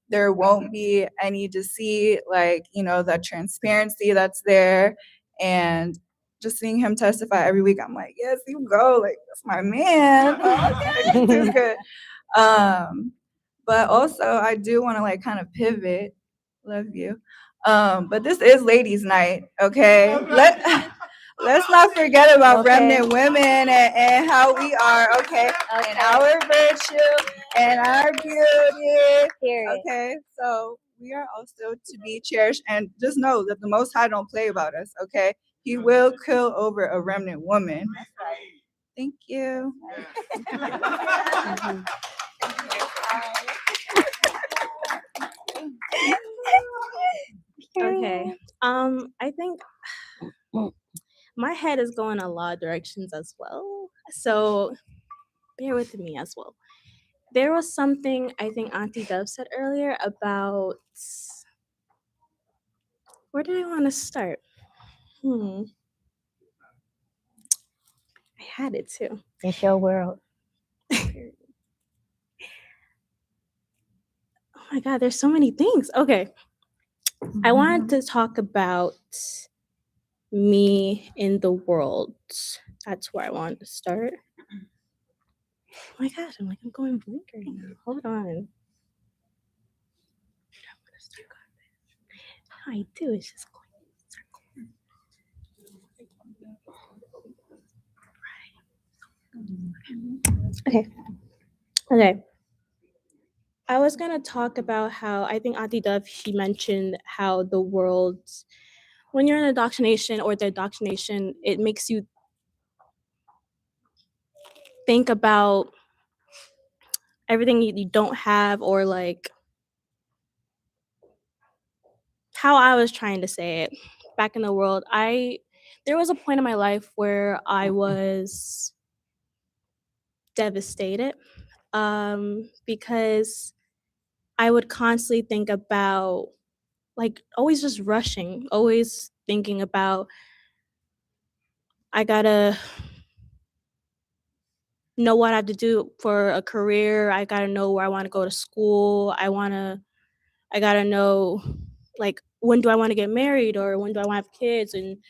C: there won't be any deceit, like, that transparency that's there. And just seeing him testify every week, I'm like, yes, you go, like that's my man. Okay, too good. But also I do want to like kind of pivot. Love you. But this is ladies' night, okay? Let's not forget about remnant women and how we are, okay? And our virtue and our beauty.
A: Period.
C: Okay, so we are also to be cherished, and just know that the Most High don't play about us, okay? He will kill over a remnant woman. Thank you.
B: Okay. I think my head is going a lot of directions as well. So bear with me as well. There was something I think Auntie Dove said earlier about, where did I want to start? I had it too.
A: It's your world.
B: Oh my God, there's so many things. Okay. I wanted to talk about me in the world. That's where I wanted to start. Oh my gosh, I'm going blank right now. Hold on. How I do is just going in a circle. Okay. I was gonna talk about how I think Auntie Dove, she mentioned how the world, when you're in indoctrination or the indoctrination, it makes you think about everything you don't have, or like how I was trying to say it back in the world. There was a point in my life where I was devastated, because I would constantly think about, like, always just rushing, always thinking about, I gotta know what I have to do for a career. I gotta know where I want to go to school. I gotta know, like, when do I want to get married, or when do I want to have kids, and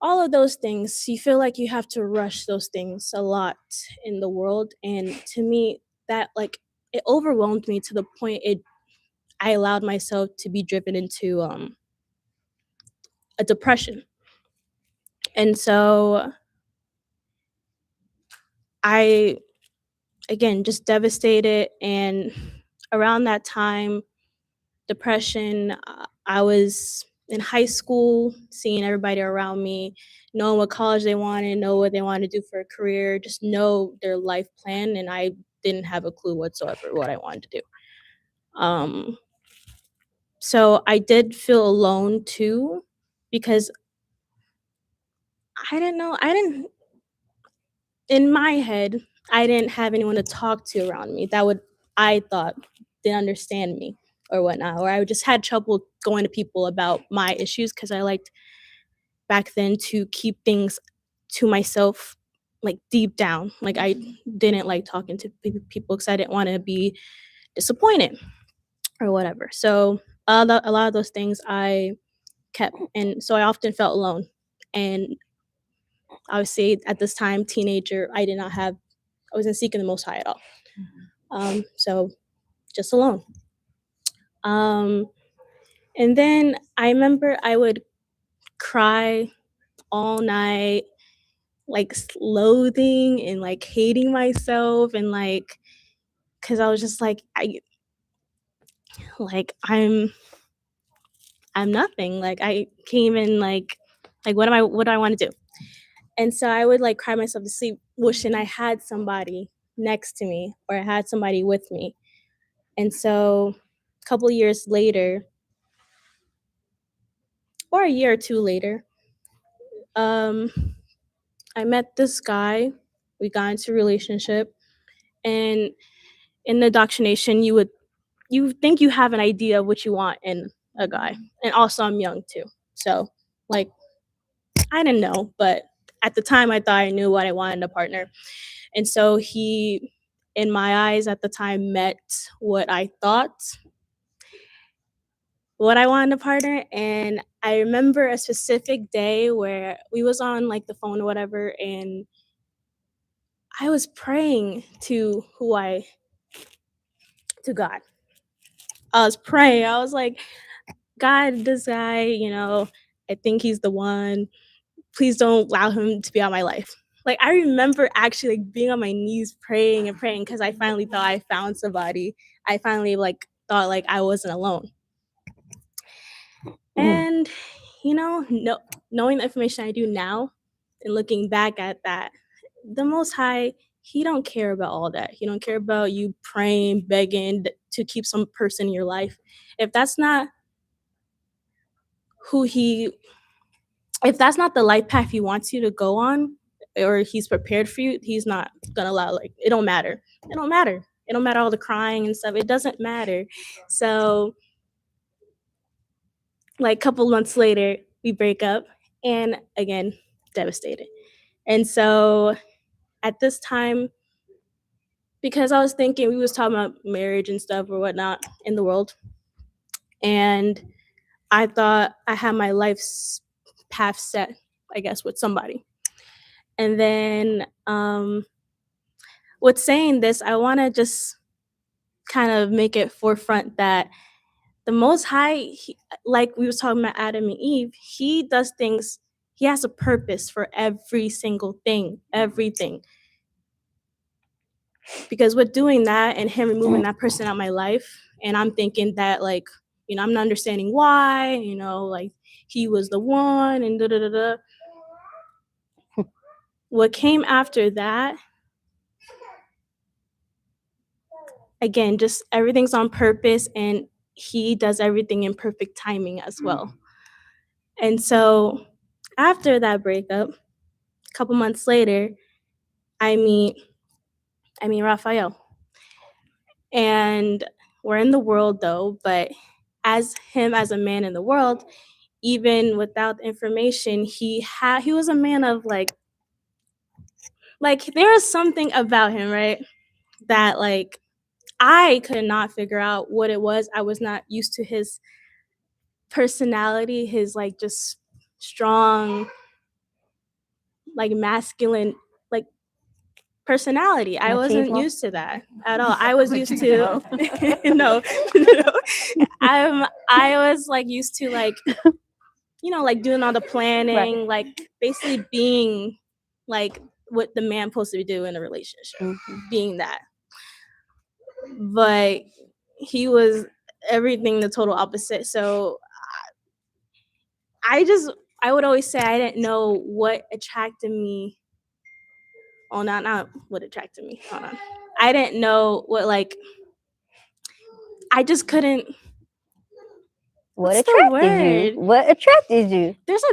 B: all of those things. You feel like you have to rush those things a lot in the world, and to me, that, like, it overwhelmed me to the point I allowed myself to be driven into a depression. And so I, again, just devastated. And around that time, depression, I was in high school, seeing everybody around me, knowing what college they wanted, know what they wanted to do for a career, just know their life plan. And I didn't have a clue whatsoever what I wanted to do. So I did feel alone too, because in my head, I didn't have anyone to talk to around me that I thought didn't understand me or whatnot, or I just had trouble going to people about my issues because I liked back then to keep things to myself, like deep down. Like I didn't like talking to people because I didn't want to be disappointed or whatever. So a lot of those things I kept, and so I often felt alone. And obviously at this time, teenager, I wasn't seeking the Most High at all. So just alone. And then I remember I would cry all night, like loathing and like hating myself, and like, cause I was just like, I'm nothing. Like I came in like what do I want to do? And so I would like cry myself to sleep, wishing I had somebody next to me or I had somebody with me. And so a couple of years later, or a year or two later, I met this guy. We got into a relationship, and in the indoctrination, you think you have an idea of what you want in a guy. And also I'm young too. So like I didn't know, but at the time I thought I knew what I wanted in a partner. And so he, in my eyes at the time, met what I thought what I wanted in a partner. And I remember a specific day where we was on like the phone or whatever, and I was praying to God. I was praying. I was like, God, this guy, I think he's the one. Please don't allow him to be out of my life. Like I remember actually like being on my knees praying and praying because I finally thought I found somebody. I finally like thought like I wasn't alone. And knowing the information I do now and looking back at that, the Most High, he don't care about all that. He don't care about you praying, begging to keep some person in your life. If that's not if that's not the life path he wants you to go on, or he's prepared for you, he's not gonna allow. Like it don't matter. It don't matter all the crying and stuff. It doesn't matter. So like a couple months later, we break up, and again, devastated. And so at this time, because I was thinking, we was talking about marriage and stuff or whatnot in the world, and I thought I had my life's path set, I guess, with somebody. And then with saying this, I want to just kind of make it forefront that the Most High, like we was talking about Adam and Eve, he does things, he has a purpose for every single thing, everything. Because with doing that and him removing that person out of my life, and I'm thinking that like, I'm not understanding why, like he was the one and da-da-da-da. What came after that, again, just everything's on purpose, and he does everything in perfect timing as well. And so after that breakup, a couple months later, I meet Raphael. And we're in the world though, but as a man in the world, even without information, he was a man of like there was something about him, right? That like I could not figure out what it was. I was not used to his personality, his like just strong, like masculine, like personality. I wasn't used to that at all. I was used to no. I was like used to like like doing all the planning, like basically being like what the man supposed to do in a relationship, being that. But he was everything the total opposite. So I would always say I didn't know what attracted me. Oh, not what attracted me. Hold on. I didn't know what, like, I just couldn't.
A: What
B: What's the
A: attracted you?
B: word?
A: What attracted you?
B: There's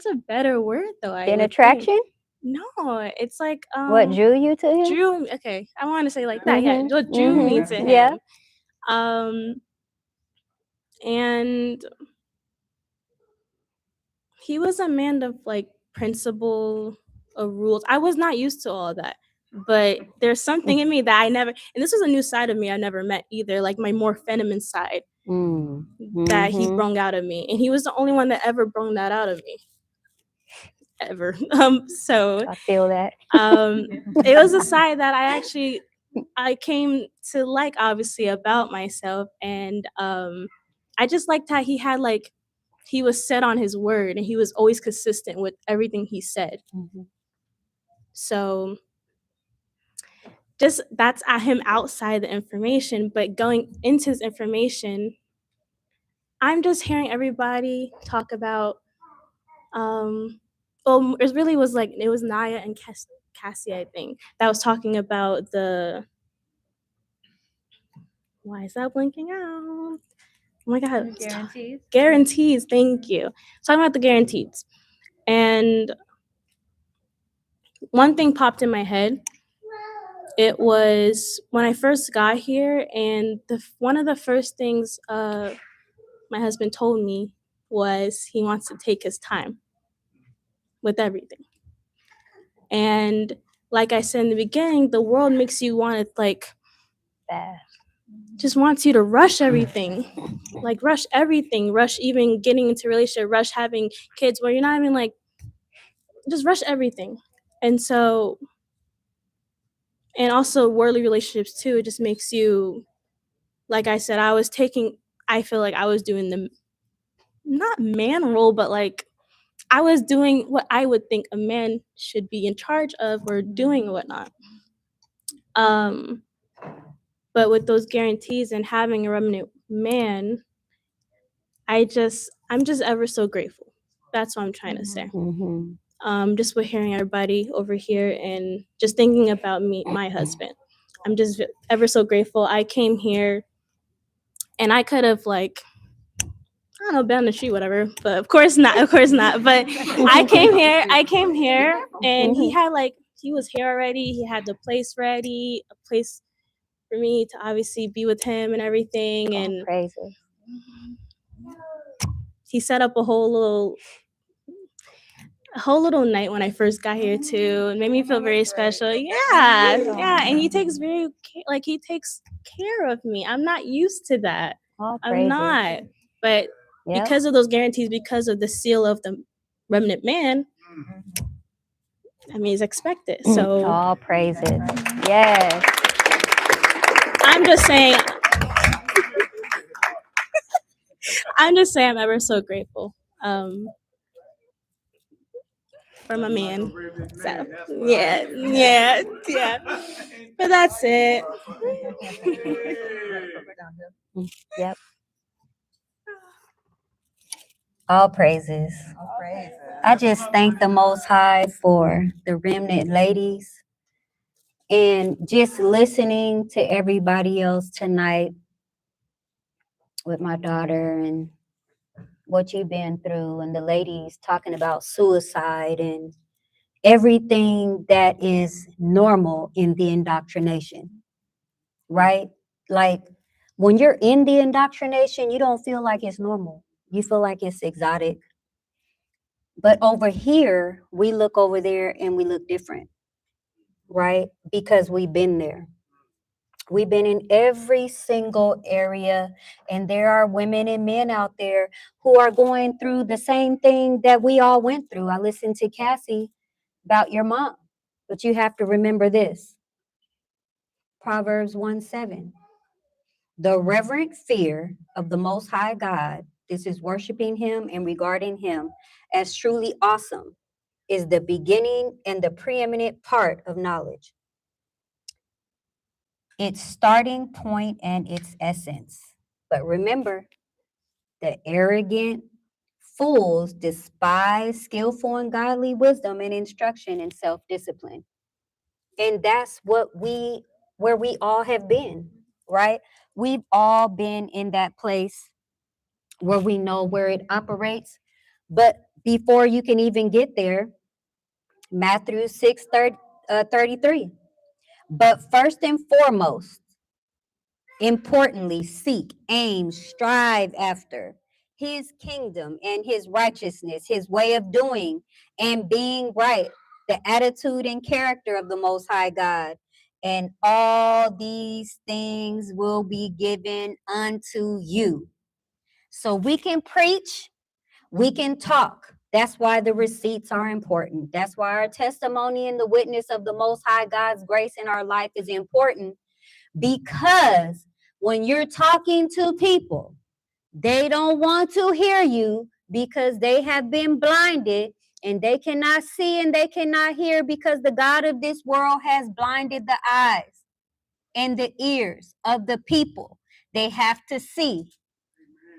B: a better word though. I
A: An
B: would think.
A: attraction?
B: No, it's like
A: What drew you to him?
B: drew. Okay, I want to say like that. Yeah,
A: Mhm,
B: what drew me to him.
A: Yeah.
B: And he was a man of like principle, of rules. I was not used to all of that, but there's something in me that I never. And this was a new side of me I never met either. Like my more feminine side that he brung out of me, and he was the only one that ever brung that out of me. Ever. So
A: I feel that.
B: it was a side that I came to like, obviously, about myself. And I just liked how he had like, he was set on his word and he was always consistent with everything he said. So just that's at him outside the information, but going into his information, I'm just hearing everybody talk about well, it really was like, it was Naya and Cassie, I think, that was talking about the, why is that blinking out? Oh my God. Guarantees, thank you. Talking about the guarantees. And one thing popped in my head. It was when I first got here, and one of the first things my husband told me was he wants to take his time with everything. And like I said in the beginning, the world makes you want to like just wants you to rush everything, like rush everything, rush even getting into a relationship, rush having kids, where you're not even like, just rush everything. And so, and also worldly relationships too, it just makes you, like I said, I feel like I was doing the, not man role, but like I was doing what I would think a man should be in charge of or doing and whatnot. But with those guarantees and having a remnant man, I'm just ever so grateful. That's what I'm trying to say. Just with hearing everybody over here and just thinking about my husband, I'm just ever so grateful. I came here and I could have like, I don't know, been on the street, whatever, but of course not. But I came here and he was here already. He had the place ready, a place for me to obviously be with him and everything. And
A: praises.
B: He set up a whole little night when I first got here too. It made me feel very special. Yeah. And he takes he takes care of me. I'm not used to that. I'm not. But because of those guarantees, because of the seal of the remnant man, I mean, it's expected. So
A: all praises. Yes.
B: I'm just saying I'm ever so grateful for my man. So yeah. But that's it.
A: Yep. All praises. I just thank the Most High for the remnant ladies and just listening to everybody else tonight with my daughter and what you've been through, and the ladies talking about suicide and everything that is normal in the indoctrination, right? Like when you're in the indoctrination, you don't feel like it's normal. You feel like it's exotic. But over here, we look over there and we look different, right? Because we've been there. We've been in every single area, and there are women and men out there who are going through the same thing that we all went through. I listened to Cassie about your mom, but you have to remember this. Proverbs 1:7. The reverent fear of the Most High God This is worshiping him and regarding him as truly awesome is the beginning and the preeminent part of knowledge. Its starting point and its essence. But remember, the arrogant fools despise skillful and godly wisdom and instruction and self-discipline. And that's where we all have been, right? We've all been in that place where we know where it operates. But before you can even get there, Matthew 6:33. But first and foremost, importantly, seek, aim, strive after his kingdom and his righteousness, his way of doing and being right, the attitude and character of the Most High God. And all these things will be given unto you. So we can preach, we can talk. That's why the receipts are important. That's why our testimony and the witness of the Most High God's grace in our life is important. Because when you're talking to people, they don't want to hear you because they have been blinded and they cannot see and they cannot hear because the God of this world has blinded the eyes and the ears of the people. They have to see.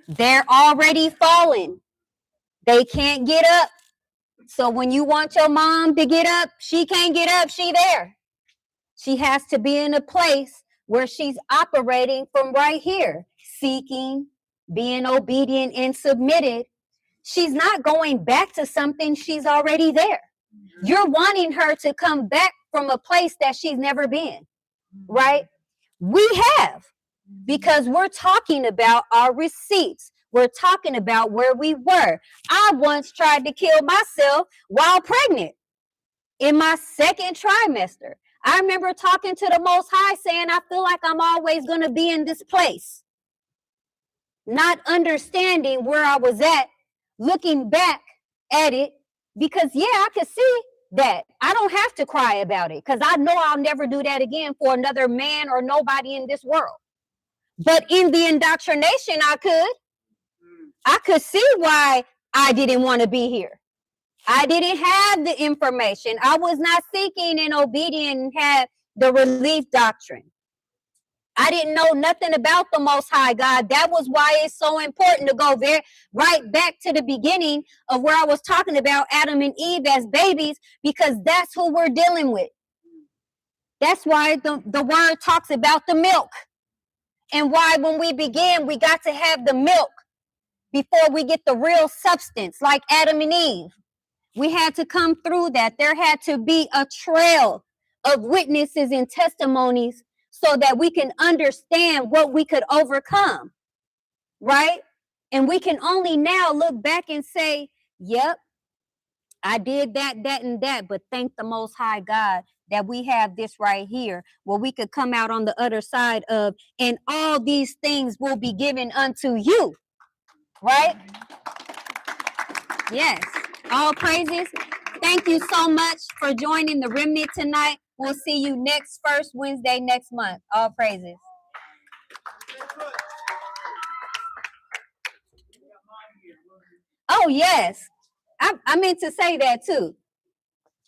A: They're already fallen. They can't get up. So when you want your mom to get up, she can't get up. She there. She has to be in a place where she's operating from right here, seeking, being obedient and submitted. She's not going back to something she's already there. You're wanting her to come back from a place that she's never been, right? We have, because we're talking about our receipts. We're talking about where we were. I once tried to kill myself while pregnant in my second trimester. I remember talking to the Most High saying, I feel like I'm always going to be in this place. Not understanding where I was at, looking back at it, because yeah, I could see that. I don't have to cry about it because I know I'll never do that again for another man or nobody in this world. But in the indoctrination, I could see why I didn't want to be here. I didn't have the information. I was not seeking and obedient and had the relief doctrine. I didn't know nothing about the Most High God. That was why it's so important to go right back to the beginning of where I was talking about Adam and Eve as babies, because that's who we're dealing with. That's why the word talks about the milk. And why when we begin, we got to have the milk before we get the real substance, like Adam and Eve. We had to come through that. There had to be a trail of witnesses and testimonies so that we can understand what we could overcome, right? And we can only now look back and say, yep, I did that, and that, but thank the Most High God that we have this right here where we could come out on the other side of, and all these things will be given unto you, right? Yes, all praises. Thank you so much for joining the Remnant tonight. We'll see you next first Wednesday next month. All praises. Oh, yes. I meant to say that too.